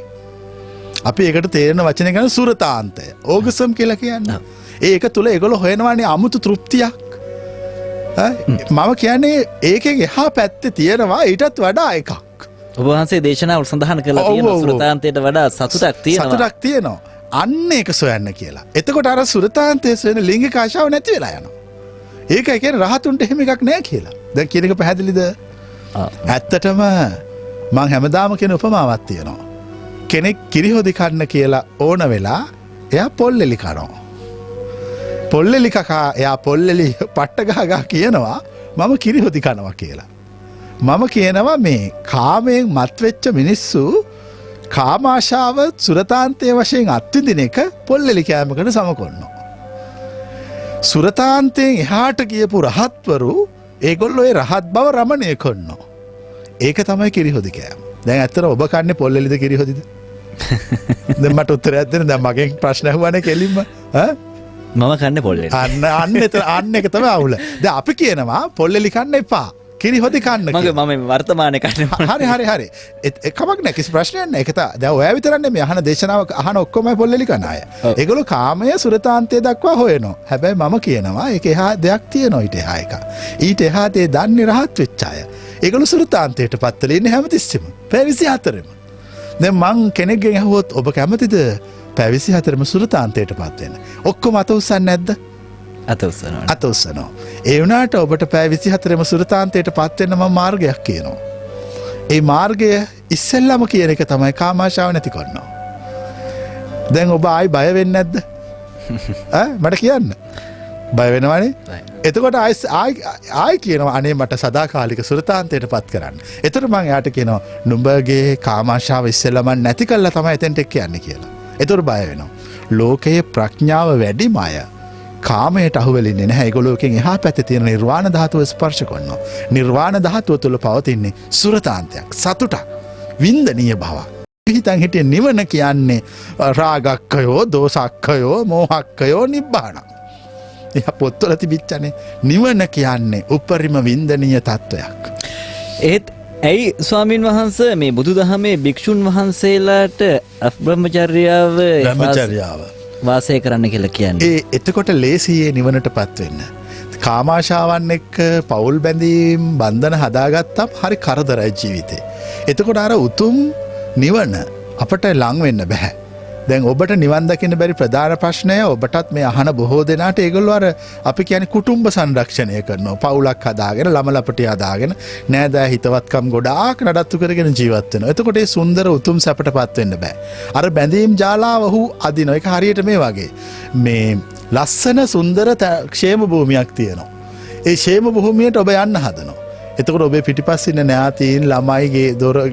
අපි ඒකට තේරෙන වචනේ කියන සුරතාන්තය. ඕගසම් කියලා කියන්නේ. ඒක තුල ඒගොල්ලෝ හොයනවානේ අමුතු තෘප්තියක්. මම කියන්නේ ඒකෙන් එහා පැත්තේ තියෙනවා ඊටත් වඩා එකක්. ඔබ වහන්සේ දේශනාවල සඳහන් කරලා තියෙනවා සුරතාන්තයට වඩා සතුටක් තියෙනවා. සතුටක් තියෙනවා. අන්න ඒක සොයන්න කියලා. එතකොට අර සුරතාන්තයේ සොයන ලිංගික ආශාව නැති වෙලා යනවා. ඒකයි කියන්නේ රහතුන්ට එහෙම එකක් නැහැ කියලා. දැන් කියන එක පැහැදිලිද? ඇත්තටම මම හැමදාම කියන උපමාවක් තියෙනවා. කෙනෙක් කිරිහොදි කන්න කියලා ඕන වෙලා එයා පොල්ලෙලි කනවා. පොල්ලෙලි කකා එයා පොල්ලෙලි පට්ට ගහගා කියනවා මම කිරිහොදි කනවා කියලා. මම කියනවා මේ කාමයෙන් මත්වෙච්ච මිනිස්සු කාමාශාව සුරතාන්තයේ වශයෙන් අත්විඳින එක පොල්ලෙලි කෑමකට සමකොන්නවා. සුරතාන්තයෙන් එහාට ගියපු රහත්වරු ඒගොල්ලෝ ඒ රහත් බව රමණය කරනවා. ඒක තමයි කිරිහොදි කෑම. දැන් ඇත්තට ඔබ කන්නේ පොල්ලෙලිද කිරිහොදිද? දැන් මට උත්තරයක් දෙන්න. දැන් මගෙන් ප්‍රශ්න අහුවානේ කෙලින්ම. මම කන්නේ පොල්ලෙලි. අන්න එක තමයි අවුල. දැන් අපි කියනවා පොල්ලෙලි කන්න එපා. කිරි හොදි කන්න මගේ මම වර්තමානය කන්න හරි එකමක් නෑ කිසි ප්‍රශ්නයක් නෑ. ඒක දැන් ඔයා විතරන්නේ මේ අහන දේශනාව අහන ඔක්කොම පොල්ලෙලි කන අය. ඒගොල්ලෝ කාමය සුරතාන්තය දක්වා හොයනවා. හැබැයි මම කියනවා ඒක එහා දෙයක් තියෙනවා ඊට එහා එක. ඊට එහා තේ දන්නේ රහත් වෙච්ච අය. ඒගොල්ලෝ සුරතාන්තයට පත් වෙලා ඉන්නේ හැමතිස්සෙම. පැය 24ෙම. දැන් මං කෙනෙක්ගෙන් අහුවොත් ඔබ කැමතිද පැය 24ෙම සුරතාන්තයට පත් වෙන්න? ඔක්කොම අත උස්සන්නේ නැද්ද? අත උස්සනවා. ඒ වුණාට ඔබට පැය 24ෙම සුරතාන්තයට පත් වෙන්න මම මාර්ගයක් කියනවා. ඒ මාර්ගය ඉස්සෙල්ලාම කියන එක තමයි කාමාශාව නැති කරනවා. දැන් ඔබ ආයි බය වෙන්නේ නැද්ද? මට කියන්න. බය වෙනවනේ? එතකොට ආයි කියනවා අනේ මට සදාකාලික සුරතාන්තයට පත් කරන්න. එතකොට මම එයාට කියනවා නුඹගේ කාමාශාව ඉස්සෙල්ලාම නැති කළා තමයි එතෙන්ට යන්නේ කියලා. එතකොට බය වෙනවා. ලෝකයේ ප්‍රඥාව වැඩිම අය කාමයට අහුවෙලින්නේ නැහැ. ඒගොල්ලෝකින් එහා පැත්තේ තියෙන නිර්වාණ ධාතුව ස්පර්ශ කරනවා. නිර්වාණ ධාතුව තුළ පවතින්නේ සුරතාන්තයක්, සතුටක්, වින්දනීය බවක්. හිතන් හිටියේ නිවන කියන්නේ රාගක්ඛයෝ, දෝසක්ඛයෝ, මෝහක්ඛයෝ, නිබ්බාන. එයා පොත්වල තිබිච්චනේ නිවන කියන්නේ උපරිම වින්දනීය තත්වයක්. ඒත් ඇයි ස්වාමීන් වහන්සේ මේ බුදුදහමේ භික්ෂුන් වහන්සේලාට අබ්‍රහ්මචර්යාව වාසය කරන්න කියලා කියන්නේ? එතකොට ලේසියේ නිවනට පත්වෙන්න. කාමාශාවන් එක්ක පවුල් බැඳීම් බන්ධන හදාගත්තම් හරි කරදරයි ජීවිතේ. එතකොට අර උතුම් නිවන අපට ලං වෙන්න බෑ. දැන් ඔබට නිවන් දකින්න බැරි ප්‍රධාන ප්‍රශ්නය ඔබටත් මේ අහන බොහෝ දෙනාට ඒගොල්ලෝ අර අපි කියන්නේ කුටුම්බ සංරක්ෂණය කරනවා. පවුලක් හදාගෙන ළමලපටි හදාගෙන නෑදෑ හිතවත්කම් ගොඩාක් නඩත්තු කරගෙන ජීවත් වෙනවා. එතකොට ඒ සුන්දර උතුම් සැපටපත් වෙන්න බෑ. අර බැඳීම් ජාලාව ඔහු අදිනවා. ඒක හරියට මේ වගේ. මේ ලස්සන සුන්දර ക്ഷേම භූමියක් තියෙනවා. ඒ ക്ഷേම භූමියට ඔබ යන්න හදනවා. එතකොට ඔබේ පිටිපස්සේ ඉන්න ඥාතීන් ළමයිගේ දොර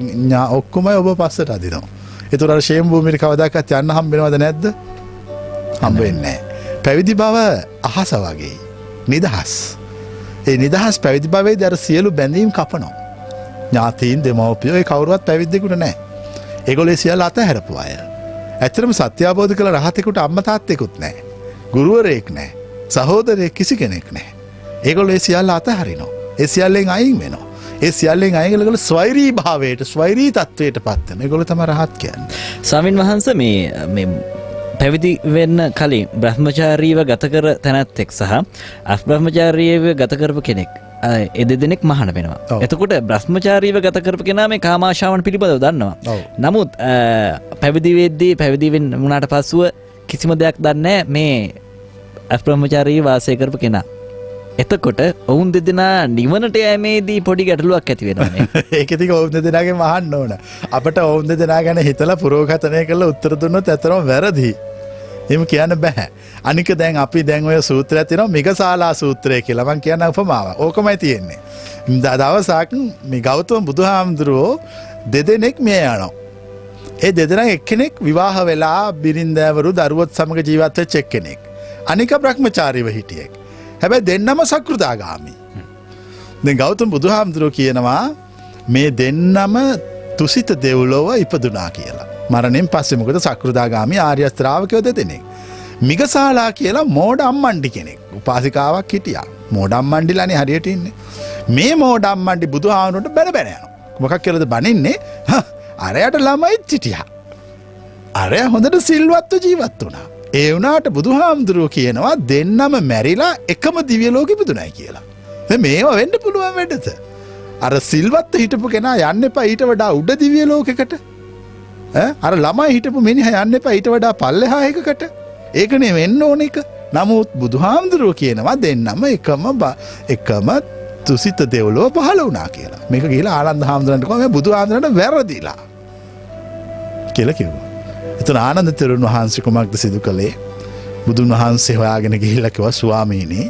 ඔක්කොම ඔබ පස්සට අදිනවා. එතකොට අර ෂේම් භූමියට කවදාකවත් යන්න හම්බ වෙනවද නැද්ද? හම්බ වෙන්නේ නැහැ. පැවිදි බව අහස වගේ. නිදහස්. ඒ නිදහස් පැවිදි භවයේදී අර සියලු බැඳීම් කපනවා. ඥාතීන් දෙමව්පියෝ ඒ කවුරුවත් පැවිද්දෙකුට නැහැ. ඒගොල්ලෝ සියල්ල අතහැරපු අය. ඇත්තටම සත්‍ය අවබෝධ කළ රහතෙකුට අම්මා තාත්තෙකුත් නැහැ. ගුරුවරයෙක් නැහැ. සහෝදරයෙක් කිසි කෙනෙක් නැහැ. ඒගොල්ලෝ ඒ සියල්ල අතහරිනවා. ඒ සියල්ලෙන් අයින් වෙනවා. ඒ සියල්ලෙන් අයගලගල ස්වෛරී භාවයට ස්වෛරී තත්වයට පත්වන. ඒගොල්ලෝ තමයි රහත් කියන්නේ. ස්වාමින් වහන්සේ මේ පැවිදි වෙන්න කලින් බ්‍රහ්මචාරීව ගත කර තැනැත්තෙක් සහ අබ්‍රහ්මචාරීව ගත කරපු කෙනෙක් ඒ දෙදෙනෙක් මහාන වෙනවා. එතකොට බ්‍රහ්මචාරීව ගත කරපු කෙනා මේ කාමාශාවන් පිළිබඳව දන්නවා. නමුත් පැවිදි වෙද්දී පැවිදි වුණාට පස්සුව කිසිම දෙයක් දන්නේ නැහැ මේ අබ්‍රහ්මචාරීව වාසය කරපු කෙනා. එතකොට ඔවුන් දෙදෙනා නිවනට යෑමේදී පොඩි ගැටලුවක් ඇති වෙනවානේ. ඒක ඉතින් ඔවුන් දෙදෙනාගෙන් අහන්න ඕන. අපිට ඔවුන් දෙදෙනා ගැන හිතලා පුරෝගතනය කරලා උත්තර දුන්නොත් ඇතරම වැරදි. එහෙම කියන්න බෑ. අනික දැන් අපි දැන් ඔය සූත්‍රයක් තියෙනවා මිගසාලා සූත්‍රය කියලා. මම කියන උපමාව. ඕකමයි තියෙන්නේ. දවසක් මේ ගෞතම බුදුහාමුදුරුවෝ දෙදෙනෙක් මිය යනවා. ඒ දෙදෙනා එක්කෙනෙක් විවාහ වෙලා බිරින්දෑවරු දරුවොත් සමග ජීවත් වෙච්ච එක්කෙනෙක්. අනික බ්‍රහ්මචාරීව හිටියෙක්. හැබැයි දෙන්නම සකෘදාගාමි. දැන් ගෞතම බුදුහාමුදුරුවෝ කියනවා මේ දෙන්නම තුසිත දෙව්ලොව ඉපදුනා කියලා. මරණයෙන් පස්සේ මොකද සකෘදාගාමි ආර්ය ශ්‍රාවකයෝ දෙදෙනෙක්. මිගසාලා කියලා මෝඩ අම්මණ්ඩි කෙනෙක්. උපාසිකාවක් හිටියා. මෝඩ අම්මණ්ඩිලානේ හරියට ඉන්නේ. මේ මෝඩ අම්මණ්ඩි බුදුහාමුදුරුවන්ට බැන යනවා. මොකක් කියලාද බනින්නේ? අරයට ළමයිත් හිටියා. අරයා හොඳට සිල්වත්ව ජීවත් වුණා. ඒ වුණාට බුදුහාමුදුරුවෝ කියනවා දෙන්නම මැරිලා එකම දිව්‍ය ලෝකෙ ඉපදුණයි කියලා. දැන් මේවා වෙන්න පුළුවන් වෙන්නද? අර සිල්වත් හිටපු කෙනා යන්න එපා ඊට වඩා උඩ දිව්‍ය ලෝකයකට. අර ළමයි හිටපු මිනිහා යන්න එපා ඊට වඩා පල්ලෙහා එකකට. ඒකනේ වෙන්න ඕන එක. නමුත් බුදුහාමුදුරුවෝ කියනවා දෙන්නම එකම තුසිත දෙව්ලොව පහළ වුණා කියලා. මේක ගිහලා ආනන්ද හාමුදුරන්ට කිව්වා මේ බුදුහාමුදුරන්ට වැරදිලා කියලා කිව්වා. එතන ආනන්ද තෙරුන් වහන්සේ කුමක්ද සිදු කළේ? බුදුන් වහන්සේ හොයාගෙන ගිහිල්ලා කිව්වා ස්වාමීනි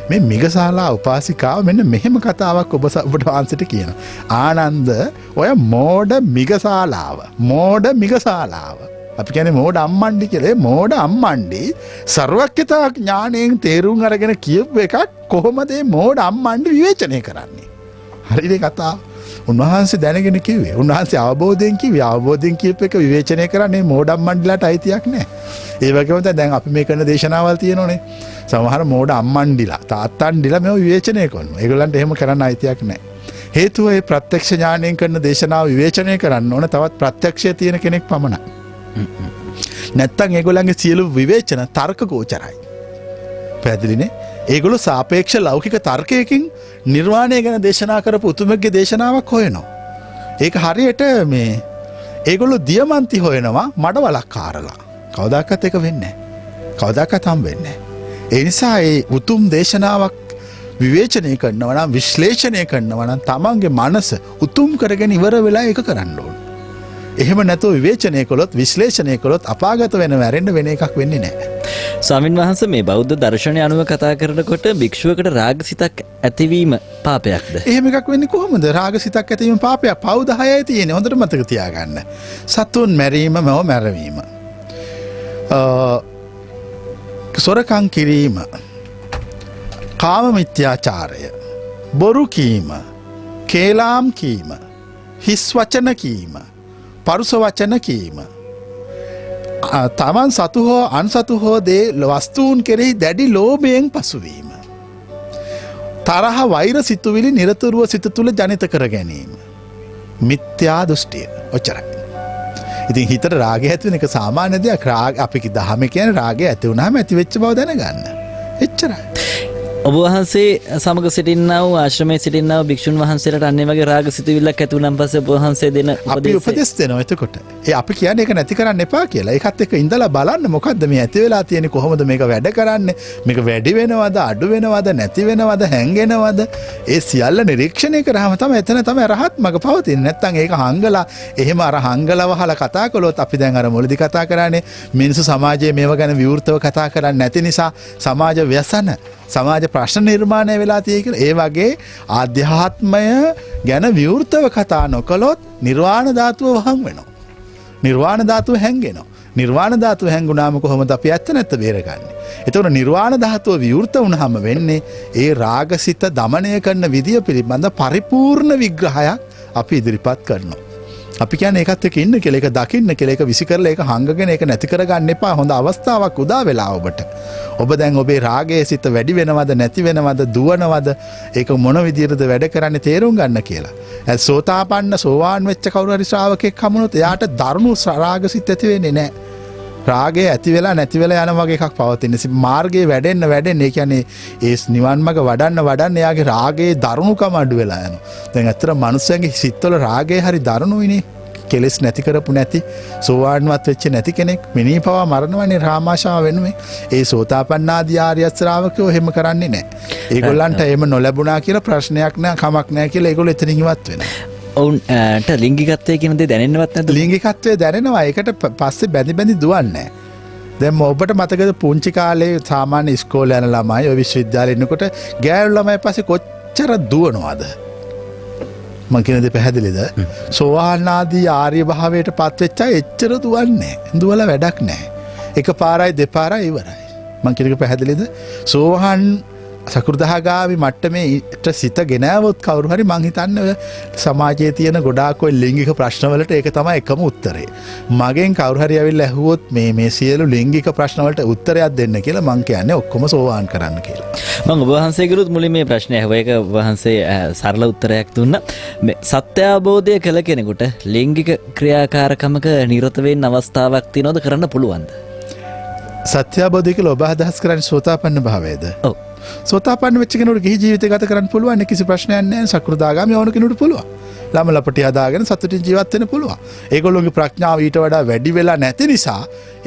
මේ මිගසාලා උපාසිකාව මෙන්න මෙහෙම කතාවක් ඔබට වහන්සේට කියනවා. ආනන්ද ඔය මෝඩ මිගසාලාව අපි කියන්නේ මෝඩ අම්මණ්ඩි කියලා. ඒ මෝඩ අම්මණ්ඩි සර්වඥතා ඥාණයෙන් තේරුම් අරගෙන කියපු එකක් කොහොමද මේ මෝඩ අම්මණ්ඩි විවේචනය කරන්නේ? හරිද කතාව? උන්වහන්සේ දැනගෙන කිව්වේ. උන්වහන්සේ අවබෝධයෙන් කිව්වේ. අවබෝධයෙන් කියපු එක විවේචනය කරන්නේ මෝඩ අම්මණ්ඩිලාට අයිතියක් නැහැ. ඒ වගේම දැන් අපි මේ කරන දේශනාවල් තියෙනෝනේ. සමහර මෝඩ අම්මණ්ඩිලා තාත්තණ්ඩිලා මේව විවේචනය කරනවා. ඒගොල්ලන්ට එහෙම කරන්න අයිතියක් නැහැ. හේතුව ඒ ප්‍රත්‍යක්ෂ ඥානයෙන් කරන දේශනාව විවේචනය කරන්න ඕන තවත් ප්‍රත්‍යක්ෂය තියෙන කෙනෙක් පමණයි. නැත්තම් ඒගොල්ලන්ගේ සියලු විවේචන තර්ක ගෝචරයි. පැහැදිලිනේ? ඒගොල්ලෝ සාපේක්ෂ ලෞකික තර්කයකින් නිර්වාණය ගැන දේශනා කරපු උතුමෙක්ගේ දේශනාවක් හොයනවා. ඒක හරියට මේ ඒගොල්ලෝ දියමන්ති හොයනවා මඩවලක් කාරලා. කවදාකවත් ඒක වෙන්නේ නැහැ. කවදාකවත් හම් වෙන්නේ නැහැ. ඒ නිසා ඒ උතුම් දේශනාවක් විවේචනය කරනවා නම් විශ්ලේෂණය කරනවා නම් තමන්ගේ මනස උතුම් කරගෙන ඉවර වෙලා ඒක කරන්න ඕන. එහෙම නැතුව විවේචනය කළොත් විශ්ලේෂණය කළොත් අපාගත වෙන මැරෙන්න වෙන එකක් වෙන්නේ නැහැ. ස්වාමින් වහන්සේ මේ බෞද්ධ දර්ශනය අනුව කතා කරනකොට භික්ෂුවකට රාගසිතක් ඇතිවීම පාපයක්ද? එහෙම එකක් වෙන්නේ කොහොමද? රාගසිතක් ඇතිවීම පාපයක්. පව් 10යි තියෙන්නේ. හොඳට මතක තියාගන්න. සතුන් මැරීම මව මැරවීම. සොරකම් කිරීම. කාම මිත්‍යාචාරය. බොරු කීම. කේලාම් කීම. හිස් වචන කීම. පරුස වචන කීම. තමන් සතු හෝ අන්සතු හෝ දේ වස්තුූන් කෙරෙහි දැඩි ලෝභයෙන් පසුවීම. තරහ වෛර සිතුවිලි නිරතුරුව සිත තුළ ජනිත කර ගැනීම. මිත්‍යා දෘෂ්ටිය. ඔච්චරයි. ඉතින් හිතට රාගය ඇතිවෙන එක සාමාන්‍ය දෙයක්. අපි දහම කියන්නේ රාගය ඇති වුණාම ඇති වෙච්ච බව දැනගන්න. එච්චරයි. ඔබ වහන්සේ සමග සිටින්නව ආශ්‍රමයේ සිටින්නව භික්ෂුන් වහන්සේලාට අන්නේ වගේ රාග සිතුවිල්ලක් ඇති වුණාන් පස්සේ ඔබ වහන්සේ දෙන අපි උපදෙස් දෙනවා එතකොට. අපි කියන්නේ ඒක නැති කරන්න එපා කියලා. ඒකත් එක්ක ඉඳලා බලන්න මොකද්ද මේ ඇති වෙලා තියෙන්නේ, කොහොමද මේක වැඩ කරන්නේ, මේක වැඩි වෙනවද අඩු වෙනවද නැති වෙනවද හැංගෙනවද, ඒ සියල්ල නිරීක්ෂණය කරාම තමයි එතන තමයි රහත් මඟ පවතින්නේ. නැත්තම් ඒක හංගලා එහෙම අර හංගලා වහලා කතා කළොත් අපි දැන් අර මුලදී කතා කරානේ මිනිස්සු සමාජයේ මේව ගැන විවෘතව කතා කරන්නේ නැති නිසා සමාජ ව්‍යසන සමාජ ප්‍රශ්න නිර්මාණය වෙලා තියෙයි කියලා. ඒ වගේ ආධ්‍යාත්මය ගැන විවෘතව කතා නොකළොත් නිර්වාණ ධාතුව වහන් වෙනවා. නිර්වාණ ධාතුව හැංගෙනවා. නිර්වාණ ධාතුව හැංගුණාම කොහොමද අපි ඇත්ත නැත්ත බේරගන්නේ? එතකොට නිර්වාණ ධාතුව විවෘත වුණාම වෙන්නේ ඒ රාගසිත দমনය කරන විදිය පිළිබඳ පරිපූර්ණ විග්‍රහයක් අපි ඉදිරිපත් කරනවා. අපි කියන්නේ ඒකත් එක්ක ඉන්න කියලා, ඒක දකින්න කියලා, ඒක විසි කරලා ඒක හංගගෙන ඒක නැති කරගන්න එපා. හොඳ අවස්ථාවක් උදා වෙලා ඔබට. ඔබ දැන් ඔබේ රාගයේ සිත වැඩි වෙනවද නැති වෙනවද දුවනවද ඒක මොන විදියටද වැඩ කරන්නේ තේරුම් ගන්න කියලා. සෝතාපන්න සෝවාන් වෙච්ච කවුරු හරි ශ්‍රාවකෙක් හමුනොත් එයාට දරුණු රාගසිත ඇති වෙන්නේ නැහැ. රාගය ඇති වෙලා නැති වෙලා යන වගේ එකක් පවතින. මාර්ගයේ වැඩෙන්න ඒ කියන්නේ ඒ නිවන් මාර්ග වඩන්න එයාගේ රාගයේ දරුණුකම අඩු වෙලා යනවා. දැන් ඇත්තට මනුස්සයන්ගේ සිත්වල රාගය හරි දරුණුයිනේ. කෙලෙස් නැති කරපු නැති සෝවාන්වත් වෙච්ච නැති කෙනෙක් මිනී පවා මරණවනේ රාමාශාව වෙනුවෙන්. ඒ සෝතාපන්නාදී ආර්ය ශ්‍රාවකයෝ එහෙම කරන්නේ නැහැ. ඒගොල්ලන්ට එහෙම නොලැබුණා කියලා ප්‍රශ්නයක් නෑ, කමක් නෑ කියලා ඒගොල්ලෝ එතනින් ඉවත් වෙනවා. ඔවුන්ට ලිංගිකත්වය කියන දේ දැනෙන්නවත් නැද්ද? ලිංගිකත්වය දැනෙනවා. ඒකට පස්සේ බැඳි දුවන්නේ. දැන් ඔබට මතකද පුංචි කාලේ සාමාන්‍ය ඉස්කෝලේ යන ළමයි ඔය විශ්වවිද්‍යාලේ ඉන්නකොට ගෑනු ළමයි පස්සේ කොච්චර දුවනවද? මං කියන දේ පැහැදිලිද? සෝවාන් ආදී ආර්ය භාවයට පත් වෙච්ච අය එච්චර දුවන්නේ නැහැ. දුවලා වැඩක් නැහැ. එකපාරයි දෙපාරයි ඉවරයි. මං කියන එක පැහැදිලිද? සෝවාන් සකෘදාගාමි මට්ටමේ සිත ගෙනාවොත් කවුරු හරි මං හිතන්නේ සමාජයේ තියෙන ගොඩාක් ඔය ලිංගික ප්‍රශ්නවලට ඒක තමයි එකම උත්තරේ. මගෙන් කවුරු හරි ඇවිල්ලා ඇහුවොත් මේ සියලු ලිංගික ප්‍රශ්නවලට උත්තරයක් දෙන්න කියලා මං කියන්නේ ඔක්කොම සෝවාන් කරන්න කියලා. මම ඔබ වහන්සේගෙනුත් මුලින් මේ ප්‍රශ්නය අහුවා. ඒක ඔබ වහන්සේ සරල උත්තරයක් දුන්නා. මේ සත්‍ය අවබෝධය කළ කෙනෙකුට ලිංගික ක්‍රියාකාරකමක නිරත වෙන්න අවස්ථාවක් තියෙනවද, කරන්න පුළුවන්ද? සත්‍ය අවබෝධය කියලා ඔබ අදහස් කරන්නේ සෝතාපන්න භාවයේද? ඔව්. සෝතාපන්න වෙච්ච කෙනෙකුට ගිහි ජීවිතය ගත කරන්න පුළුවන්. කිසි ප්‍රශ්නයක් නැහැ. සකෘදාගාමී වුණ කෙනෙකුට පුළුවන්. ළම ලපටි හදාගෙන සතුටින් ජීවත් වෙන්න පුළුවන්. ඒගොල්ලෝගේ ප්‍රඥාව ඊට වඩා වැඩි වෙලා නැති නිසා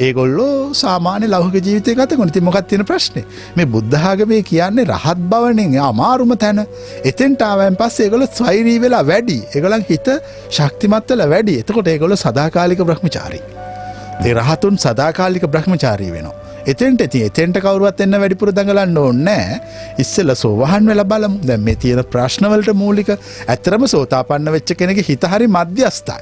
ඒගොල්ලෝ සාමාන්‍ය ලෞකික ජීවිතය ගත කරනවා. ඉතින් මොකක්ද තියෙන ප්‍රශ්නේ? මේ බුද්ධ ආගමේ කියන්නේ රහත් බවනේ අමාරුම තැන. එතෙන්ට ආවයන් පස්සේ ඒගොල්ලෝ ස්වෛරී වෙලා වැඩි. ඒගොල්ලන් හිත ශක්තිමත් වෙලා වැඩි. එතකොට ඒගොල්ලෝ සදාකාලික බ්‍රහ්මචාරී. ඒ රහතුන් සදාකාලික බ්‍රහ්මචාරී වෙනවා. එතෙන්ට කවුරුවත් එන්න වැඩිපුර දඟලන්න ඕනේ නැහැ. ඉස්සෙල්ලා සෝවහන් වෙලා බලමු. දැන් මේ තියෙන ප්‍රශ්නවලට මූලික ඇත්තරම සෝතාපන්න වෙච්ච කෙනෙක්ගේ හිත හරි මධ්‍යස්ථයි.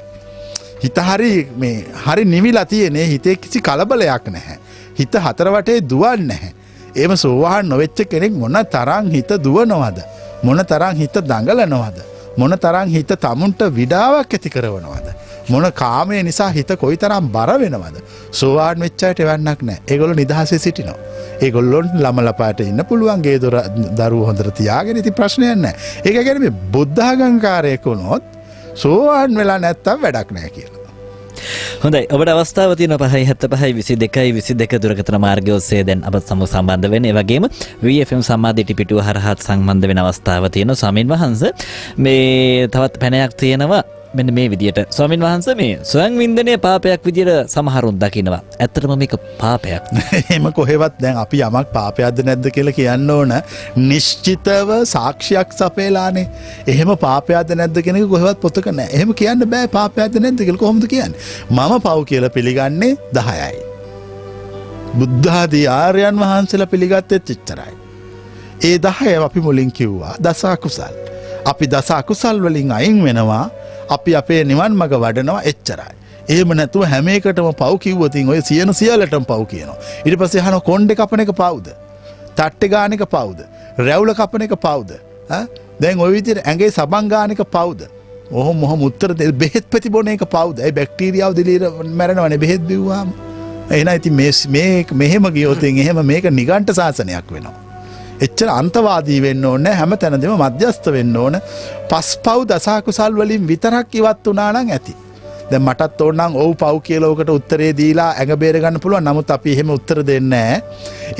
හිත හරි නිවිලා තියෙන්නේ. හිතේ කිසි කලබලයක් නැහැ. හිත හතර වටේ දුවන්නේ නැහැ. එහෙම සෝවහන් නොවෙච්ච කෙනෙක් මොන තරම් හිත දුවනවද? මොන තරම් හිත දඟලනවද? මොන තරම් හිත තමුන්ට විඩාවක් ඇති කරනවද? මොන කාමයේ නිසා හිත කොයිතරම් බර වෙනවද? සෝවාන් වෙච්ච අයට එවන්නක් නැහැ. ඒගොල්ලෝ නිදහසේ සිටිනවා. ඒගොල්ලොන්ට ළමලපාට ඉන්න පුළුවන්, ගේ දරුවෝ හොඳට තියාගෙන ඉතින් ප්‍රශ්නයක් නැහැ. ඒක කියන්නේ මේ බුද්ධාගංකාරයෙක් වුණොත් සෝවාන් වෙලා නැත්තම් වැඩක් නැහැ කියලා. හොඳයි, ඔබට අවස්ථාව තියෙන 5:75:22 දුරකථන මාර්ගය ඔස්සේ දැන් අපත් සමග සම්බන්ධ වෙන්න. ඒ වගේම VFM සම්මාදිටි පිටුව හරහා සම්බන්ධ වෙන අවස්ථාව තියෙනවා. ස්වාමින් වහන්සේ මේ තවත් පැනයක් තියෙනවා. මෙන්න මේ විදියට ස්වාමින් වහන්සේ මේ ස්වයං වින්දනයේ පාපයක් විදියට සමහරුන් දකිනවා. ඇත්තටම මේක පාපයක්. එහෙම කොහෙවත් දැන් අපි යමක් පාපයක්ද නැද්ද කියලා කියන්න ඕන නිශ්චිතව සාක්ෂියක් සපයලානේ. එහෙම පාපයක්ද නැද්ද කියන එක කොහෙවත් පොතක නැහැ. එහෙම කියන්න බෑ පාපයක්ද නැද්ද කියලා. කොහොමද කියන්නේ? මම පව් කියලා පිළිගන්නේ 10යි. බුද්ධ ආදී ආර්යයන් වහන්සේලා පිළිගත්තෙත් එච්චරයි. ඒ 10 අපි මුලින් කිව්වා දස අකුසල්. අපි දස අකුසල් වලින් අයින් වෙනවා. අපි අපේ නිවන් මඟ වඩනවා, එච්චරයි. එහෙම නැතුව හැම එකටම පව් කිව්වොත් ඔය සියලටම පව් කියනවා. ඊට පස්සේ අහනවා කොණ්ඩේ කපන එක පව්ද? තට්ටේ ගාන එක පව්ද? රැවුල කපන එක පව්ද? දැන් ওই විදිහට ඇඟේ සබන් ගාන එක පව්ද? ඔහොම උත්තර දෙන්න. බෙහෙත් පැති බොන එක පව්ද? ඒ බැක්ටීරියාව දිලීර මැරෙනවනේ බෙහෙත් බිව්වාම. එහෙනම් ඉතින් මේ මෙහෙම ගියොත් එහෙම මේක නිගණ්ඨ ශාසනයක් වෙනවා. එච්චර අන්තවාදී වෙන්න ඕනේ, හැම තැනදීම මධ්‍යස්ථ වෙන්න ඕන. පස්පව් දසකුසල් වලින් විතරක් ඉවත් වුණා නම් ඇති. දැන් මටත් ඕන නම් ඔව් පව් කියලා ඔකට උත්තරේ දීලා ඇඟ බේර ගන්න පුළුවන්. නමුත් අපි එහෙම උත්තර දෙන්නේ නැහැ.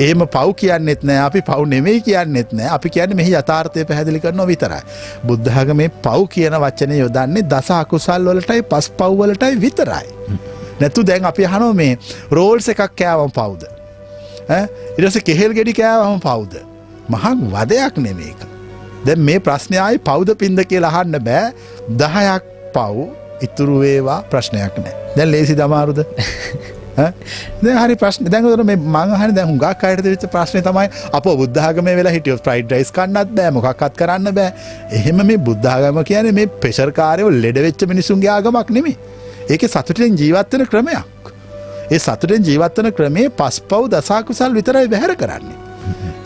එහෙම පව් කියන්නෙත් නැහැ. අපි පව් නෙමෙයි කියන්නෙත් නැහැ. අපි කියන්නේ මෙහි යථාර්ථය පැහැදිලි කරනවා විතරයි. බුද්ධ ධර්මයේ පව් කියන වචනේ යොදන්නේ දස අකුසල් වලටයි පස්පව් වලටයි විතරයි. නැතු දැන් අපි අහනවා මේ රෝල්ස් එකක් කෑවම පව්ද? ඊට පස්සේ කෙහෙල් ගෙඩි කෑවම පව්ද? මහා වදයක් නෙමේක. දැන් මේ ප්‍රශ්නේ ආයි පවුද පින්ද කියලා අහන්න බෑ. 10ක් පව් ඉතුරු වේවා, ප්‍රශ්නයක් නැහැ. දැන් ලේසිද අමාරුද? දැන් හරි ප්‍රශ්නේ. දැන් උතන මේ මං අහන්නේ දැන් හුඟක් අයට දෙවිච්ච ප්‍රශ්නේ තමයි අපෝ බුද්ධ ආගමේ වෙලා හිටියොත් ෆ්‍රයිඩ් රයිස් කන්නත් බෑ, මොකක්වත් කරන්න බෑ. එහෙම මේ බුද්ධ ආගම කියන්නේ මේ ප්‍රෙෂර් කාර්යෝ ලෙඩ වෙච්ච මිනිසුන්ගේ ආගමක් නෙමෙයි. ඒකේ සතුටෙන් ජීවත් වෙන ක්‍රමයක්. ඒ සතුටෙන් ජීවත් වෙන ක්‍රමේ පස්පව් දසකුසල් විතරයි බැහැර කරන්නේ.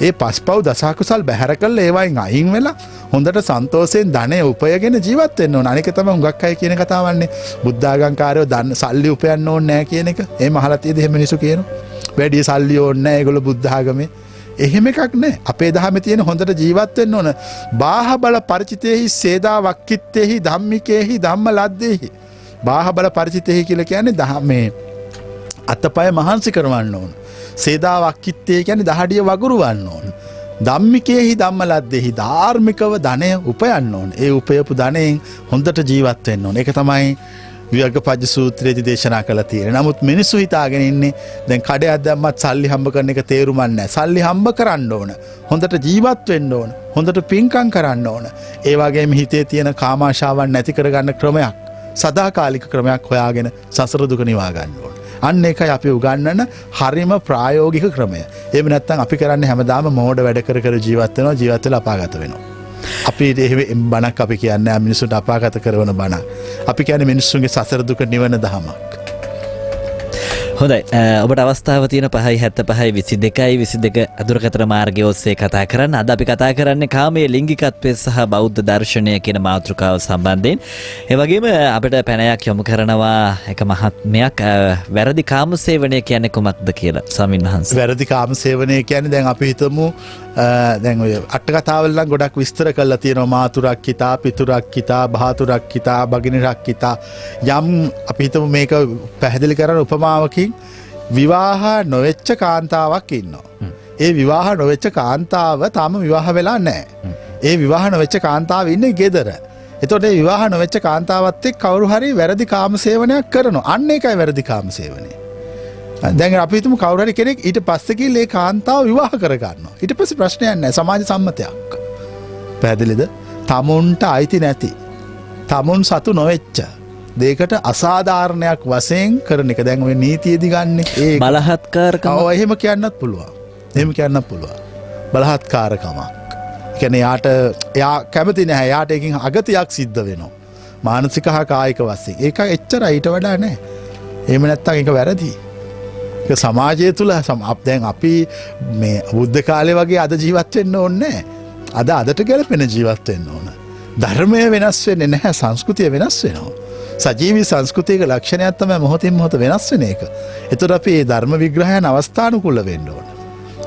ඒ පස්පව් දසකුසල් බැහැර කළා ඒවයින් අයින් වෙලා හොඳට සන්තෝෂයෙන් ධනෙ උපයගෙන ජීවත් වෙන්න ඕන. අනික තමයි හුඟක් අය කියන කතාවන්නේ බුද්ධාගම්කාරයෝ ධන සල්ලි උපයන්න ඕනේ නැහැ කියන එක. එහෙම අහලා තියෙද එහෙම මිනිස්සු කියනවා. වැඩි සල්ලි ඕනේ නැහැ ඒගොල්ලෝ බුද්ධාගමේ. එහෙම එකක් නැහැ. අපේ දහමේ තියෙන හොඳට ජීවත් වෙන්න ඕන. බාහ බල පරිචිතේහි සේදා වක්කිත්තේහි ධම්මිකේහි ධම්මලද්දේහි. බාහ බල පරිචිතේහි කියලා කියන්නේ දහමේ අතපය මහන්සි කරවන්න ඕන. සේදා වක්කිත්තේ කියන්නේ දහඩිය වගුරුවන්න ඕන. ධම්මිකේහි ධම්මලද්දේහි ධාර්මිකව ධනය උපයන්න ඕන. ඒ උපයපු ධනෙන් හොඳට ජීවත් වෙන්න ඕන. ඒක තමයි විවර්ගපජ්ජ සූත්‍රයේදී දේශනා කළා තියෙන්නේ. නමුත් මිනිස්සු හිතාගෙන ඉන්නේ දැන් කඩයක් දැම්මත් සල්ලි හම්බ කරන එක තේරුමක් නැහැ. සල්ලි හම්බ කරන්න ඕන. හොඳට ජීවත් වෙන්න ඕන. හොඳට පින්කම් කරන්න ඕන. ඒ වගේම හිතේ තියෙන කාමාශාවන් නැති කරගන්න ක්‍රමයක්, සදාකාලික ක්‍රමයක් හොයාගෙන සසර දුක නිවා ගන්න ඕන. අන්න ඒකයි අපි උගන්වන හරිම ප්‍රායෝගික ක්‍රමය. එහෙම නැත්නම් අපි කරන්නේ හැමදාම මෝඩ වැඩ කර ජීවත් වෙනවා, ජීවත් වෙලා අපාගත වෙනවා. අපි එහෙම බණක් අපි කියන්නේ මිනිස්සුන්ට අපාගත කරන බණක්. අපි කියන්නේ මිනිස්සුන්ගේ සසර දුක නිවන දහමක්. හොඳයි, ඔබට අවස්ථාව තියෙන 5:75:22 දුරකථන මාර්ගය ඔස්සේ කතා කරන්න. අද අපි කතා කරන්නේ කාමයේ ලිංගිකත්වය සහ බෞද්ධ දර්ශනය කියන මාතෘකාව සම්බන්ධයෙන්. ඒ වගේම අපිට පැනයක් යොමු කරනවා එක මහත්මයක් වැරදි කාම සේවනය කියන්නේ කුමක්ද කියලා. ස්වාමින් වහන්සේ. වැරදි කාම සේවනය කියන්නේ දැන් අපි හිතමු දැන් ඔය අට කතාවල නම් ගොඩක් විස්තර කරලා තියෙනවා. මාතුරක් කිතා, පිතුරක් කිතා, බහතුරක් කිතා, බගිනිරක් කිතා. යම් අපි හිතමු මේක පැහැදිලි කරන උපමාවකින් විවාහ නොවෙච්ච කාන්තාවක් ඉන්නවා. ඒ විවාහ නොවෙච්ච කාන්තාව තාම විවාහ වෙලා නැහැ. ඒ විවාහ නොවෙච්ච කාන්තාව ඉන්නේ ගෙදර. එතකොට ඒ විවාහ නොවෙච්ච කාන්තාවත් එක්ක කවුරු හරි වැරදි කාම සේවනයක් කරනවා. අන්න ඒකයි වැරදි කාම සේවනය. දැන් අපි හිතමු කවුරු හරි කෙනෙක් ඊට පස්සේ ගිහලා ඒ කාන්තාව විවාහ කරගන්නවා. ඊට පස්සේ ප්‍රශ්නයක් නැහැ. සමාජ සම්මතයක්. පැහැදිලිද? තමුන්ට අයිති නැති, තමුන් සතු නොවෙච්ච දෙයකට අසාධාරණයක් වශයෙන් කරන එක. දැන් ඔය නීතියේදී ගන්න ඒ බලහත්කාරකම. ඔව් එහෙම කියන්නත් පුළුවන්. එහෙම කියන්නත් පුළුවන්. බලහත්කාරකමක්. ඒ කියන්නේ එයා කැමති නැහැ. එයාට එකකින් අගතියක් සිද්ධ වෙනවා. මානසික හා කායික වශයෙන්. ඒක එච්චරයි, ඊට වඩා නැහැ. එහෙම නැත්තම් ඒක වැරදි. ඒක සමාජය තුල දැන් අපි මේ බුද්ධ කාලේ වගේ අද ජීවත් වෙන්න ඕනේ නැහැ. අදට ගැලපෙන ජීවත් වෙන්න ඕන. ධර්මය වෙනස් වෙන්නේ නැහැ, සංස්කෘතිය වෙනස් වෙනවා. සජීවී සංස්කෘතියක ලක්ෂණයක් තමයි මොහොතින් මොහොත වෙනස් වෙන එක. ඒතර අපි මේ ධර්ම විග්‍රහයන් අවස්ථානුකූල වෙන්න ඕන.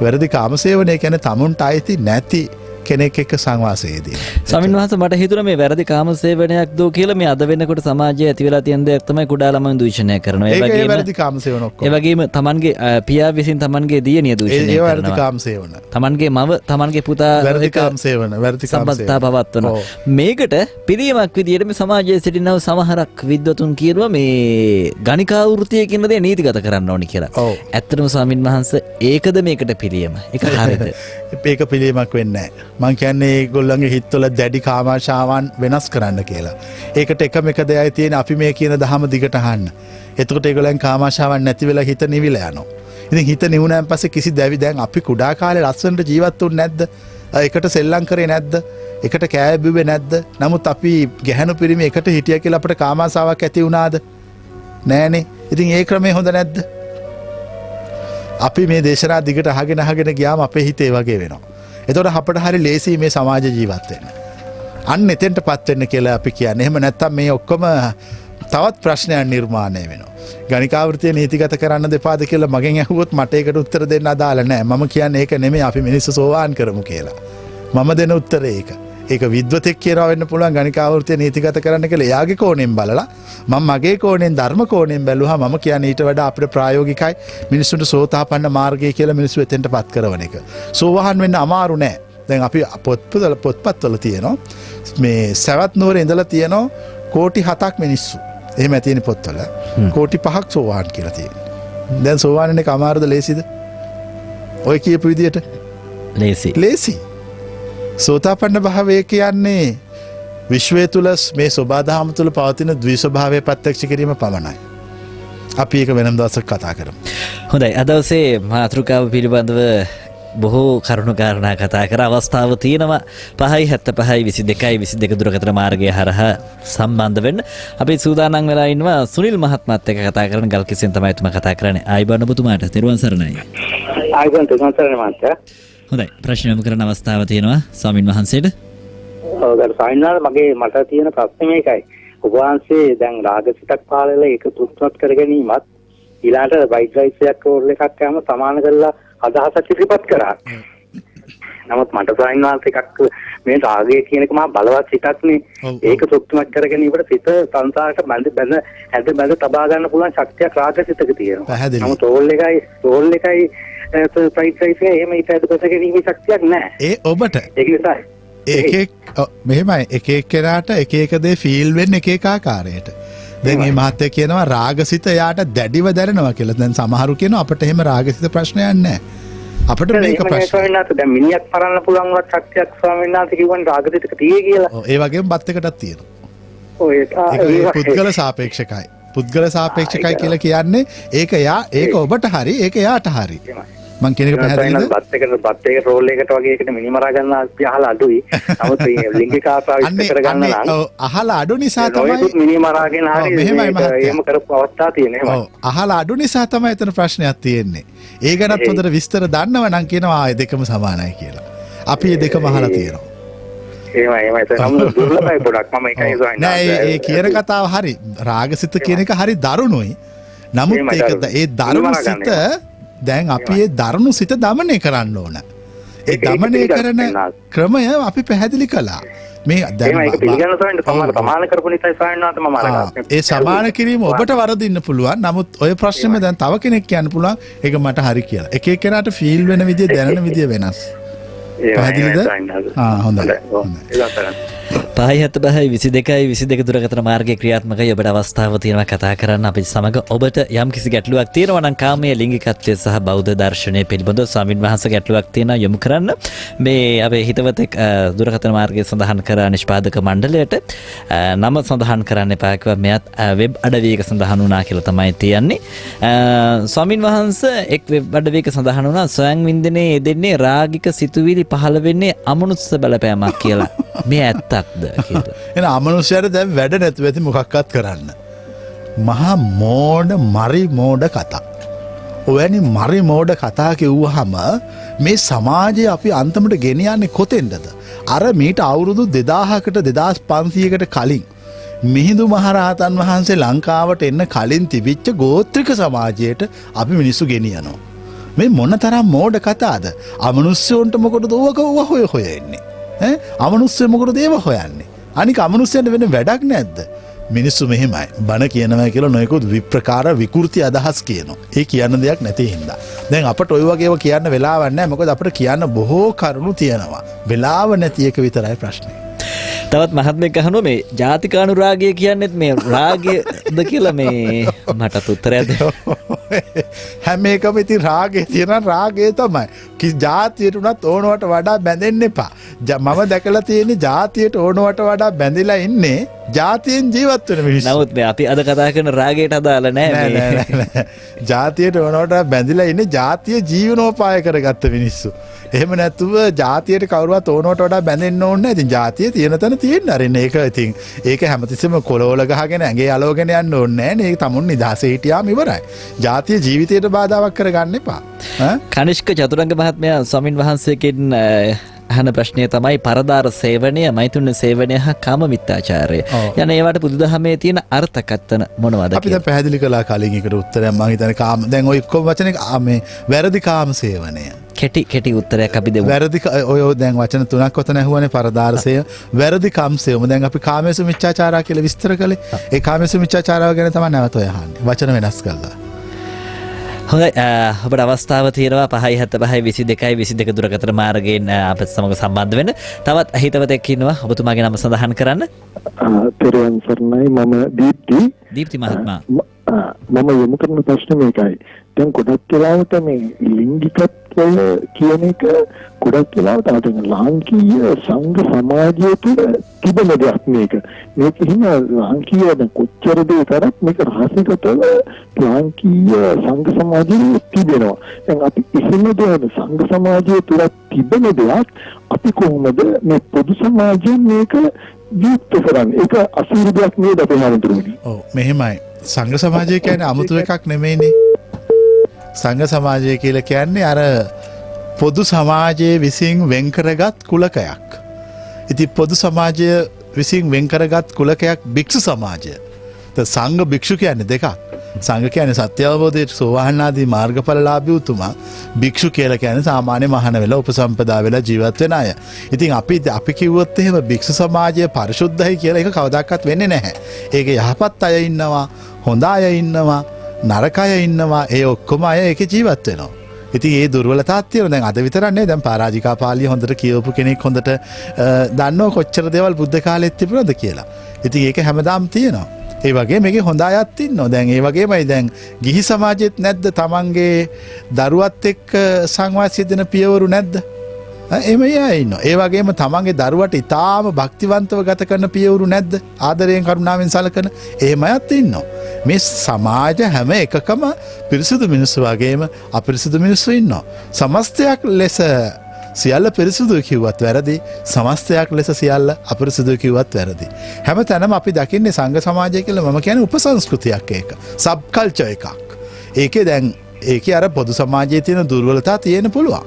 වැරදි කාමසේවනය කියන්නේ tamunට අයිති නැති කෙනෙක් එක්ක සංවාසයේදී. ස්වාමීන් වහන්සේ මට හිතුණා මේ වැරදි කාමසේවනයක් දෝ කියලා මේ අද වෙනකොට සමාජයේ ඇති වෙලා තියෙන දෙයක් තමයි කුඩා ළමයින් දූෂණය කරනවා. ඒ වැරදි කාමසේවන ඔක්කොම. ඒ වගේම Tamanගේ පියා විසින් Tamanගේ දියණිය දූෂණය කරනවා. ඒ වැරදි කාමසේවන. Tamanගේ මව Tamanගේ පුතා වැරදි කාමසේවන. වැරදි සම්බන්ධතා පවත්වනවා. මේකට පිළියමක් විදියට මේ සමාජයේ සිටිනව සමහරක් විද්වතුන් කියනවා මේ ගණිකා වෘත්තිය කියන දේ නීතිගත කරන්න ඕනි කියලා. ඇත්තටම ස්වාමීන් වහන්සේ ඒකද මේකට පිළියම? ඒක හරියද? ඒක පිළියමක් වෙන්නේ නැහැ. මං කියන්නේ ඒගොල්ලන්ගේ හිතවල දැඩි කාමාශාවන් වෙනස් කරන්න කියලා. ඒකට එකම එක දෙයයි තියෙන අපි මේ කියන දහම දිගට අහන්න. එතකොට ඒගොල්ලන් කාමාශාවන් නැති වෙලා හිත නිවිලා යනවා. ඉතින් හිත නිවුණාන් පස්සේ කිසි දැන් අපි කුඩා කාලේ ලස්සනට ජීවත් වුනේ නැද්ද? එකට සෙල්ලම් කරේ නැද්ද? එකට කෑ බිව්වේ නැද්ද? නමුත් අපි ගැහණු පිරිමි එකට හිටියා කියලා අපිට කාමාශාවක් ඇති වුණාද? නෑනේ. ඉතින් ඒ ක්‍රමේ හොඳ නැද්ද? අපි මේ දේශනා දිගට අහගෙන ගියාම අපේ හිත ඒ වගේ වෙනවා. එතකොට අපට හරි ලේසි මේ සමාජ ජීවත් වෙන්න. අන්න එතෙන්ටපත් වෙන්න කියලා අපි කියන්නේ. එහෙම නැත්නම් මේ ඔක්කොම තවත් ප්‍රශ්නයක් නිර්මාණය වෙනවා. ගණිකා වෘත්තිය නීතිගත කරන්න දෙපාද කියලා මගෙන් අහුවොත් මට ඒකට උත්තර දෙන්න අදාළ නැහැ. මම කියන්නේ ඒක නෙමෙයි අපි මිනිස්සු සෝවාන් කරමු කියලා. මම දෙන උත්තරේ ඒක. ඒක විද්වතෙක් කියනවා වෙන්න පුළුවන් ගණිකා වෘත්තිය නීතිගත කරන්න කියලා එයාගේ කෝණයෙන් බලලා මම මගේ කෝණයෙන් ධර්ම කෝණයෙන් බැලුවා මම කියන්නේ ඊට වඩා අපිට ප්‍රායෝගිකයි මිනිස්සුන්ට සෝතාපන්න මාර්ගය කියලා මිනිස්සු එතෙන්ටපත් කරන එක. සෝවාන් වෙන්න අමාරු නෑ. දැන් අපි පොත්පත්වල තියෙනවා මේ සවැත් නුවර ඉඳලා තියෙනවා කෝටි 7ක් මිනිස්සු. එහෙම තියෙන පොත්වල කෝටි 5ක් සෝවාන් කියලා තියෙනවා. දැන් සෝවාන් වෙන එක අමාරුද ලේසිද? ඔය කියපු විදියට ලේසි. සෝතාපන්න භාවය කියන්නේ විශ්වය තුළ මේ සෝබාදහම තුළ පවතින ද්විස්වභාවය ප්‍රත්‍යක්ෂ කිරීම පමණයි. අපි ඒක වෙනම දවසක් කතා කරමු. හොඳයි. අද දවසේ මාතෘකාව පිළිබඳව බොහෝ කරුණු කාරණා කතා කර අවස්ථාව තියෙනවා 5:75:22 දුරකථන මාර්ගය හරහා සම්බන්ධ වෙන්න. අපි සූදානම් වෙලා ඉන්නවා සුනිල් මහත්මයාත් එක්ක කතා කරන ගල්කිස්සෙන් තමයි තුමා කතා කරන්නේ. ආයිබෝන් ඔබතුමාට තෙරුවන් සරණයි. ආයිබෝන් තෙරුවන් සරණයි මහත්තයා. හොඳයි. ප්‍රශ්න යොමු කරන අවස්ථාව තියෙනවා ස්වාමින් වහන්සේට. ඔව් සායනාල මට තියෙන ප්‍රශ්නේ මේකයි. ඔබ වහන්සේ දැන් රාගසිතක් පාලලා ඒක තුත්වත් කර ගැනීමත් ඊළාට වයිට් රයිස් එකක් ඕල් එකක් යම සමාන කරලා අදහසක් ඉදිරිපත් කරා. නමුත් මට සායනාල එකක් මේ රාගය කියන එක මහා බලවත් සිතක්නේ. ඒක තුත්වත් කර ගැනීමට සිත සංසාරට බැඳ තබා ගන්න පුළුවන් ශක්තියක් රාගසිතක තියෙනවා. නමුත් ඕල් එකයි වයිට් රයිස් එක එහෙම ඊට අදපස ගැනීමේ ශක්තියක් නැහැ. ඒ ඔබට ඒක නිසා මෙහෙමයි එක එක්කෙනාට එක එක දේ ෆීල් වෙන්න එක එක ආකාරයට. දැන් මේ මහත්තයා කියනවා රාගසිත යාට දැඩිව දැනෙනවා කියලා. දැන් සමහරු කියනවා අපිට එහෙම රාගසිත ප්‍රශ්නයක් නැහැ. අපිට මේක ප්‍රශ්නයක්. දැන් මිනිහක් පරන්න පුළුවන් වත් ශක්තියක් ස්වාමීන් වහන්සේ කිව්වනේ රාගසිතක තියෙයි කියලා. ඔව් ඒ වගේම බත් එකටත් තියෙනවා. ඔය ඒක පුද්ගල සාපේක්ෂකයි. පුද්ගල සාපේක්ෂකයි කියලා කියන්නේ ඒක ඔබට හරි ඒක යාට හරි. මං කියන එක පැහැදිලිද? බත් එක රෝල් එකට වගේ එකට මිනිමරා ගන්න අපි අහලා අඩුයි. නමුත් මේ ලිංගික ආප්‍රාවිෂ්ඨ කරගන්න නම් අහලා අඩු නිසා තමයි මිනිමරාගෙන හරි එහෙම කරපු අවස්ථා තියෙනවා. ඔව් අහලා අඩු නිසා තමයි එතන ප්‍රශ්නයක් තියෙන්නේ. ඒ ගැනත් හොඳට විස්තර දන්නව නම් කියනවා ආයේ දෙකම සමානයි කියලා. අපි මේ දෙකම අහලා තියෙනවා. එහෙමයි තමයි දුර්ලභයි පොඩක් මම එකයි සොයන්නේ. නෑ ඒ කියන කතාව හරි. රාගසිත කියන එක හරි දරුණුයි. නමුත් ඒක ඒ දරුණු සිත දැන් අපි ඒ දරුණු සිත දමනය කරන්න ඕන. ඒ දමනය කරන ක්‍රමය අපි පැහැදිලි කළා. මේ දැන් ඒක පිළිගන්න සොයන්න සමාන කරපු නිසා සොයන්නාත මම අරගත්තා. ඒ සමාන කිරීම ඔබට වරදින්න පුළුවන්. නමුත් ඔය ප්‍රශ්නේම දැන් තව කෙනෙක් කියන්න පුළුවන් ඒක මට හරි කියලා. එක එක්කෙනාට ෆීල් වෙන විදිය දැනෙන විදිය වෙනස්. පැහැදිලිද? හොඳයි. 5:22 දුරකථන මාර්ගයේ ක්‍රියාත්මකයි. ඔබට අවස්ථාව තියෙනවා කතා කරන්න අපි සමග. ඔබට යම් කිසි ගැටලුවක් තියෙනවා නම් කාමයේ ලිංගිකත්වය සහ බෞද්ධ දර්ශනය පිළිබඳව ස්වාමින් වහන්සේ ගැටලුවක් තියෙනවා යොමු කරන්න. මේ අපේ හිතවතෙක් දුරකථන මාර්ගයේ සඳහන් කර නිෂ්පාදක මණ්ඩලයට නම සඳහන් කරන්න එපා කිව්වා. මෙයත් වෙබ් අඩවියක සඳහන් වුණා කියලා තමයි තියන්නේ. ස්වාමින් වහන්සේ එක් වෙබ් අඩවියක සඳහන් වුණා සොයන් වින්දනේ යෙදෙන්නේ රාගික සිතුවිලි පහළ වෙන්නේ අමනුස්ස බලපෑමක් කියලා. මේ ඇත්තක්ද කියලා. එන අමනුෂ්‍යයට දැන් වැඩ නැතුව ඇති මොකක්වත් කරන්න. මහා මරි මෝඩ කතා. ඔවැනි මරි මෝඩ කතා කිව්වහම මේ සමාජයේ අපි අන්තිමට ගෙනියන්නේ කොතෙන්ද? අර මීට අවුරුදු 2000කට 2500කට කලින් මිහිඳු මහරහතන් වහන්සේ ලංකාවට එන්න කලින් තිබිච්ච ගෝත්‍රික සමාජයට අපි මිනිස්සු ගෙනියනවා. මේ මොන තරම් මෝඩ කතාද? අමනුෂ්‍යයන්ට මොකටද ඕක හොය එන්නේ? අමනුෂ්‍ය මොකටද ඒව හොයන්නේ? අනික අමනුෂ්‍යයන්ට වෙන වැඩක් නැද්ද? මිනිස්සු මෙහෙමයි බණ කියනවා කියලා නොයෙකුත් විප්‍රකාර විකෘති අදහස් කියනවා. ඒ කියන්න දෙයක් නැති හින්දා. දැන් අපට ඔය වගේව කියන්න වෙලාවක් නැහැ. මොකද අපිට කියන්න බොහෝ කරුණු තියෙනවා. වෙලාව නැති එක විතරයි ප්‍රශ්නේ. තවත් මහත්මයෙක් අහනවා මේ ජාතිකානුරාගය කියන්නේත් මේ රාගයද කියලා මේ මටත් උත්තරයක් දෙන්න. හැම එකම ඉතින් රාගය තියෙන රාගය තමයි. ජාතියට උනත් ඕනවට වඩා බැඳෙන්න එපා. මම දැකලා තියෙන්නේ ජාතියට ඕනවට වඩා බැඳිලා ඉන්නේ ජාතියෙන් ජීවත් වෙන මිනිස්සු. නමුත් මේ අපි අද කතා කරන රාගයට අදාළ නැහැ මේ. ජාතියට ඕනවට බැඳිලා ඉන්නේ ජාතිය ජීවනෝපාය කරගත්ත මිනිස්සු. එහෙම නැතුව ජාතියට කවුරුවත් ඕනවට වඩා බැඳෙන්න ඕනේ නැහැ. ඉතින් ජාතිය තියෙන තැන තියෙන්න අරින්න. ඒක හැමතිස්සෙම කොලවල ගහගෙන ඇඟේ අලවගෙන යන්න ඕනේ නැහැ නේ. ඒක තමුන් නිදහසේ හිටියාම ඉවරයි. ජාතිය ජීවිතයට බාධාවක් කරගන්න එපා. කනිෂ්ක චතුරංග මහත්මයා ස්වාමින් වහන්සේගෙන් අහන ප්‍රශ්නය තමයි පරදාර සේවනය, මෛතුන සේවනය හා කාම මිත්‍යාචාරය. යන ඒවට බුදුදහමේ තියෙන අර්ථකථන මොනවද? අපි දැන් පැහැදිලි කළා කලින් එකට උත්තරයක් මම හිතන්නේ කාම. දැන් ඔය ඔක්කොම වචනේ මේ වැරදි කාම සේවනය. කෙටි උත්තරයක් අපි දෙමු. වැරදි ඔය දැන් වචන තුනක් ඔතන ඇහුවනේ පරදාර සේව, වැරදි කාම සේවම. දැන් අපි කාමයේ මිත්‍යාචාරය කියලා විස්තර කළේ. ඒ කාමයේ මිත්‍යාචාරය ගැන තමයි නැවත ඔය අහන්නේ. වචන වෙනස් කළා. හොඳයි ඔබට අවස්ථාව තියෙනවා 5:75:22 දුරකථන මාර්ගයෙන් අපත් සමග සම්බන්ධ වෙන්න. තවත් හිතවතෙක් ඉන්නවා. ඔබතුමාගේ නම සඳහන් කරන්න. පෙරවන් සර්ණයි මම දීප්ති මහත්මයා. මම යොමු කරන ප්‍රශ්නේ මේකයි. දැන් ගොඩක් වෙලාවට මේ ලිංගිකත්වය කියන එක ගොඩක් වෙලාවට අද ලාංකීය සංඝ සමාජය තුළ තිබෙන දෙයක් මේක. මේක හිම ලාංකීය කොච්චර දේ කරත් මේක රහසිගතව ලාංකීය සංඝ සමාජයේ තිබෙනවා. දැන් අපි කිසිම දෙයක් සංඝ සමාජය තුළ තිබෙන දෙයක් අපි කොහොමද මේ පොදු සමාජයෙන් මේක යුක්ත කරන්නේ? ඒක අසීරු දෙයක් නේද අපේ හැමෝටම? ඔව් මෙහෙමයි. සංඝ සමාජය කියන්නේ 아무තු එකක් නෙමෙයිනේ. සංඝ සමාජය කියලා කියන්නේ අර පොදු සමාජයේ විසින් වෙන් කරගත් කුලකයක්. ඉතින් පොදු සමාජය විසින් වෙන් කරගත් කුලකයක් භික්ෂු සමාජය. සංඝ භික්ෂු කියන්නේ දෙකක්. සංඝ කියන්නේ සත්‍ය අවබෝධයට සෝවාන් ආදී මාර්ගඵලලාභී උතුමා. භික්ෂු කියලා කියන්නේ සාමාන්‍ය මහාන වෙලා උපසම්පදා වෙලා ජීවත් වෙන අය. ඉතින් අපි කිව්වොත් එහෙම භික්ෂු සමාජය පරිශුද්ධයි කියලා ඒක කවදාකවත් වෙන්නේ නැහැ. ඒකේ යහපත් අය ඉන්නවා, හොඳ අය ඉන්නවා, නරක අය ඉන්නවා. ඒ ඔක්කොම අය ඒකේ ජීවත් වෙනවා. ඉතින් ඒ දුර්වලතාවක් තියෙනවා. දැන් අද විතරක් නෙවෙයි. දැන් පරාජිකා පාළිය හොඳට කියවපු කෙනෙක් හොඳට දන්නව කොච්චර දේවල් බුද්ධ කාලෙත් තිබුණද කියලා. ඉතින් ඒක හැමදාම තියෙනවා. ඒ වගේ මේකේ හොඳ අයත් ඉන්නවා. දැන් ඒ වගේමයි දැන් ගිහි සමාජෙත් නැද්ද තමන්ගේ දරුවත් එක්ක සංවාසය දෙන පියවරු නැද්ද? එහෙම අය ඉන්නවා. ඒ වගේම තමන්ගේ දරුවට ඊටාම භක්තිවන්තව ගත කරන පියවරු නැද්ද? ආදරයෙන් කරුණාවෙන් සලකන එහෙම අයත් ඉන්නවා. මේ සමාජ හැම එකකම පිරිසුදු මිනිස්සු වගේම අපිරිසුදු මිනිස්සු ඉන්නවා. සමස්තයක් ලෙස සියල්ල පිරිසුදු කිව්වත් වැරදි, සමස්තයක් ලෙස සියල්ල අපිරිසුදු කිව්වත් වැරදි. හැමතැනම අපි දකින්නේ සංඝ සමාජය කියලා. මම කියන්නේ උපසංස්කෘතියක් ඒක. සබ් කල්චර් එකක්. ඒකේ අර පොදු සමාජයේ තියෙන දුර්වලතා තියෙන පුළුවන්.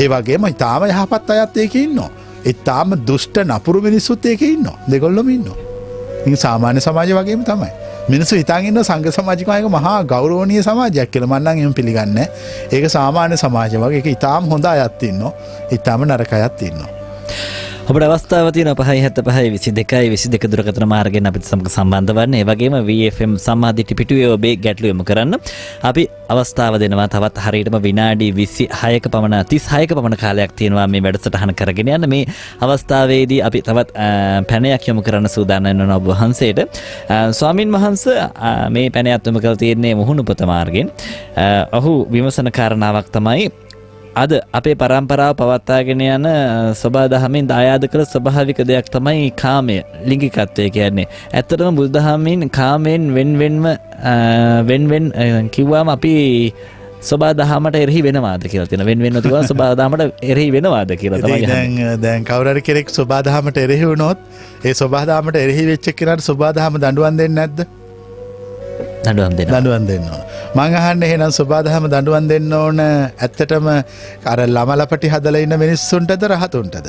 ඒ වගේම ඊටාම යහපත් අයත් ඒකේ ඉන්නවා. ඊටාම දුෂ්ට නපුරු මිනිස්සුත් ඒකේ ඉන්නවා. දෙගොල්ලොම ඉන්නවා. ඉතින් සාමාන්‍ය සමාජය වගේම තමයි. මිනිස්සු හිතාගෙන ඉන්න සංඝ සමාජික එක මහා ගෞරවනීය සමාජයක් කියලා. මම නම් එහෙම පිළිගන්නේ නැහැ. ඒක සාමාන්‍ය සමාජය වගේ. ඒක ඊටාම හොඳ අයත් ඉන්නවා. ඊටාම නරක අයත් ඉන්නවා. ඔබට අවස්ථාව තියෙනවා 5:75:22 දුරකථන මාර්ගයෙන් අපිට සමග සම්බන්ධ වන්න. ඒ වගේම VFM සම්මාදිටි පිටුවේ ඔබේ ගැටළු යොමු කරන්න. අපි අවස්ථාව දෙනවා තවත් හරියටම විනාඩි 26ක පමණ 36ක පමණ කාලයක් තියෙනවා මේ වැඩසටහන කරගෙන යන්න. මේ අවස්ථාවේදී අපි තවත් පැනයක් යොමු කරන්න සූදානම් වෙනවා ඔබ වහන්සේට. ස්වාමින් වහන්සේ මේ පැනයත් යොමු කරලා තියෙන්නේ මුහුණුපත මාර්ගයෙන්. ඔහු විමසන කාරණාවක් තමයි අද අපේ පරම්පරාව පවත්වාගෙන යන සබාදහමෙන් දායාද කළ ස්වභාවික දෙයක් තමයි කාමය, ලිංගිකත්වය කියන්නේ. ඇත්තටම බුදුදහමෙන් කාමයෙන් වෙන් කිව්වම අපි සබාදහමට එරෙහි වෙනවාද කියලා තියෙනවා. වෙන තියුවා සබාදහමට එරෙහි වෙනවාද කියලා තමයි. දැන් කවුරු හරි කෙනෙක් සබාදහමට එරෙහි වුණොත් ඒ සබාදහමට එරෙහි වෙච්ච කෙනාට සබාදහම දඬුවම් දෙන්නේ නැද්ද? දඬුවම් දෙන්න ඕන. මං අහන්නේ එහෙනම් සබාදහම දඬුවම් දෙන්න ඕන ඇත්තටම අර ළමලපටි හදලා ඉන්න මිනිස්සුන්ටද රහතුන්ටද?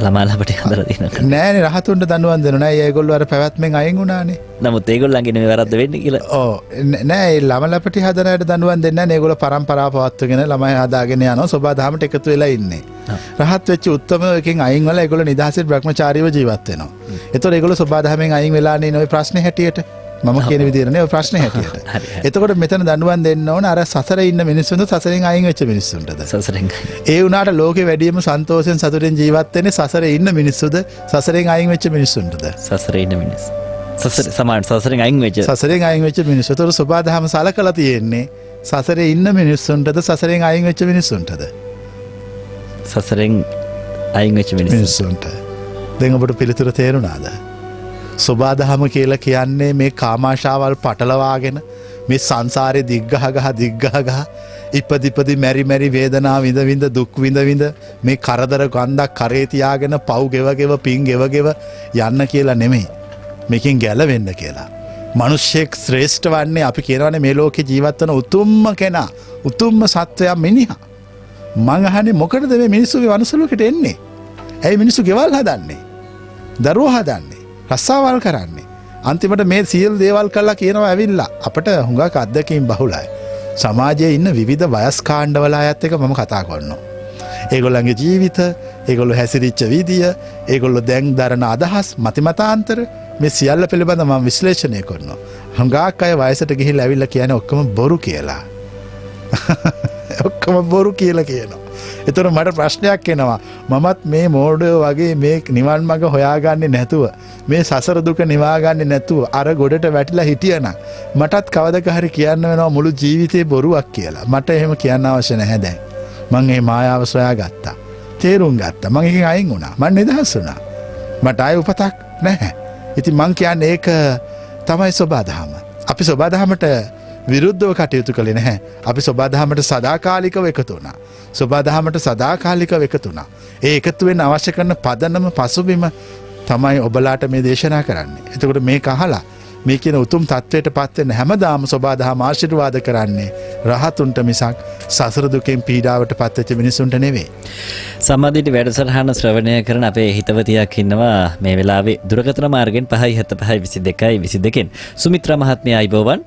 ළමාලපට හදලා තියෙනවා. නෑනේ රහතුන්ට දනුවන් දෙනවා නෑ ඒගොල්ලෝ අර පැවැත්මෙන් අයින් වුණානේ. නමුත් ඒගොල්ලන්ගේ නෙමෙයි වැරද්ද වෙන්නේ කියලා. ඕ නෑ ඒ ළමලපටි හදන අයට දනුවන් දෙන්නේ නෑ ඒගොල්ලෝ පරම්පරාව පවත්වගෙන ළමයි හදාගෙන යනවා සෝබා දහමට එකතු වෙලා ඉන්නේ. රහත් වෙච්ච උත්තම එකෙන් අයින් වෙලා ඒගොල්ලෝ නිදහසේ බ්‍රහ්මචාරීව ජීවත් වෙනවා. ඒතකොට ඒගොල්ලෝ සෝබා දහමෙන් අයින් වෙලානේ ඉන්නේ ඔය ප්‍රශ්නේ හැටියට. මම කියන විදිහට නේ ඔය ප්‍රශ්නේ හැටියට. එතකොට මෙතන දනුවන් දෙන්න ඕන අර සසරේ ඉන්න මිනිස්සුන්ට සසරෙන් අයින් වෙච්ච මිනිස්සුන්ටද. සසරෙන්. ඒ වුණාට ලෝකේ වැඩිම සන්තෝෂෙන් සතුටෙන් ජීවත් වෙන්නේ සසරේ ඉන්න මිනිස්සුද සසරෙන් අයින් වෙච්ච මිනිස්සුන්ටද. සසරේ ඉන්න මිනිස්සු. සසරෙන් අයින් වෙච්ච. සසරෙන් අයින් වෙච්ච මිනිස්සු. ඒතකොට සෝබා දහම සලකලා තියෙන්නේ සසරේ ඉන්න මිනිස්සුන්ටද සසරෙන් අයින් වෙච්ච මිනිස්සුන්ටද. සසරෙන් අයින් වෙච්ච මිනිස්සුන්ට. දැන් ඔබට පිළිතුර තේරුණාද? සෝබා දහම කියලා කියන්නේ මේ කාමාශාවල් පටලවාගෙන මේ සංසාරේ දිග්ගහ ඉපදිපදි මෙරි වේදනා විඳ දුක් විඳ මේ කරදර ගන්ධක් කරේ තියාගෙන පව් ගෙව පින් ගෙව යන්න කියලා නෙමෙයි. මේකෙන් ගැලවෙන්න කියලා. මිනිස්සෙක් ශ්‍රේෂ්ඨ වන්නේ අපි කියනවානේ මේ ලෝකේ ජීවත් වෙන උතුම්ම කෙනා, උතුම්ම සත්වයා මිනිහා. මං අහන්නේ මොකටද මේ මිනිස්සු මේ මනුස්ස ලෝකෙට එන්නේ? ඇයි මිනිස්සු ගෙවල් හදන්නේ? දරුවෝ හදන්නේ? රස්සාවල් කරන්නේ? අන්තිමට මේ සියලු දේවල් කළා කියනවා ඇවිල්ලා අපිට හුඟක් අත්දැකීම් බහුලයි. සමාජයේ ඉන්න විවිධ වයස් කාණ්ඩවල අයත් එක්ක මම කතා කරනවා. ඒගොල්ලන්ගේ ජීවිත, ඒගොල්ලෝ හැසිරිච්ච විදිය, ඒගොල්ලෝ දැන් දරන අදහස්, මතිමතාන්තර මේ සියල්ල පිළිබඳව මම විශ්ලේෂණය කරනවා. හුඟක් අය වයසට ගිහිල්ලා ඇවිල්ලා කියන්නේ ඔක්කොම බොරු කියලා. ඔක්කොම බොරු කියලා කියනවා. ඒතර මට ප්‍රශ්නයක් එනවා. මමත් මේ මෝඩයෝ වගේ මේ නිවන් මඟ හොයාගන්නේ නැතුව, මේ සසර දුක නිවාගන්නේ නැතුව අර ගොඩට වැටිලා හිටියනම් මටත් කවදක හරි කියන්න වෙනවා මුළු ජීවිතේ බොරුවක් කියලා. මට එහෙම කියන්න අවශ්‍ය නැහැ දැන්. මං මේ මායාව සොයාගත්තා. තේරුම් ගත්තා. මං එකෙන් අයින් වුණා. මං නිදහස් වුණා. මට ආයෙ උපතක් නැහැ. ඉතින් මං කියන්නේ ඒක තමයි සෝබා දහම. අපි සෝබා දහමට විරුද්ධව කටයුතු කළේ නැහැ. අපි සෝබා දහමට සදාකාලිකව එකතු වුණා. සෝබා දහමට සදාකාලිකව එකතු වුණා. ඒ එකතු වෙන්න අවශ්‍ය කරන පදනම පසුබිම තමයි ඔබලාට මේ දේශනා කරන්නේ. එතකොට මේක අහලා මේ කියන උතුම් තත්වයට පත් වෙන්න හැමදාම සෝබා දහම ආශිර්වාද කරන්නේ රහතුන්ට මිසක් සසර දුකෙන් පීඩාවට පත් වෙච්ච මිනිසුන්ට නෙවෙයි. සම්මාදිට වැඩසටහන ශ්‍රවණය කරන අපේ හිතවතියක් ඉන්නවා මේ වෙලාවේ දුරකථන මාර්ගෙන් 57522 සුමිත්‍රා මහත්මිය අයිබෝවන්.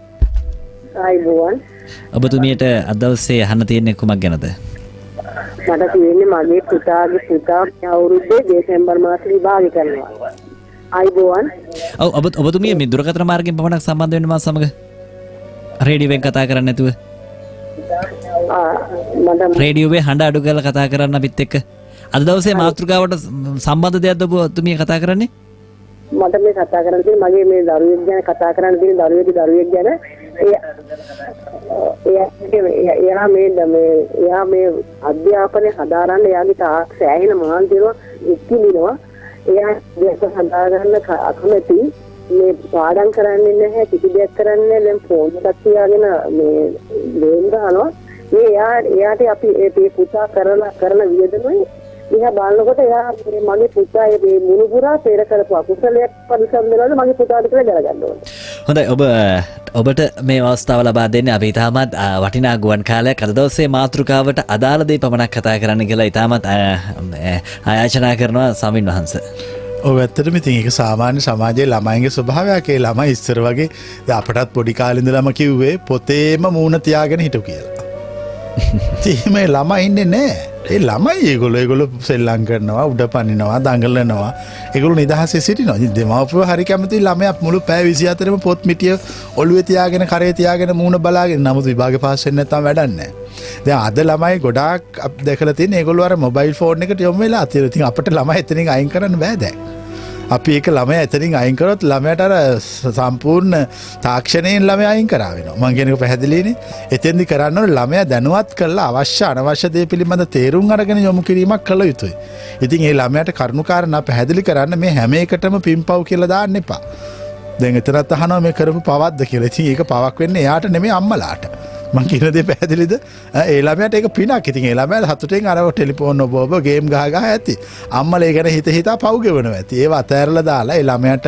අයිබෝවන්. ඔබතුමියට අද දවසේ අහන්න තියෙන්නේ කුමක් ගැනද? මට තියෙන්නේ මගේ පුතා අවුරුද්දේ දෙසැම්බර් මාසෙ විභාගය කරනවා. අයිබෝවන්. ඔව් ඔබතුමිය මේ දුරකථන මාර්ගෙන් පමණක් සම්බන්ධ වෙන්න මා සමග රේඩියෝවෙන් කතා කරන්නේ නැතුව. රේඩියෝවේ හඬ අඩු කරලා කතා කරන්න අපිත් එක්ක. අද දවසේ මාතෘකාවට සම්බන්ධ දෙයක්ද ඔබතුමිය කතා කරන්නේ? මට මේ කතා කරන්න තියෙන්නේ මගේ මේ දරුවෙක් ගැන කතා කරන්න තියෙන දරුවෙක් ගැන එයා මේ අධ්‍යාපනය හදාරන්න එයාගේ තාක් සෑහෙන මහන්සියනවා ඉක්කිලිනවා. එයා දෙයක් හදාගන්න අකමැති මේ පාඩම් කරන්නේ නැහැ, කිසි දෙයක් කරන්නේ නැහැ. දැන් ෆෝන් එකක් තියාගෙන මේ ගේම් ගහනවා. එයාට අපි මේ පුතා කරන වියදමයි දිහා බලනකොට එයා මගේ පුතා මේ මුණුපුරා පෙර කරපු අකුසලයක් පරිසම් දෙනවද මගේ පුතාට කියලා දැනගන්න ඕනේ. හොඳයි ඔබට මේ අවස්ථාව ලබා දෙන්නේ අපි තාමත් වටිනා ගුවන් කාලයක් අද දවසේ මාතෘකාවට අදාළ දේ පමණක් කතා කරන්න කියලා ඊටමත් ආයාචනා කරනවා ස්වාමින් වහන්සේ. ඔව් ඇත්තටම ඉතින් ඒක සාමාන්‍ය සමාජයේ ළමයින්ගේ ස්වභාවයක්. ඒ ළමයි ඉස්සර වගේ අපටත් පොඩි කාලේ ඉඳලම කිව්වේ පොතේම මූණ තියාගෙන හිටු කියලා. ඉතින් මේ ළමයි ඉන්නේ නැහැ. ඒ ළමයි ඒගොල්ලෝ සෙල්ලම් කරනවා, උඩ පනිනවා, දඟලනවා. ඒගොල්ලෝ නිදහසේ සිටිනවා. ඉතින් දෙමාපියෝ හරි කැමති ළමයා මුළු පැය 24ම පොත් මිටිය ඔළුවේ තියාගෙන, කරේ තියාගෙන මූණ බලාගෙන. නමුත් විභාගේ පාස් වෙන්නේ නැත්නම් වැඩක් නැහැ. දැන් අද ළමයි ගොඩාක් දැකලා තියෙන ඒගොල්ලෝ අර මොබයිල් ෆෝන් එකට යොමු වෙලා තියෙනවා. ඉතින් අපිට ළමයි එතනින් අයින් කරන්න බෑ දැන්. අපි ඒක ළමයා එතනින් අයින් කරොත් ළමයාට අර සම්පූර්ණ තාක්ෂණයෙන් ළමයා අයින් කරා වෙනවා. මම කියන එක පැහැදිලිනේ. එතෙන්දි කරන්න ඕනේ ළමයා දැනුවත් කරලා අවශ්‍ය අනවශ්‍ය දේ පිළිබඳ තේරුම් අරගෙන යොමු කිරීමක් කළ යුතුයි. ඉතින් ඒ ළමයාට කරුණාකාරණා පැහැදිලි කරන්න මේ හැම එකටම පින්පව් කියලා දාන්න එපා. දැන් එතරම් අහනවා මේ කරපු පවක්ද කියලා. ඉතින් ඒක පවක් වෙන්නේ එයාට නෙමෙයි අම්මලාට. මං කියන දේ පැහැදිලිද? ඒ ළමයාට ඒක පිනක්. ඉතින් ඒ ළමයා හතුටෙන් අර ටෙලිෆෝන් ඔබ ගේම් ගහ ඇති. අම්මලා ඒ ගැන හිතා පව් ගෙවනවා ඇති. ඒව අතෑරලා දාලා ඒ ළමයාට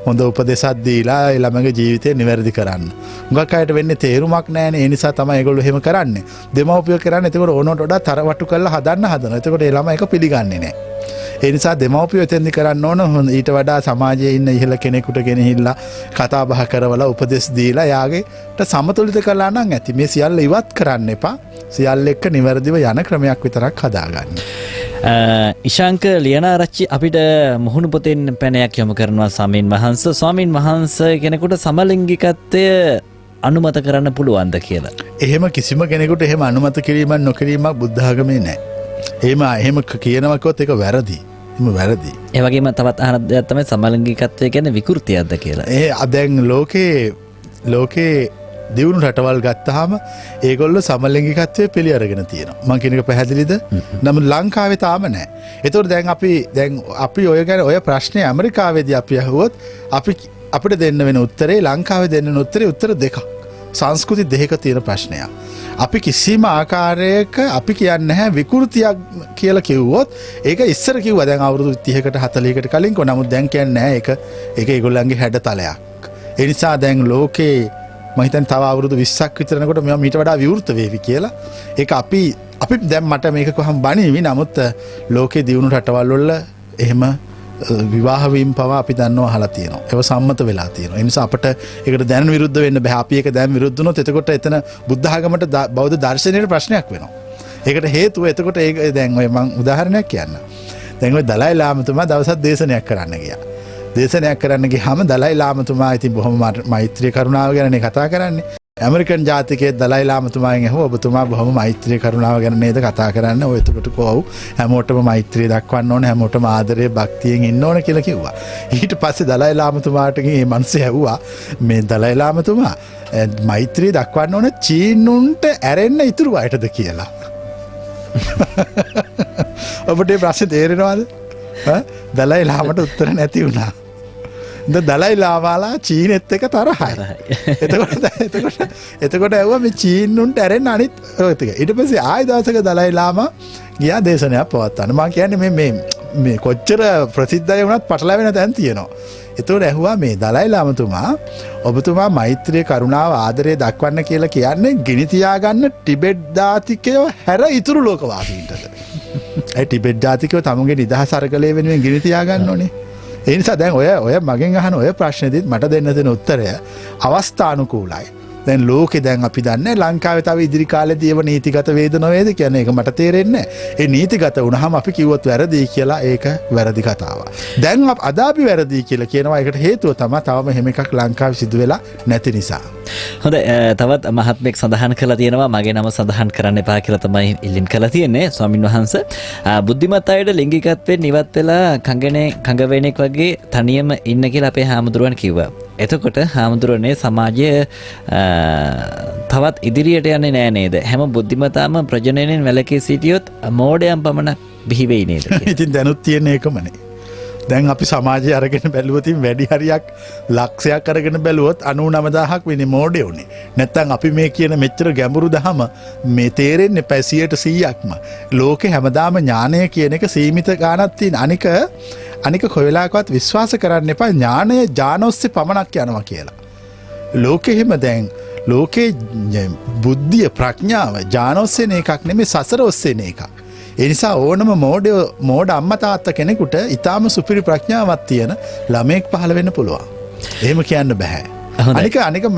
හොඳ උපදේශක් දීලා ඒ ළමගේ ජීවිතේ නිවැරදි කරන්න. හුඟක් අයට වෙන්නේ තේරුමක් නැහැනේ. ඒ නිසා තමයි ඒගොල්ලෝ එහෙම කරන්නේ. දෙමව්පියෝ කරන්නේ එතකොට ඕනට වඩා තරවටු කරලා හදන්න හදනවා. එතකොට ඒ ළමයා ඒක පිළිගන්නේ නැහැ. ඒ නිසා දෙමව්පියෝ එතෙන්දි කරන්න ඕන ඊට වඩා සමාජයේ ඉන්න ඉහළ කෙනෙකුට ගෙනහිල්ලා කතා බහ කරවලා උපදෙස් දීලා යාගේට සමතුලිත කළා නම් ඇති. මේ සියල්ල ඉවත් කරන්න එපා. සියල්ල එක්ක නිවැරදිව යන ක්‍රමයක් විතරක් හදාගන්න. ඉශාංක ලියනාරච්චි අපිට මුහුණු පොතෙන් පැනයක් යොමු කරනවා ස්වාමීන් වහන්සේ කෙනෙකුට සමලිංගිකත්වය අනුමත කරන්න පුළුවන්ද කියලා. එහෙම කිසිම කෙනෙකුට එහෙම අනුමත කිරීමක් නොකිරීමක් බුද්ධ ආගමේ නැහැ. එහෙම කියනවකොත් ඒක වැරදි. එහෙම වැරදි. ඒ වගේම තවත් අහන දෙයක් තමයි සමලිංගිකත්වය කියන්නේ විකෘතියක්ද කියලා. දැන් ලෝකේ දියුණු රටවල් ගත්තාම ඒගොල්ලෝ සමලිංගිකත්වයේ පිළි අරගෙන තියෙනවා. මම කියන එක පැහැදිලිද? නමුත් ලංකාවේ තාම නැහැ. ඒතකොට දැන් අපි ඔය ගැන ඔය ප්‍රශ්නේ ඇමරිකාවේදී අපි අහුවොත් අපිට දෙන්න වෙන උත්තරේ ලංකාවේ දෙන්න වෙන උත්තර දෙකක්. සංස්කෘති දෙකක තියෙන ප්‍රශ්නයක්. අපි කිසිම ආකාරයක අපි කියන්නේ නැහැ විකෘතියක් කියලා කිව්වොත් ඒක ඉස්සර කිව්වා දැන් අවුරුදු 30කට 40කට කලින් නමුත් දැන් කියන්නේ නැහැ ඒක ඒගොල්ලන්ගේ හැඩතලයක්. ඒ නිසා දැන් ලෝකේ මම හිතන්නේ තව අවුරුදු 20ක් විතර යනකොට මම ඊට වඩා විවෘත වෙවි කියලා. ඒක අපි දැන් මට මේක කොහොම බණීවි නමුත් ලෝකේ දියුණු රටවල් වල එහෙම විවාහ වීම පවා අපි දන්නවා අහලා තියෙනවා. ඒව සම්මත වෙලා තියෙනවා. ඒ නිසා අපිට ඒකට දැන් විරුද්ධ වෙන්න බෑ. අපි ඒක දැන් විරුද්ධ වුණොත් එතකොට එතන බුද්ධ ආගමට බෞද්ධ දර්ශනයේ ප්‍රශ්නයක් වෙනවා. ඒකට හේතුව එතකොට ඒක දැන් ඔය මම උදාහරණයක් කියන්න. දැන් ඔය දලයි ලාමතුමා දවසක් දේශනයක් කරන්න ගියා. දේශනයක් කරන්න ගියාම දලයි ලාමතුමා ඉතින් බොහොම මෛත්‍රී කරුණාව ගැනනේ කතා කරන්නේ. ඇමරිකන් ජාතිකයේ දලයි ලාමතුමාගෙන් අහුවා ඔබතුමා බොහොම මෛත්‍රී කරුණාව ගැන නේද කතා කරන්නේ? ඔය එතකොට කොහොව හැමෝටම මෛත්‍රිය දක්වන්න ඕන, හැමෝටම ආදරය භක්තියෙන් ඉන්න ඕන කියලා කිව්වා. ඊට පස්සේ දලයි ලාමතුමාට මේ මිනිස්සු ඇහුවා මේ දලයි ලාමතුමා මෛත්‍රිය දක්වන්න ඕන චීනුන්ට ඇරෙන්න ඉතුරු අයටද කියලා. ඔබට මේ ප්‍රශ්නේ තේරෙනවද? දලයි ලාමට උත්තර නැති වුණා. දලයි ලාමාලා චීනෙත් එක තරහයි. එතකොට ඇහුවා මේ චීනුන්ට ඇරෙන්න අනිත් ඔය ටික. ඊට පස්සේ ආයෙ දවසක දලයි ලාමා ගියා දේශනයක් පවත්වන්න. මම කියන්නේ මේ කොච්චර ප්‍රසිද්ධයි වුණත් පටලැවෙන තැන් තියෙනවා. එතකොට ඇහුවා මේ දලයි ලාමතුමා ඔබතුමා මෛත්‍රිය කරුණාව ආදරය දක්වන්න කියලා කියන්නේ ගිනි තියාගන්න ටිබෙට් ජාතිකයෝ හැර ඉතුරු ලෝකවාසීන්ටද? ඒ ටිබෙට් ජාතිකයෝ තමුන්ගේ නිදහස අරගලය වෙනුවෙන් ගිනි තියාගන්න ඕනේ. ඒ නිසා දැන් ඔය මගෙන් අහන ඔය ප්‍රශ්නේදීත් මට දෙන්න දෙන උත්තරය අවස්ථානුකූලයි. දැන් ලෝකේ දැන් අපි දන්නේ ලංකාවේ තව ඉදිරි කාලේදී ඒව නීතිගත වේද නොවේද කියන්නේ ඒක මට තේරෙන්නේ නැහැ. ඒ නීතිගත වුණාම අපි කිව්වොත් වැරදි කියලා ඒක වැරදි කතාවක්. දැන් අද අපි වැරදි කියලා කියනවා. ඒකට හේතුව තමයි තවම එහෙම එකක් ලංකාවේ සිදු වෙලා නැති නිසා. හොඳයි තවත් මහත්මෙක් සඳහන් කළා තියෙනවා මගේ නම සඳහන් කරන්න එපා කියලා තමයි ඉල්ලීම් කළා තියෙන්නේ ස්වාමින් වහන්සේ. බුද්ධිමත් අයට ලිංගිකත්වයෙන් ඉවත් වෙලා කංගවේනෙක් වගේ තනියම ඉන්න කියලා අපේ හාමුදුරුවන් කිව්වා. එතකොට හාමුදුරුවනේ සමාජය තවත් ඉදිරියට යන්නේ නෑ නේද? හැම බුද්ධිමතාම ප්‍රජනනයෙන් වැළකී සිටියොත් මෝඩයන් පමණක් බිහි වෙයි නේද? ඉතින් දැනුත් තියෙන එකමනේ. දැන් අපි සමාජය අරගෙන බැලුවොත් වැඩි හරියක් ලක්ෂයක් අරගෙන බැලුවොත් 99000ක් වෙන්නේ මෝඩයෝ නේ. නැත්තම් අපි මේ කියන මෙච්චර ගැඹුරු දහම මේ තේරෙන්නේ 100%ක්ම. ලෝකේ හැමදාම ඥානය කියන එක සීමිත ගාණක් තියෙන. අනික කොයිලාකවත් විශ්වාස කරන්න එපා ඥානය ඥානොස්සේ පමණක් යනවා කියලා. ලෝකෙහිම දැන් ලෝකේ බුද්ධිය ප්‍රඥාව ඥානොස්සේ එකක් නෙමෙයි සසර ඔස්සේ එකක්. ඒ නිසා ඕනම මෝඩ අම්මා තාත්තා කෙනෙකුට ඊටාම සුපිරි ප්‍රඥාවක් තියෙන ළමෙක් පහළ වෙන්න පුළුවන්. එහෙම කියන්න බෑ. අනික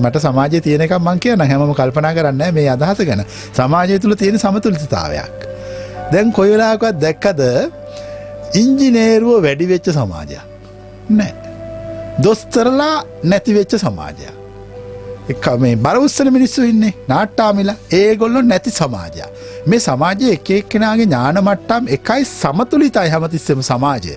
මට සමාජයේ තියෙන එකක් මම කියන හැමෝම කල්පනා කරන්නේ මේ අදහස ගැන. සමාජය තුල තියෙන සමතුලිතතාවයක්. දැන් කොයි වෙලාවකවත් දැක්කද ඉංජිනේරුව වැඩි වෙච්ච සමාජයක්? නෑ. දොස්තරලා නැති වෙච්ච සමාජයක්. මේ බර උස්සන මිනිස්සු ඉන්නේ නාට්ටාමිලා ඒගොල්ලෝ නැති සමාජයක්. මේ සමාජයේ එක එක්කෙනාගේ ඥාන මට්ටම් එකයි සමතුලිතයි හැමතිස්සෙම සමාජය.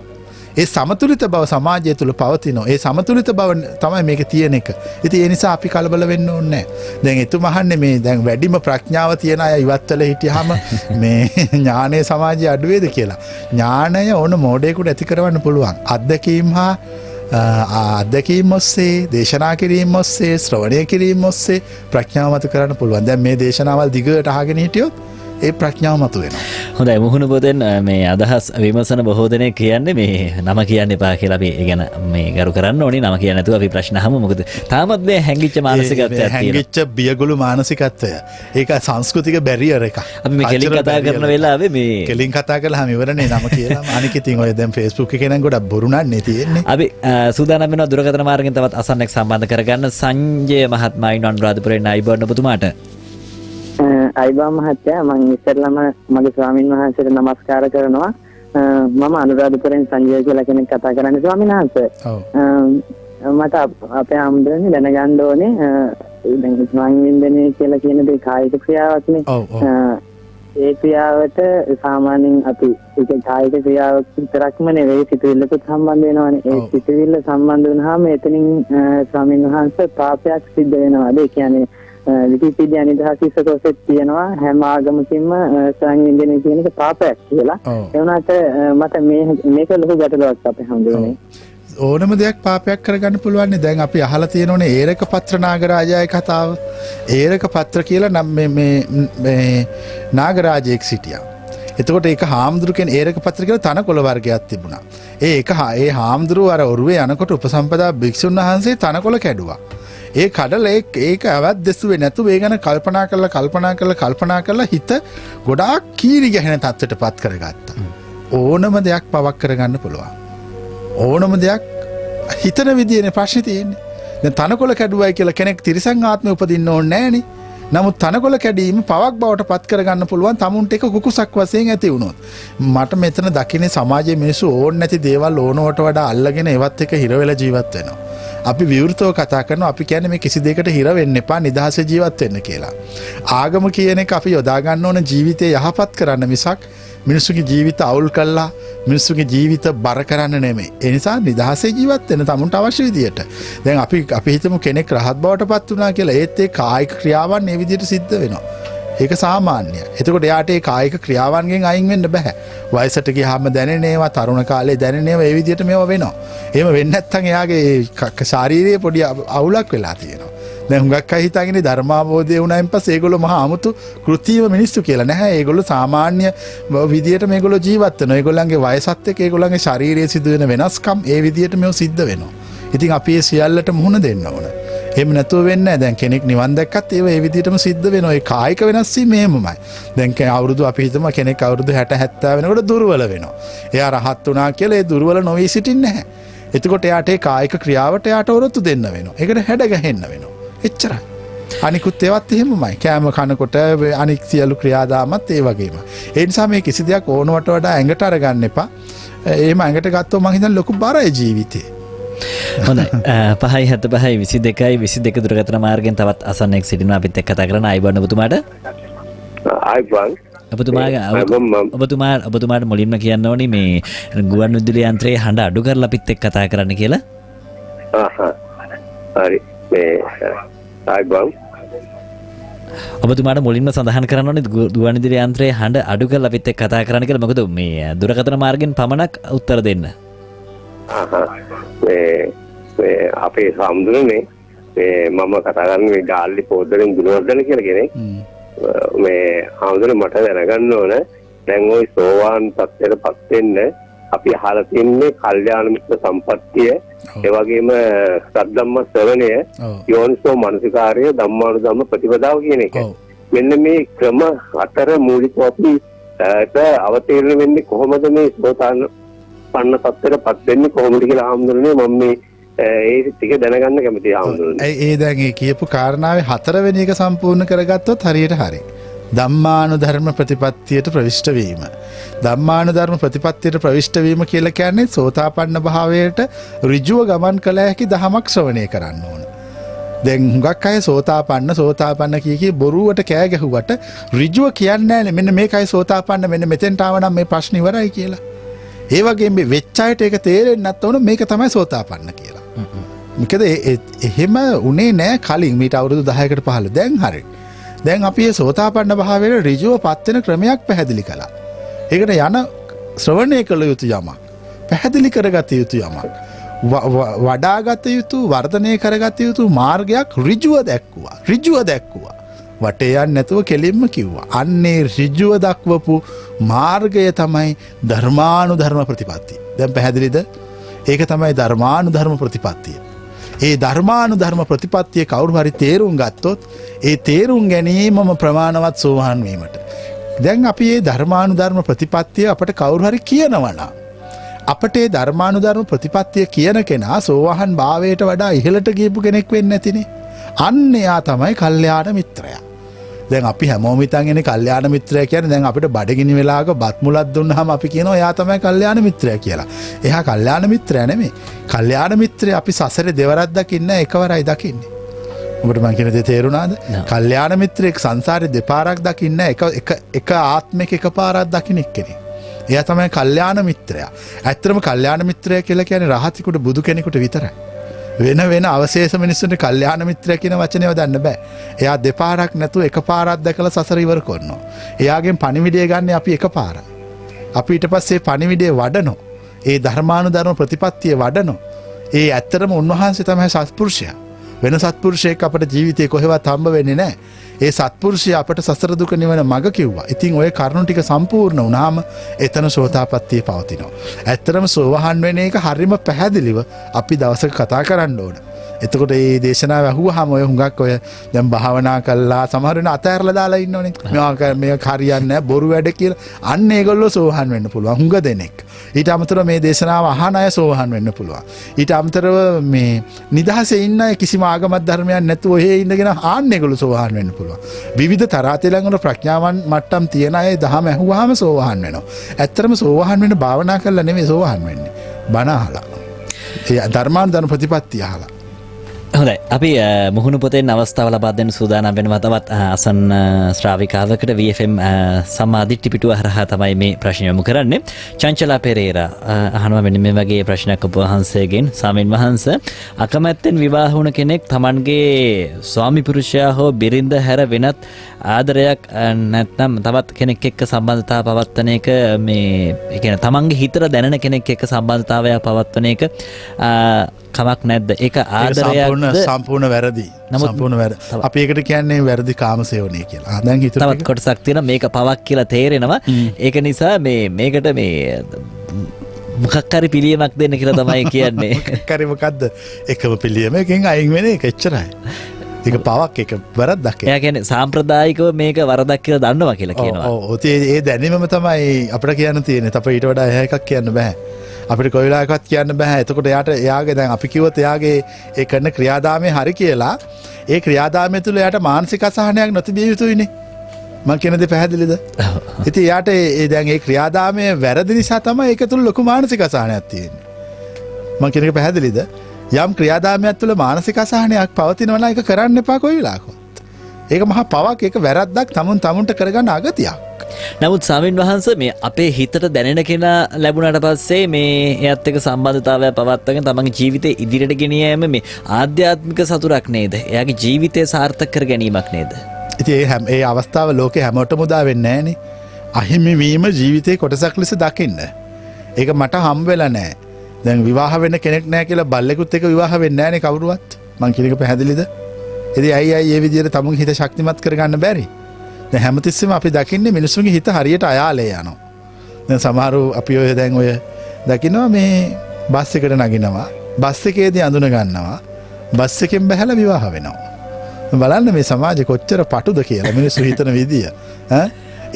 ඒ සමතුලිත බව සමාජය තුළ පවතිනවා. ඒ සමතුලිත බව තමයි මේක තියෙන එක. ඉතින් ඒ නිසා අපි කලබල වෙන්න ඕනේ නැහැ. දැන් එතුමා අහන්නේ මේ දැන් වැඩිම ප්‍රඥාව තියන අය ඉවත් වෙලා හිටියාම මේ ඥානයේ සමාජය අඩු වේද කියලා. ඥානය ඕන මෝඩයෙකුට ඇති කරවන්න පුළුවන්. අත්දැකීම් ඔස්සේ දේශනා කිරීම ඔස්සේ ශ්‍රවණය කිරීම ඔස්සේ ප්‍රඥාව මත කරන්න පුළුවන්. දැන් මේ දේශනාවල් දිගට අහගෙන හිටියොත් ඒ ප්‍රඥාව මත වෙනවා. හොඳයි මුහුණ පොතෙන් මේ අදහස් විමසන බොහෝ දෙනෙක් කියන්නේ මේ නම කියන්න එපා කියලා අපි ඒ ගැන මේ ගරු කරන්න ඕනේ. නම කියන්නේ නැතුව අපි ප්‍රශ්න අහමු. මොකද තාමත් මේ හැංගිච්ච මානසිකත්වයක් තියෙනවා. හැංගිච්ච බියගුළු මානසිකත්වය. ඒක සංස්කෘතික බැරියර් එකක්. අපි මේ කෙලින් කතා කරන වෙලාවේ මේ කෙලින් කතා කරලාම ඉවරනේ නම කියලා. අනික ඉතින් ඔය දැන් Facebook එකේ නම් ගොඩක් බොරු නන්නේ තියෙන්නේ. අපි සූදානම් වෙනවා දුරකථන මාර්ගෙන් තවත් අසන්නෙක් සම්බන්ධ කරගන්න. සංජය මහත්මයා ඉන්න අනුරාධපුරයෙන් අයිබෝන් ඔබතුමාට. අයිබා මහත්තයා මම ඉස්සෙල්ලාම මගේ ස්වාමින් වහන්සේට නමස්කාර කරනවා. මම අනුරාධපුරයෙන් සංජය කියලා කෙනෙක් කතා කරන්නේ ස්වාමීන් වහන්සේ. ඔව්. මට අපේ ආම්දරනේ දැනගන්න ඕනේ දැන් සංවින්දනය කියලා කියන දේ කායික ක්‍රියාවක්නේ. ඔව් ඔව්. ඒ ක්‍රියාවට සාමාන්‍යයෙන් අපි ඒක කායික ක්‍රියාවක් විතරක්ම නෙවෙයි සිතුවිල්ලකුත් සම්බන්ධ වෙනවානේ. ඒ සිතුවිල්ල සම්බන්ධ වුණාම එතනින් ස්වාමීන් වහන්සේ පාපයක් සිද්ධ වෙනවා. ඒ කියන්නේ විකිපීඩියා නිදහස් ඉස්සකොසෙත් තියෙනවා හැම ආගමකින්ම සංවින්දනය කියන එක පාපයක් කියලා. ඒ වුණාට මට මේක ලොකු ගැටලුවක් අපේ හඳුනන්නේ. ඕනම දෙයක් පාපයක් කරගන්න පුළුවන් නේ. දැන් අපි අහලා තියෙනෝනේ ඒරක පත්‍ර නාගරාජාගේ කතාව. ඒරක පත්‍ර කියලා නම් මේ නාගරාජයෙක් සිටියා. එතකොට ඒක හාමුදුරු කෙනෙක් ඒරක පත්‍ර කියලා තනකොළ වර්ගයක් තිබුණා. ඒ හාමුදුරුව අර ඔරුවේ යනකොට උපසම්පදා භික්ෂුන් වහන්සේ තනකොළ කැඩුවා. ඒ කඩල ඒක අවත් දෙසුවේ නැතුව ඒ ගැන කල්පනා කරලා හිත ගොඩාක් කීරි ගැහෙන තත්ත්වයට පත් කරගත්තා. ඕනම දෙයක් පවක් කරගන්න පුළුවන්. ඕනම දෙයක් හිතන විදිහේ ප්‍රශ්නේ තියෙන්නේ. දැන් තනකොළ කැඩුවයි කියලා කෙනෙක් තිරිසන් ආත්මෙ උපදින්න ඕනේ නෑනේ. නමුත් තනකොළ කැඩීම පවක් බවට පත් කරගන්න පුළුවන් තමුන්ට එක කුකුසක් වශයෙන් ඇති වුණොත්. මට මෙතන දකින්නේ සමාජයේ මිනිස්සු ඕන නැති දේවල් ඕනවට වඩා අල්ලගෙන ඒවත් එක හිර වෙලා ජීවත් වෙනවා. අපි විවෘතව කතා කරනවා. අපි කියන්නේ මේ කිසි දෙයකට හිර වෙන්න එපා, නිදහසේ ජීවත් වෙන්න කියලා. ආගම කියන එක අපි යොදා ගන්න ඕන ජීවිතේ යහපත් කරන්න මිසක් මිනිස්සුගේ ජීවිත අවුල් කරලා මිනිස්සුගේ ජීවිත බර කරන්න නෙමෙයි. ඒ නිසා නිදහසේ ජීවත් වෙන්න තමුන්ට අවශ්‍ය විදියට. දැන් අපි හිතමු කෙනෙක් රහත් බවට පත් වුණා කියලා. ඒත් ඒ කායික ක්‍රියාවන් මේ විදියට සිද්ධ වෙනවා. ඒක සාමාන්‍යයි. එතකොට එයාට ඒ කායික ක්‍රියාවන්ගෙන් අයින් වෙන්න බෑ. වයසට ගියාම දැනෙන ඒවා, තරුණ කාලේ දැනෙන ඒවා ඒ විදියට මේවා වෙනවා. එහෙම වෙන්නේ නැත්නම් එයාගේ ශාරීරියේ පොඩි අවුලක් වෙලා තියෙනවා. දැන් හුඟක් අය හිතාගෙන ධර්මාවබෝධය වුණායින් පස්සේ ඒගොල්ලෝ මහා අමුතු කෘත්‍රිම මිනිස්සු කියලා. නැහැ. ඒගොල්ලෝ සාමාන්‍ය විදියට මේගොල්ලෝ ජීවත් වෙනවා. ඒගොල්ලන්ගේ වයසත් එක්ක ඒගොල්ලන්ගේ ශාරීරියේ සිදුවෙන වෙනස්කම් ඒ විදියට මේව සිද්ධ වෙනවා. ඉතින් අපි ඒ සියල්ලට මුහුණ දෙන්න ඕන. එහෙම නැතුව වෙන්නේ නැහැ. දැන් කෙනෙක් නිවන් දැක්කත් ඒව ඒ විදිහටම සිද්ධ වෙනවා. ඒ කායික වෙනස් වීම එහෙමමයි. දැන් අවුරුදු අපි හිතමු කෙනෙක් අවුරුදු 60 70 වෙනකොට දුර්වල වෙනවා. එයා රහත් වුණා කියලා ඒ දුර්වල නොවී සිටින්නේ නැහැ. එතකොට එයාට ඒ කායික ක්‍රියාවට එයාට ඔරොත්තු දෙන්න වෙනවා. ඒකට හැඩ ගැහෙන්න වෙනවා. එච්චරයි. අනිකුත් ඒවත් එහෙමමයි. කෑම කනකොට අනික් සියලු ක්‍රියාදාමත් ඒ වගේම. ඒ නිසා මේ කිසි දෙයක් ඕනවට වඩා ඇඟට අරගන්න එපා. එහෙම ඇඟට ගත්තොත් මං හිතන්නේ ලොකු බරයි ජීවිතේ. හොඳයි 5:72 දුරකථන මාර්ගෙන් තවත් අසන්නෙක් සිටිනවා. අපිත් එක්ක කතා කරන අයිබෝන් ඔබතුමාට. ආයිබෝන්. ඔබතුමාට මුලින්ම කියන්න ඕනි මේ ගුවන් විදුලි යන්ත්‍රයේ හඬ අඩු කරලා අපිත් එක්ක කතා කරන්න කියලා. හරි. මේ ආයිබෝන්. ඔබතුමාට මුලින්ම සඳහන් කරන්න ඕනේ ගුවන් විදුලි යන්ත්‍රයේ හඬ අඩු කරලා අපිත් එක්ක කතා කරන්න කියලා. මොකද මේ දුරකථන මාර්ගෙන් පමණක් උත්තර දෙන්න. මේ අපේ සාමුදුරනේ මම කතා කරන්නේ මේ ගාල්ලි පොද්දෙන් ගුණවර්ධන කියලා කෙනෙක්. මේ සාමුදුරනේ මට දැනගන්න ඕන දැන් ওই සෝවාන් පත්තරපත් වෙන්න අපි අහලා තින්නේ කල්යාණ මිත්‍ර සම්පත්තිය, ඒ වගේම සද්ධම්ම ශ්‍රවණය, යෝනිසෝ මනසිකාර්ය, ධම්මානුධම්ම ප්‍රතිපදාව කියන එක. මෙන්න මේ ක්‍රම අතර මූලිකව අපි අවතීර්ණ වෙන්නේ කොහොමද මේ සෝතාන පන්න පත්තරපත් වෙන්නේ කොහොමද කියලා ආම්දුරනේ මම මේ ඒ ටික දැනගන්න කැමතියි ආම්දුරනේ. ඒ දැන් ඒ කියපු කාරණාවේ 4 වෙනි එක සම්පූර්ණ කරගත්තොත් හරියට හරි. ධම්මානුධර්ම ප්‍රතිපත්තියට ප්‍රවිෂ්ඨ වීම. ධම්මානුධර්ම ප්‍රතිපත්තියට ප්‍රවිෂ්ඨ වීම කියලා කියන්නේ සෝතාපන්න භාවයට ඍජුව ගමන් කළ හැකි දහමක් ශ්‍රවණය කරන්න ඕන. දැන් හුඟක් අය සෝතාපන්න කී බොරුවට කෑ ගැහුවට ඍජුව කියන්නේ නැහැ මෙන්න මේකයි සෝතාපන්න මෙන්න මෙතෙන්ට ආව නම් මේ ප්‍රශ්න ඉවරයි කියලා. ඒ වගේ මේ වෙච්ච අයට ඒක තේරෙන්නේ නැත්නම් මේක තමයි සෝතාපන්න කියලා. මොකද එහෙම උනේ නැහැ කලින් මීට අවුරුදු 10කට පහළ. දැන් හරි. දැන් අපි මේ සෝතාපන්න භාවයට ඍජුව පත් වෙන ක්‍රමයක් පැහැදිලි කළා. ඒකට යන ශ්‍රවණය කළ යුතු යමක්, පැහැදිලි කරගත යුතු යමක්, වඩාගත යුතු, වර්ධනය කරගත යුතු මාර්ගයක් ඍජුව දැක්කුවා. වටේ යන්නේ නැතුව කෙලින්ම කිව්වා. අන්නේ ඍජුව දක්වපු මාර්ගය තමයි ධර්මානුධර්ම ප්‍රතිපත්තිය. දැන් පැහැදිලිද? ඒක තමයි ධර්මානුධර්ම ප්‍රතිපත්තිය. ඒ ධර්මානුධර්ම ප්‍රතිපත්තිය කවුරු හරි තේරුම් ගත්තොත් ඒ තේරුම් ගැනීමම ප්‍රමාණවත් සෝවාන් වීමට. දැන් අපි මේ ධර්මානුධර්ම ප්‍රතිපත්තිය අපට කවුරු හරි කියනවනම් අපට ඒ ධර්මානුධර්ම ප්‍රතිපත්තිය කියන කෙනා සෝවාන් භාවයට වඩා ඉහළට ගියපු කෙනෙක් වෙන්නේ නැතිනේ. අන්න එයා තමයි කල්යාණ මිත්‍රයා. දැන් අපි හැමෝම හිතන්නේ කල්යාණ මිත්‍රයා කියන්නේ දැන් අපිට බඩගිනි වෙලාවක බත් මුලක් දුන්නාම අපි කියනවා එයා තමයි කල්යාණ මිත්‍රයා කියලා. එයා කල්යාණ මිත්‍රයා නෙමෙයි. කල්යාණ මිත්‍රයා අපි සසරේ දෙවරක් දකින්නේ එකවරයි දකින්නේ. ඔබට මං කියන දේ තේරුණාද? කල්යාණ මිත්‍රයෙක් සංසාරේ දෙපාරක් දකින්නේ එක ආත්මික එකපාරක් දකින්න එක්කෙනෙක්. එයා තමයි කල්යාණ මිත්‍රයා. ඇත්තටම කල්යාණ මිත්‍රයා කියලා කියන්නේ රහතිකුට බුදු කෙනෙකුට විතරයි. වෙන අවශේෂ මිනිස්සුන්ට කල්යාණ මිත්‍රයා කියන වචනය යොදන්න බෑ. එයා දෙපාරක් නැතුව එකපාරක් දැකලා සසර ඉවර කරනවා. එයාගෙන් පණිවිඩය ගන්න අපි එකපාරයි. අපි ඊට පස්සේ පණිවිඩය වඩනෝ. ඒ ධර්මානුධර්ම ප්‍රතිපත්තිය වඩනෝ. ඒ ඇත්තටම උන්වහන්සේ තමයි සත්පුරුෂයා. වෙන සත්පුරුෂයෙක් අපට ජීවිතේ කොහෙවත් හම්බ වෙන්නේ නැහැ. ඒ සත්පුරුෂයා අපට සසර දුක නිවන මඟ කිව්වා. ඉතින් ওই කරුණු ටික සම්පූර්ණ වුණාම එතන සෝතාපට්ටිය පවතිනවා. ඇත්තටම සෝවහන් වෙන එක හරිම පැහැදිලිව අපි දවසක කතා කරන්න ඕන. එතකොට මේ දේශනාව අහුවාම ඔය හුඟක් ඔය දැන් භාවනා කළා සමහර වෙන අතහැරලා දාලා ඉන්නෝනේ. මේක හරියන්නේ නැහැ බොරු වැඩ කියලා. අන්න ඒගොල්ලෝ සෝවහන් වෙන්න පුළුවන් හුඟ දෙනෙක්. ඊට අමතරව මේ දේශනාව අහන අය සෝවහන් වෙන්න පුළුවන්. ඊට අමතරව මේ නිදහසේ ඉන්න අය කිසිම ආගමක් ධර්මයක් නැතුව ඔහේ ඉඳගෙන ආන්න ඒගොල්ලෝ සෝවහන් වෙන්න පුළුවන්. විවිධ තරාතිලංගන ප්‍රඥාවන් මට්ටම් තියන අය දහම ඇහුවාම සෝවහන් වෙනවා. ඇත්තටම සෝවහන් වෙන්න භාවනා කරලා නෙමෙයි සෝවහන් වෙන්නේ. බණ අහලා. ඒ ධර්මානුධර්ම ප්‍රතිපත්තිය අහලා. හොඳයි අපි මුහුණු පොතෙන් අවස්ථාව ලබා දෙන්න සූදානම් වෙනවා තවත් අසන්න ශ්‍රාවිකාවකට VFM සම්මාදිට්ඨි පිටුව හරහා තමයි මේ ප්‍රශ්න යොමු කරන්නේ. චංචලා පෙරේරා අහනවා මෙන්න මේ වගේ ප්‍රශ්නයක් ඔබ වහන්සේගෙන්. ස්වාමින් වහන්සේ අකමැත්තෙන් විවාහ වුණ කෙනෙක් Tamanගේ ස්වාමි පුරුෂයා හෝ බිරිඳ හැර වෙනත් ආදරයක් නැත්නම් තවත් කෙනෙක් එක්ක සම්බන්ධතාව පවත්වන එක මේ ඒ කියන්නේ Tamanගේ හිතට දැනෙන කෙනෙක් එක්ක සම්බන්ධතාවයක් පවත්වන එක කමක් නැද්ද? ඒක ආදරයක්ද? සම්පූර්ණ වැරදි. සම්පූර්ණ වැරදි. අපි ඒකට කියන්නේ වැරදි කාමසේවනය කියලා. දැන් හිතට තවත් කොටසක් තියෙනවා මේක පවක් කියලා තේරෙනවා. ඒක නිසා මේකට මොකක් හරි පිළියමක් දෙන්න කියලා තමයි කියන්නේ. මොකක් හරි මොකද්ද? එකම පිළියමකින් අයින් වෙන එක එච්චරයි. ඒක පවක් එක වරද්දක්. එයා කියන්නේ සාම්ප්‍රදායිකව මේක වරදක් කියලා දන්නවා කියලා කියනවා. ඔව් ඒ දැනීමම තමයි අපිට කියන්න තියෙන්නේ. අපිට ඊට වඩා එහා එකක් කියන්න බෑ. අපිට කොයි වෙලාවකවත් කියන්න බෑ. එතකොට එයාගේ දැන් අපි කිව්වොත් එයාගේ ඒ කරන ක්‍රියාදාමයේ හරි කියලා ඒ ක්‍රියාදාමය තුළ එයාට මානසික අසහනයක් නොතිබිය යුතුයිනේ. මම කියන දේ පැහැදිලිද? ඉතින් එයාට දැන් ඒ ක්‍රියාදාමයේ වැරදි නිසා තමයි ඒක තුළ ලොකු මානසික අසහනයක් තියෙන්නේ. මම කියන එක පැහැදිලිද? යම් ක්‍රියාදාමයක් තුළ මානසික අසහනයක් පවතිනවා නම් ඒක කරන්න එපා කොයි වෙලාවකවත්. ඒක මහා පවක් ඒක වැරද්දක් තමුන්ට කරගන්න අගතියක්. නමුත් ස්වාමින් වහන්සේ මේ අපේ හිතට දැනෙන කෙනා ලැබුණාට පස්සේ මේ එයත් එක්ක සම්බන්ධතාවය පවත්වාගෙන තමන්ගේ ජීවිතේ ඉදිරියට ගෙනියෑම මේ ආධ්‍යාත්මික සතුටක් නේද? එයාගේ ජීවිතය සාර්ථක කර ගැනීමක් නේද? ඉතින් ඒ අවස්ථාව ලෝකේ හැමෝටම උදා වෙන්නේ නැහනේ. අහිමි වීම ජීවිතේ කොටසක් ලෙස දකින්න. ඒක මට හම්බ වෙලා නැහැ. දැන් විවාහ වෙන්න කෙනෙක් නැහැ කියලා බල්ලෙකුත් එක්ක විවාහ වෙන්නේ නැහනේ කවුරුවත්. මං කියන එක පැහැදිලිද? ඉතින් අයි මේ විදිහට තමුන්ගේ හිත ශක්තිමත් කරගන්න බැරි. දැන් හැමතිස්සෙම අපි දකින්නේ මිනිස්සුන්ගේ හිත හරියට අයාලේ යනවා. දැන් සමහරව අපි ඔය දැන් ඔය දකින්නවා මේ බස් එකට නගිනවා. බස් එකේදී අඳුන ගන්නවා. බස් එකෙන් බහැලා විවාහ වෙනවා. බලන්න මේ සමාජේ කොච්චර පටුද කියලා මිනිස්සු හිතන විදිය.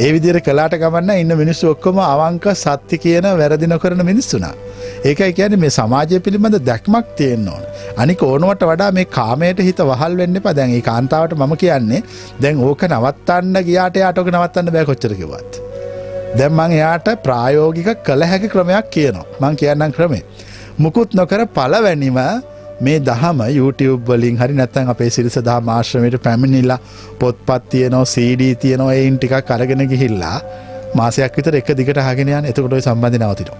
ඒ විදිහට කළාට ගමන්න ඉන්න මිනිස්සු ඔක්කොම අවංක සත්‍ය කියන වැරදි නොකරන මිනිස්සුනා. ඒකයි කියන්නේ මේ සමාජය පිළිබඳ දැක්මක් තියෙන්න ඕන. අනික ඕනවට වඩා මේ කාමයට හිත වහල් වෙන්න එපා. දැන් මේ කාන්තාවට මම කියන්නේ දැන් ඕක නවත්තන්න ගියාට යාට ඕක නවත්තන්න බෑ කොච්චර කිව්වත්. දැන් මම එයාට ප්‍රායෝගික කළ හැකි ක්‍රමයක් කියනවා. මම කියන්නම් ක්‍රමේ. මුකුත් නොකර පළවෙනිම මේ දහම YouTube වලින් හරි නැත්නම් අපේ සිරිස දහම ආශ්‍රමයට පැමිණිලා පොත්පත් තියෙනවා CD තියෙනවා ඒන් ටිකක් අරගෙන ගිහිල්ලා මාසයක් විතර එක දිගට අහගෙන යන්න. එතකොට ওই සම්බන්ධය නවතිනවා.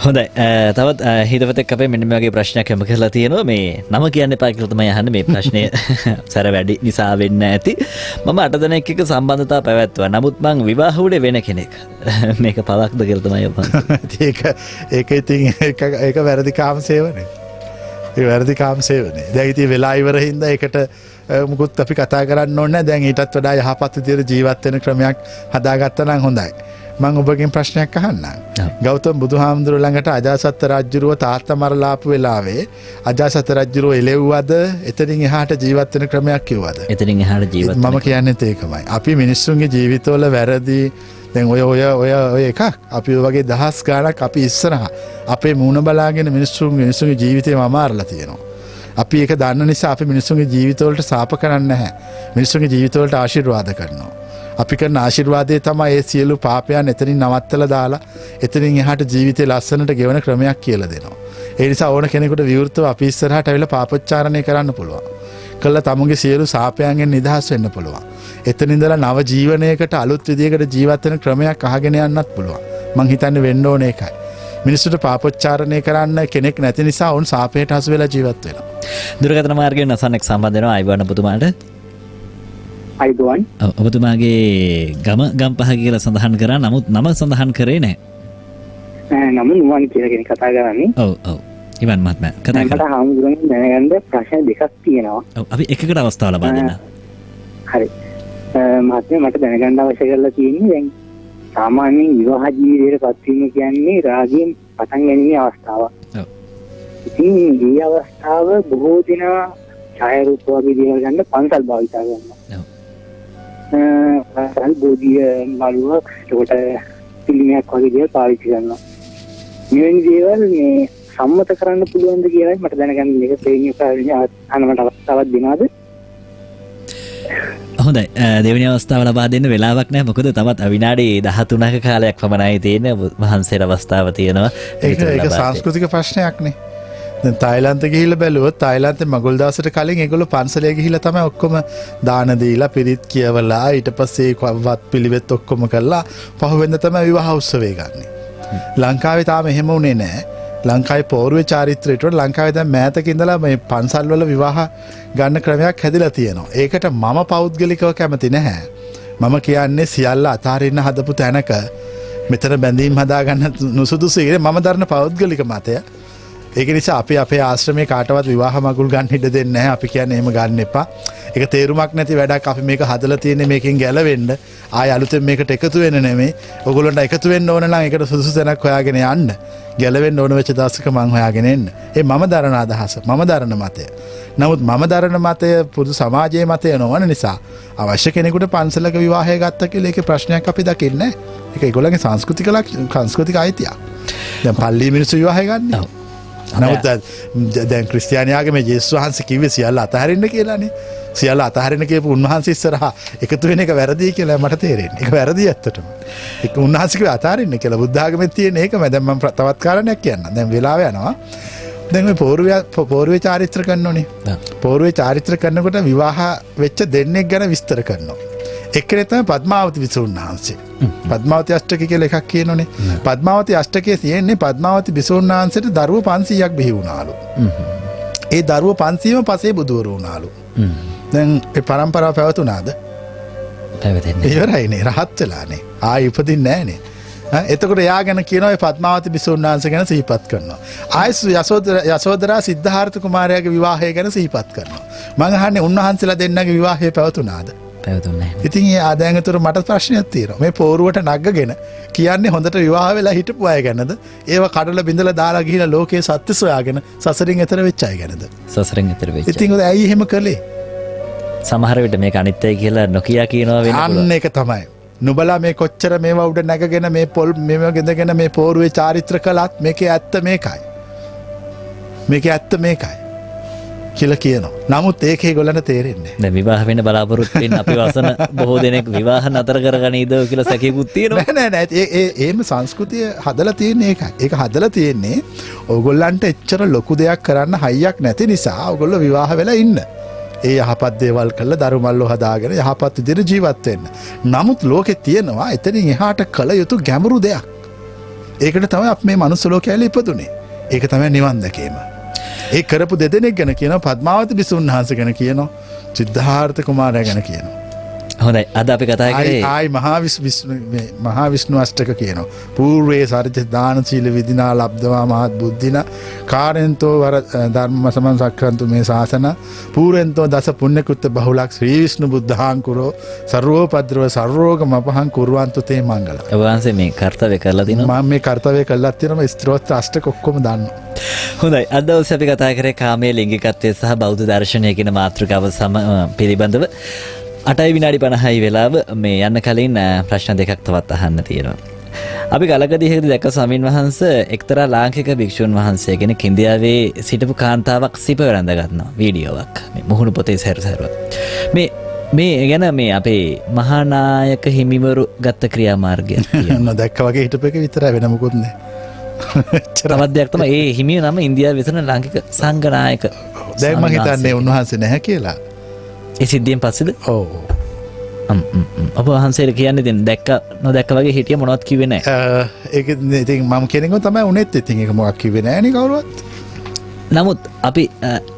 හොඳයි තවත් හිතවතෙක් අපේ මෙන්න මේ වගේ ප්‍රශ්නයක් යොමු කරලා තියෙනවා. මේ නම කියන්න එපා කියලා තමයි අහන්නේ. මේ ප්‍රශ්නේ සැර වැඩි නිසා වෙන්න ඇති. මම 8 දෙනෙක් එක්ක සම්බන්ධතාව පැවැත්තුවා. නමුත් මං විවාහ වුණේ වෙන කෙනෙක්. මේක පවක්ද කියලා තමයි ඔබ. ඒක ඉතින් ඒක වැරදි කාම සේවනේ. ඒ වැරදි කාමසේ වනේ. දැන් ඉතින් වෙලා ඉවර හින්දා ඒකට මුකුත් අපි කතා කරන්න ඕනේ නැහැ. දැන් ඊටත් වඩා යහපත් විදියට ජීවත් වෙන ක්‍රමයක් හදාගත්තා නම් හොඳයි. මම ඔබගෙන් ප්‍රශ්නයක් අහන්නම්. ගෞතම බුදුහාමුදුරුවෝ ළඟට අජාසත් රජුරුව තාත්තා මරලා ආපු වෙලාවේ අජාසත් රජුරුව එළෙව්වද? එතනින් එහාට ජීවත් වෙන ක්‍රමයක් කිව්වද? එතනින් එහාට ජීවත් මම කියන්නේත් ඒකමයි. අපි මිනිස්සුන්ගේ ජීවිතවල වැරදි දැන් ඔය එකක් අපි ඔය වගේ දහස් ගාණක් අපි ඉස්සරහා අපේ මූණ බලාගෙන මිනිස්සුන්ගේ ජීවිතේම අමාරලා තියෙනවා. අපි ඒක දන්න නිසා අපි මිනිස්සුන්ගේ ජීවිතවලට සාප කරන්නේ නැහැ. මිනිස්සුන්ගේ ජීවිතවලට ආශිර්වාද කරනවා. අපි කරන ආශිර්වාදයේ තමයි ඒ සියලු පාපයන් එතනින් නවත්තලා දාලා එතනින් එහාට ජීවිතේ ලස්සනට ගෙවන ක්‍රමයක් කියලා දෙනවා. ඒ නිසා ඕන කෙනෙකුට විවෘතව අපි ඉස්සරහට ඇවිල්ලා පාපොච්චාරණය කරන්න පුළුවන්. කළා තමුන්ගේ සියලු සාපයන්ගෙන් නිදහස් වෙන්න පුළුවන්. එතන ඉඳලා නව ජීවනයකට අලුත් විදියකට ජීවත් වෙන ක්‍රමයක් අහගෙන යන්නත් පුළුවන්. මං හිතන්නේ වෙන්න ඕනේ ඒකයි. මිනිස්සුන්ට පාපොච්චාරණය කරන්න කෙනෙක් නැති නිසා උන් සාපයට හසු වෙලා ජීවත් වෙනවා. දුරකථන මාර්ගයෙන් අසන්නෙක් සම්බන්ධ වෙනවා. අයිබෝන් ඔබතුමාට. අයිබෝන්. ඔබතුමාගේ ගම්පහ කියලා සඳහන් කරා. නමුත් නම සඳහන් කරේ නැහැ. නම නුවන් කියලා කෙනෙක් කතා කරන්නේ. ඔව් ඔව්. ඉවන් මහත්මයා කතා කරා. මට හාමුදුරන්ගෙන් දැනගන්න ප්‍රශ්න දෙකක් තියෙනවා. ඔව් අපි එකකට අවස්ථාව ලබා දෙන්න. හරි. මහත්මයා මට දැනගන්න අවශ්‍ය කරලා තියෙන්නේ දැන් සාමාන්‍යයෙන් විවාහ ජීවිතයට පත්වීම කියන්නේ රාගයෙන් පටන් ගැනීමේ අවස්ථාවක්. ඔව්. ඉතින් මේ අවස්ථාව බොහෝ දෙනා ඡායාරූප වගේ දේවල් ගන්න පන්සල් භාවිතා කරනවා. ඔව්. පන්සල් බෝධිය මළුවක් ඒකට පිළිමයක් වගේ දේවල් පාවිච්චි කරනවා. මෙවැනි දේවල් මේ සම්මත කරන්න පුළුවන්ද කියලායි මට දැනගන්න මේක ප්‍රේමිය කාර්යය අනමට අවස්ථාවක් දෙනවද? හොඳයි දෙවෙනි අවස්ථාව ලබා දෙන්න වෙලාවක් නැහැ. මොකද තවත් විනාඩි 13ක කාලයක් පමණයි තියෙන්නේ. වහන්සේට අවස්ථාව තියෙනවා. ඒක සංස්කෘතික ප්‍රශ්නයක් නේ. දැන් තායිලන්තේ ගිහිල්ලා බැලුවොත් තායිලන්තේ මගුල් දවසට කලින් ඒගොල්ලෝ පන්සලේ ගිහිල්ලා තමයි ඔක්කොම දාන දීලා පිරිත් කියවලා ඊට පස්සේ වත් පිළිවෙත් ඔක්කොම කරලා පහුවෙන්ද තමයි විවාහ උත්සවය ගන්නෙ. ලංකාවේ තාම එහෙම උනේ නැහැ. ලංකාවේ පෞර්ව චාරිත්‍රයට වඩා ලංකාවේ දැන් මෑතක ඉඳලා මේ පන්සල් වල විවාහ ගන්න ක්‍රමයක් හැදිලා තියෙනවා. ඒකට මම පෞද්ගලිකව කැමති නැහැ. මම කියන්නේ සියල්ල අතාරින්න හදපු තැනක මෙතන බැඳීම් හදාගන්න නුසුදුසු ඉන්නේ මම දරන පෞද්ගලික මතය. ඒක නිසා අපි අපේ ආශ්‍රමයේ කාටවත් විවාහ මගුල් ගන්න ඉඩ දෙන්නේ නැහැ. අපි කියන්නේ එහෙම ගන්න එපා. ඒක තේරුමක් නැති වැඩක්. අපි මේක හදලා තියෙන්නේ මේකෙන් ගැලවෙන්න. ආය අලුතෙන් මේකට එකතු වෙන්න නෙමෙයි. ඔයගොල්ලන්ට එකතු වෙන්න ඕන නම් ඒකට සුදුසු තැනක් හොයාගෙන යන්න. ගැලවෙන්න ඕන වෙච්ච දවසක මං හොයාගෙන එන්න. ඒ මම දරන අදහස, මම දරන මතය. නමුත් මම දරන මතය පොදු සමාජයේ මතය නොවන නිසා අවශ්‍ය කෙනෙකුට පන්සලක විවාහය ගත්ත කියලා ඒකේ ප්‍රශ්නයක් අපි දකින්නේ නැහැ. ඒක ඒගොල්ලන්ගේ සංස්කෘතික අයිතියක්. දැන් පල්ලි මිනිස්සු විවාහය ගන්නවා. නමුත් දැන් ක්‍රිස්තියානියාගේ මේ යේසුස් වහන්සේ කිව්වේ සියල්ල අතහරින්න කියලානේ. සියල්ල අතහරින්න කියපු උන්වහන්සේ ඉස්සරහා එකතු වෙන එක වැරදි කියලා මට තේරෙන්නේ. ඒක වැරදි ඇත්තටම. ඒක උන්වහන්සේ කිව්වේ අතහරින්න කියලා. බුද්ධ ආගමේ තියෙන ඒකම. දැන් මම තවත් කාරණයක් කියන්නම්. දැන් වෙලාව යනවා. දැන් මේ පෞර්වේ චාරිත්‍ර කරනෝනේ. පෞර්වේ චාරිත්‍ර කරනකොට විවාහ වෙච්ච දෙන්නෙක් ගැන විස්තර කරනවා. එක්කෙනෙක් තමයි පద్මාවති විසුණු වහන්සේ. පద్මාවති අෂ්ටකය කියලා එකක් කියනෝනේ. පද්මාවති අෂ්ටකයේ තියෙන්නේ පද්මාවති විසුණු වහන්සේට දරුවෝ 500ක් බිහි වුණාලු. ඒ දරුවෝ 500ම පසේ බුදුවරු වුණාලු. දැන් ඒ පරම්පරාව පැවතුණාද? පැවතෙන්නේ. ඉවරයිනේ රහත් වෙලානේ. ආයි උපදින්නේ නැහනේ. එතකොට එයා ගැන කියනවා ඒ පද්මාවති විසුණු වහන්සේ ගැන සිහිපත් කරනවා. ආයසු යසෝදරා සිද්ධාර්ථ කුමාරයාගේ විවාහය ගැන සිහිපත් කරනවා. මම අහන්නේ උන්වහන්සේලා දෙන්නගේ විවාහය පැවතුණාද? ඉතින් ඒ ආදායනතර මට ප්‍රශ්නයක් තියෙනවා. මේ පෝරුවට නග්ගගෙන කියන්නේ හොඳට විවාහ වෙලා හිටපු අය ගැනද? ඒව කඩලා බිඳලා දාලා ගිහිලා ලෝකේ සත්‍ය සොයාගෙන සසරින් එතර වෙච්ච අය ගැනද? සසරින් එතර වෙච්ච. ඉතින් ඔය ඇයි එහෙම කළේ? සමහර විට මේක අනිත්‍යයි කියලා නොකිය කියනවා වෙන පුළුවන්. අන්න ඒක තමයි. නුබලා මේ කොච්චර මේවා උඩ නැගගෙන මේ පොල් මේවා ගෙදගෙන මේ පෝරුවේ චාරිත්‍ර කළත් මේකේ ඇත්ත මේකයි. මේකේ ඇත්ත මේකයි. කියලා කියනවා. නමුත් ඒකේ ගොල්ලන්ට තේරෙන්නේ නැහැ. දැන් විවාහ වෙන්න බලාපොරොත්තු වෙන අපි වසන බොහෝ දෙනෙක් විවාහ නතර කරගනීද කියලා සැකයකුත් තියෙනවා. නෑ ඒම සංස්කෘතිය හදලා තියෙන්නේ ඒකයි. ඒක හදලා තියෙන්නේ ඕගොල්ලන්ට එච්චර ලොකු දෙයක් කරන්න හයියක් නැති නිසා ඕගොල්ලෝ විවාහ වෙලා ඉන්න. ඒ යහපත් දේවල් කරලා දරු මල්ලෝ හදාගෙන යහපත් විදිහට ජීවත් වෙන්න. නමුත් ලෝකේ තියෙනවා එතනින් එහාට කළ යුතු ගැඹුරු දෙයක්. ඒකට තමයි අපි මේ මනුස්ස ලෝකයේ ඉපදුනේ. ඒක තමයි නිවන් දැකීම. ඒ කරපු දෙදෙනෙක් ගැන කියනවා පද්මාවති විසුණු වහන්සේ ගැන කියනවා සිද්ධාර්ථ කුමාරයා ගැන කියනවා. හොඳයි අද අපි කතා කරේ ආයි මහා විෂ්ණු අෂ්ටක කියනවා. పూర్වේ සරිත දාන සීල විදිනා ලබ්ධවා මහත් බුද්ධින කාරෙන්තෝ වර ධර්ම සමන් සක්‍රන්තු මේ ශාසන පූරෙන්තෝ දස පුණ්‍ය කෘත්‍ය බහුලක් ශ්‍රී විෂ්ණු බුද්ධාංකුරෝ සර්වෝපද්‍රව සර්වෝගම අපහං කුර්වන්තු තේ මංගල. ඔබ වහන්සේ මේ කර්තව්‍ය කරලා තිනවා. මම මේ කර්තව්‍ය කළා තියෙනවා ස්ත්‍රෝත් අෂ්ටක ඔක්කොම දන්නවා. හොඳයි අද දවසේ අපි කතා කරේ කාමයේ ලිංගිකත්වය සහ බෞද්ධ දර්ශනය කියන මාතෘකාව පිළිබඳව 8 විනාඩි 50යි වෙලාව මේ යන්න කලින් ප්‍රශ්න දෙකක් තවත් අහන්න තියෙනවා. අපි ගලකදීහකදී දැක්ක ස්වාමින් වහන්සේ එක්තරා ලාංකික භික්ෂුන් වහන්සේ කෙනෙක් ඉන්දියාවේ සිටපු කාන්තාවක් සිප වැළඳ ගන්නවා වීඩියෝවක් මේ මුහුණු පොතේ සැරසැරුව. මේ ගැන මේ අපේ මහානායක හිමිවරු ගත්ත ක්‍රියාමාර්ගය නොදැක්ක වගේ හිටපු එක විතරයි වෙන මොකුත් නෑ. තවත් දෙයක් තමයි ඒ හිමිය නම ඉන්දියාවේ විසන ලාංකික සංඝනායක. දැන් මම හිතන්නේ උන්වහන්සේ නැහැ කියලා. ඒ සිද්ධියෙන් පස්සේද? ඔව්. ඔබ වහන්සේට කියන්නේ දැන් දැක්ක නොදැක්ක වගේ හිටිය මොනවත් කිව්වේ නැහැ. ඒක ඉතින් මම කියන එක තමයි උනේත් ඉතින් ඒක මොකක් කිව්වේ නැහැ නේ කවුරුවත්. නමුත් අපි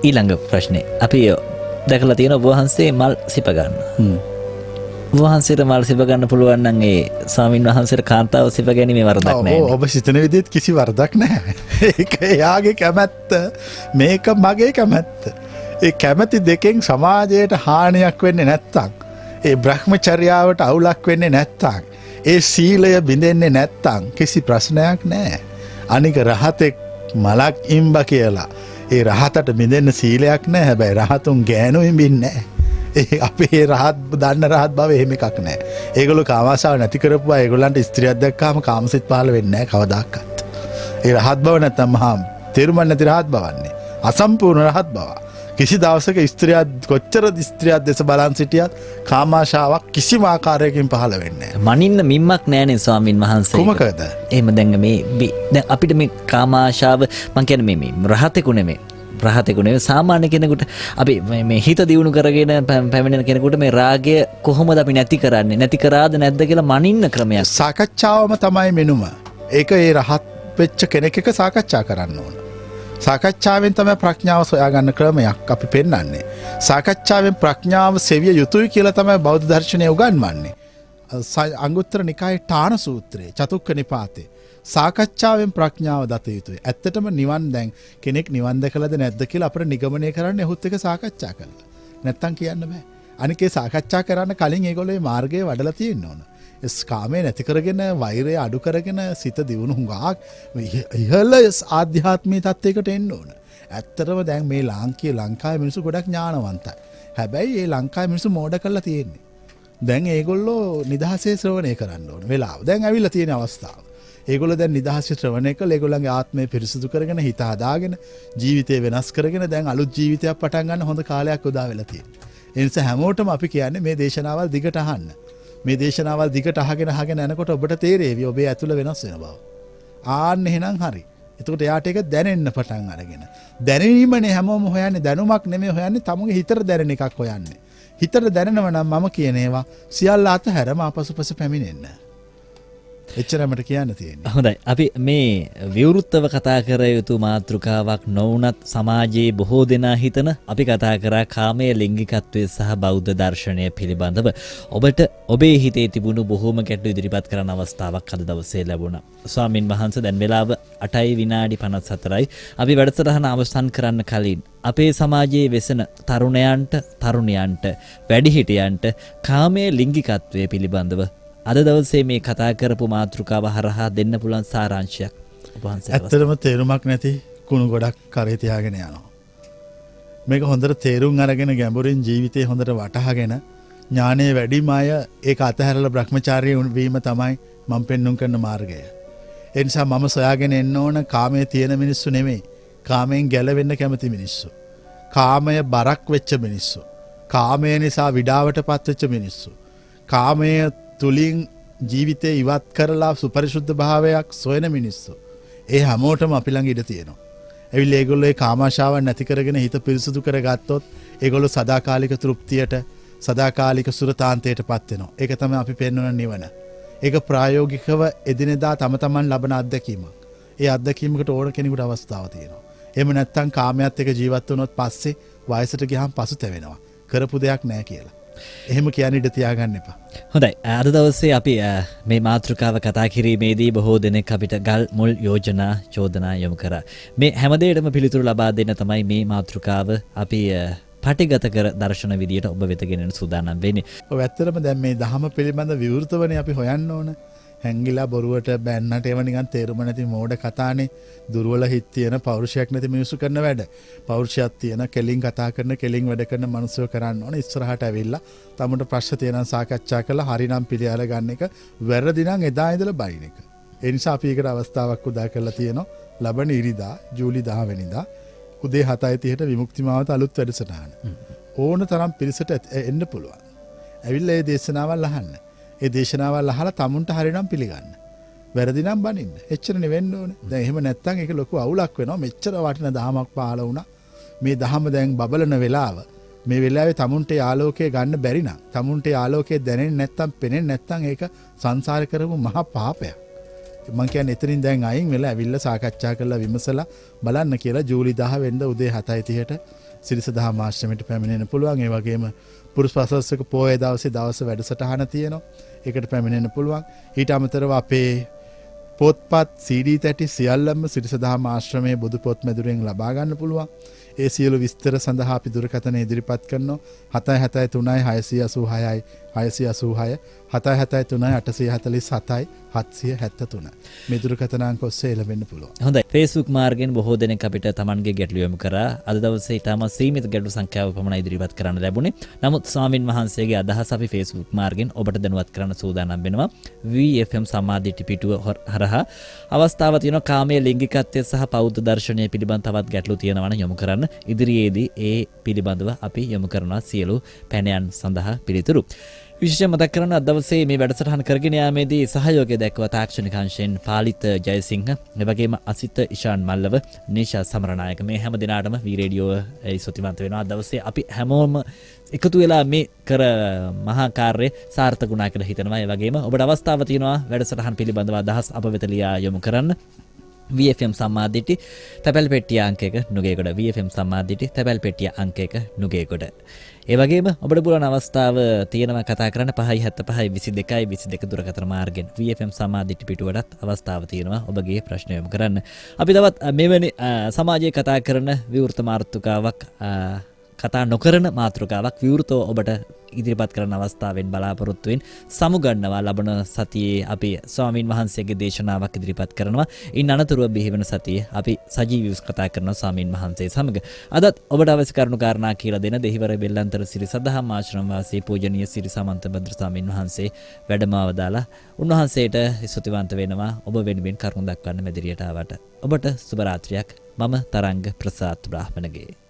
ඊළඟ ප්‍රශ්නේ අපි දැකලා තියෙන ඔබ වහන්සේ මල් සිප ගන්න. ඔබ වහන්සේට මල් සිප ගන්න පුළුවන් නම් ඒ ස්වාමින් වහන්සේට කාන්තාව සිප ගැනීමේ වරදක් නැහැ. ඔබ සිතන විදිහට කිසි වරදක් නැහැ. ඒක එයාගේ කැමැත්ත මේක මගේ කැමැත්ත. ඒ කැමැති දෙකෙන් සමාජයට හානියක් වෙන්නේ නැත්තම් ඒ බ්‍රහ්මචර්යාවට අවුලක් වෙන්නේ නැත්තම් ඒ සීලය බිඳෙන්නේ නැත්තම් කිසි ප්‍රශ්නයක් නැහැ. අනික රහතෙක් මලක් ඉම්බ කියලා ඒ රහතට බිඳෙන්න සීලයක් නැහැ. හැබැයි රහතුන් ගෑනු ඉඹින්නේ නැහැ. ඒ අපේ රහත් දන්න රහත් බව එහෙම එකක් නැහැ. ඒගොල්ලෝ කාමාශාව නැති කරපුවා ඒගොල්ලන්ට ස්ත්‍රියක් දැක්කාම කාමසිත පහළ වෙන්නේ නැහැ කවදාකවත්. ඒ රහත් බව නැත්තම් මහා තේරුම් නැති රහත් බවන්නේ. අසම්පූර්ණ රහත් බව. කිසි දවසක ස්ත්‍රියක් කොච්චර ස්ත්‍රියක් දෙස බලන් සිටියත් කාමාශාවක් කිසිම ආකාරයකින් පහළ වෙන්නේ නැහැ. මනින්න මිම්මක් නැහැනේ ස්වාමින් වහන්සේ. කොමකද? එහෙම දැන් දැන් අපිට මේ කාමාශාව මං කියන්නේ මේ රහතෙකු නෙමෙයි සාමාන්‍ය කෙනෙකුට අපි මේ හිත දියුණු කරගෙන පැමිණෙන කෙනෙකුට මේ රාගය කොහොමද අපි නැති කරන්නේ? නැති කරාද නැද්ද කියලා මනින්න ක්‍රමයක්. සාකච්ඡාවම තමයි මෙනුම. ඒක ඒ රහත් වෙච්ච කෙනෙක් එක්ක සාකච්ඡා කරන්න ඕන. සාකච්ඡාවෙන් තමයි ප්‍රඥාව සොයාගන්න ක්‍රමයක් අපි පෙන්වන්නේ. සාකච්ඡාවෙන් ප්‍රඥාව සෙවිය යුතුයි කියලා තමයි බෞද්ධ දර්ශනය උගන්වන්නේ. අංගුත්තර නිකායේ ඨාන සූත්‍රයේ චතුක්ක නිපාතේ සාකච්ඡාවෙන් ප්‍රඥාව දත යුතුයි. ඇත්තටම නිවන් දැන් කෙනෙක් නිවන් දැකලාද නැද්ද කියලා අපිට නිගමනය කරන්න එහුත් එක සාකච්ඡා කරලා. නැත්තම් කියන්න බෑ. අනික ඒ සාකච්ඡා කරන්න කලින් ඒගොල්ලෝ මේ මාර්ගය වඩලා තියෙන්න ඕන. කාමයේ නැති කරගෙන වෛරය අඩු කරගෙන සිත දියුණු හුඟක් ඉහළ ආධ්‍යාත්මීය තත්ත්වයකට එන්න ඕන. ඇත්තටම දැන් මේ ලංකාවේ මිනිස්සු ගොඩක් ඥානවන්තයි. හැබැයි මේ ලංකාවේ මිනිස්සු මෝඩ කරලා තියෙන්නේ. දැන් ඒගොල්ලෝ නිදහසේ ශ්‍රවණය කරන්න ඕන වෙලාව. දැන් ඇවිල්ලා තියෙන අවස්ථාව. ඒගොල්ලෝ දැන් නිදහසේ ශ්‍රවණය කරලා ඒගොල්ලන්ගේ ආත්මය පිරිසිදු කරගෙන හිත හදාගෙන ජීවිතය වෙනස් කරගෙන දැන් අලුත් ජීවිතයක් පටන් ගන්න හොඳ කාලයක් උදා වෙලා තියෙනවා. ඒ නිසා හැමෝටම අපි කියන්නේ මේ දේශනාවල් දිගට අහන්න. මේ දේශනාවල් දිගට අහගෙන යනකොට ඔබට තේරෙවි ඔබේ ඇතුළ වෙනස් වෙන බව. ආන්න එහෙනම් හරි. එතකොට එයාට ඒක දැනෙන්න පටන් අරගෙන. දැනීමනේ හැමෝම හොයන්නේ දැනුමක් නෙමෙයි හොයන්නේ තමුගේ හිතට දැනෙන එකක් හොයන්නේ. හිතට දැනෙනව නම් මම කියන ඒවා සියල්ල අතහැරම ආපසුපස පැමිණෙන්න. එච්චරමට කියන්න තියෙන්නේ. හොඳයි. අපි මේ විවෘත්තව කතා කර යුතු මාතෘකාවක් නොවුනත් සමාජයේ බොහෝ දෙනා හිතන අපි කතා කරා කාමයේ ලිංගිකත්වය සහ බෞද්ධ දර්ශනය පිළිබඳව. ඔබට ඔබේ හිතේ තිබුණු බොහෝම ගැටලු ඉදිරිපත් කරන අවස්ථාවක් අද දවසේ ලැබුණා. ස්වාමින් වහන්සේ දැන් වෙලාව 8යි විනාඩි 54යි. අපි වැඩසටහන අවසන් කරන්න කලින් අපේ සමාජයේ වෙසෙන තරුණයන්ට වැඩිහිටියන්ට කාමයේ ලිංගිකත්වය පිළිබඳව අද දවසේ මේ කතා කරපු මාතෘකාව හරහා දෙන්න පුළුවන් සාරාංශයක් ඔබ වහන්සේ. ඇත්තටම තේරුමක් නැති කුණු ගොඩක් කරේ තියාගෙන යනවා. මේක හොඳට තේරුම් අරගෙන ගැඹුරින් ජීවිතේ හොඳට වටහාගෙන ඥානයේ වැඩිම අය ඒක අතහැරලා බ්‍රහ්මචාරී වීම තමයි මම පෙන්눔 කරන මාර්ගය. ඒ නිසා මම සොයාගෙන එන්න ඕන කාමයේ තියෙන මිනිස්සු නෙමෙයි. කාමයෙන් ගැලවෙන්න කැමති මිනිස්සු. කාමය බරක් වෙච්ච මිනිස්සු. කාමය නිසා විඩාවටපත් වෙච්ච මිනිස්සු. කාමය තුලින් ජීවිතේ ඉවත් කරලා සුපරිශුද්ධ භාවයක් සොයන මිනිස්සු. ඒ හැමෝටම අපි ළඟ ඉඩ තියෙනවා. ඇවිල්ලා ඒගොල්ලෝ ඒ කාමාශාවන් නැති කරගෙන හිත පිරිසුදු කරගත්තොත් ඒගොල්ලෝ සදාකාලික තෘප්තියට සදාකාලික සුරතාන්තයටපත් වෙනවා. ඒක තමයි අපි පෙන්වන නිවන. ඒක ප්‍රායෝගිකව එදිනෙදා තම තමන් ලබන අත්දැකීමක්. ඒ අත්දැකීමකට ඕන කෙනෙකුට අවස්ථාව තියෙනවා. එහෙම නැත්නම් කාමයට එක ජීවත් වුණොත් පස්සේ වයසට ගියාම පසුතැවෙනවා. කරපු දෙයක් නැහැ කියලා. එහෙම කියන ඉඩ තියාගන්න එපා. හොඳයි අද දවසේ අපි මේ මාතෘකාව කතා කිරීමේදී බොහෝ දෙනෙක් අපිට ගල් මුල් යෝජනා චෝදනා යොමු කරා. මේ හැමදේටම පිළිතුරු ලබා දෙන්න තමයි මේ මාතෘකාව අපි පටිගත කර දර්ශන විදියට ඔබ වෙත ගෙනෙන සූදානම් වෙන්නේ. ඔය ඇත්තටම දැන් මේ දහම පිළිබඳ විවෘතවනේ අපි හොයන්න ඕන. හැංගිලා බොරුවට බැන්නට ඒව නිකන් තේරුම නැති මෝඩ කතානේ. දුර්වල හිත් තියෙන පෞරුෂයක් නැති මිනිස්සු කරන වැඩ. පෞරුෂයක් තියෙන කෙලින් කතා කරන කෙලින් වැඩ කරන මිනිස්සු කරන්න ඕන. ඉස්සරහට ඇවිල්ලා තමුන්ට ප්‍රශ්න තියෙනවා සාකච්ඡා කරලා හරිනම් පිළිඅර ගන්න එක වැරදි නම් එදා ඉඳලා බයින් එක. ඒ නිසා අපි ඒකට අවස්ථාවක් උදා කරලා තියෙනවා. ලබන ඉරිදා ජූලි 10 වෙනිදා උදේ 7:30ට විමුක්ති මාවත අලුත් වැඩසටහන. ඕන තරම් පිරිසට එන්න පුළුවන්. ඇවිල්ලා මේ දේශනාවල් අහන්න. ඒ දේශනාවල් අහලා තමුන්ට හරිනම් පිළිගන්න. වැරදි නම් බනින්න. එච්චරනේ වෙන්න ඕනේ. දැන් එහෙම නැත්තම් ඒක ලොකු අවුලක් වෙනවා. මෙච්චර වටින දහමක් පහළ වුණා. මේ දහම දැන් බබලන වෙලාව මේ වෙලාවේ තමුන්ට ආලෝකය ගන්න බැරි නම් තමුන්ට ආලෝකය දැනෙන්නේ නැත්තම් පෙනෙන්නේ නැත්තම් ඒක සංසාර කරපු මහා පාපයක්. මම කියන්නේ එතනින් දැන් අයින් වෙලා ඇවිල්ලා සාකච්ඡා කරලා විමසලා බලන්න කියලා ජූලි 10 වෙනිදා උදේ 7:30ට සිරිස දහම් ආශ්‍රමයට පැමිණෙන්න පුළුවන්. ඒ වගේම පුරුෂ පසස්සක පොයේ දවසේ දවස් වැඩසටහන තියෙනවා. ඒකට පැමිණෙන්න පුළුවන්. ඊට අමතරව අපේ පොත්පත් CD තැටි සියල්ලම සිරිස දහම් ආශ්‍රමයේ බුදු පොත් මැදුරෙන් ලබා ගන්න පුළුවන්. ඒ සියලු විස්තර සඳහා අපි දුරකථන ඉදිරිපත් කරනවා 773 686 686 773 847 773 මේ දුරකථන අංක ඔස්සේ ලැබෙන්න පුළුවන්. හොඳයි. Facebook මාර්ගයෙන් බොහෝ දෙනෙක් අපිට Tamanගේ ගැටළු යොමු කරා. අද දවසේ ඊටම සීමිත ගැටළු සංඛ්‍යාව පමණයි ඉදිරිපත් කරන්න ලැබුණේ. නමුත් ස්වාමින් වහන්සේගේ අදහස අපි Facebook මාර්ගයෙන් ඔබට දැනුවත් කරන්න සූදානම් වෙනවා. VFM සමාධිටි පිටුව හරහා අවස්ථාව තියෙනවා කාමයේ ලිංගිකත්වය සහ බෞද්ධ දර්ශනය පිළිබඳ තවත් ගැටළු තියෙනවා නම් යොමු කරන්න. ඉදිරියේදී ඒ පිළිබඳව අපි යොමු කරනවා සියලු පැනයන් සඳහා පිළිතුරු. විශේෂයෙන් මතක් කරන්න අද දවසේ මේ වැඩසටහන කරගෙන යාමේදී සහයෝගය දැක්වුවා තාක්ෂණික අංශයෙන් පාලිත ජයසිංහ, එවැගේම අසිත ඉෂාන් මල්ලව, නීෂා සමරනායක මේ හැම දිනාටම වී රේඩියෝ සුතිමන්ත වෙනවා. අද දවසේ අපි හැමෝම එකතු වෙලා මේ කර මහා කාර්යය සාර්ථක වුණා කියලා හිතනවා. ඒ වගේම ඔබට අවස්ථාව තියෙනවා වැඩසටහන පිළිබඳව අදහස් අප වෙත ලියා යොමු කරන්න. VFM සම්මාදිටි තැපැල් පෙට්ටිය අංක 1 නුගේගොඩ VFM සම්මාදිටි තැපැල් පෙට්ටිය අංක 1 නුගේගොඩ. ඒ වගේම ඔබට පුළුවන් අවස්ථාව තියෙනවා කතා කරන්න 575 22 22 දුරකථන මාර්ගෙන් VFM සම්මාදිටි පිටුවටත් අවස්ථාව තියෙනවා ඔබගේ ප්‍රශ්න යොමු කරන්න. අපි තවත් මෙවැනි සමාජයේ කතා කරන විවෘත මාතෘකාවක් කතා නොකරන මාතෘකාවක් විවෘතව ඔබට ඉදිරිපත් කරන අවස්ථාවෙන් බලාපොරොත්තුවෙන් සමුගන්නවා. ලබන සතියේ අපි ස්වාමීන් වහන්සේගේ දේශනාවක් ඉදිරිපත් කරනවා. ඉන් අනතුරුව බිහිවන සතියේ අපි සජීවීව කතා කරනවා ස්වාමීන් වහන්සේ සමග. අදත් ඔබට අවශ්‍ය කරුණු කාරණා කියලා දෙන දෙහිවර බෙල්ලන්තර සිරි සදහම් ආශ්‍රම වාසී පූජනීය සිරි සමන්ත භද්‍ර ස්වාමීන් වහන්සේ වැඩමව දාලා උන්වහන්සේට ස්තුතිවන්ත වෙනවා ඔබ වෙනුවෙන් කරුණු දක්වන්න මෙදිරියට ආවට. ඔබට සුබ රාත්‍රියක්. මම තරංග ප්‍රසාද් බ්‍රාහ්මණගේ.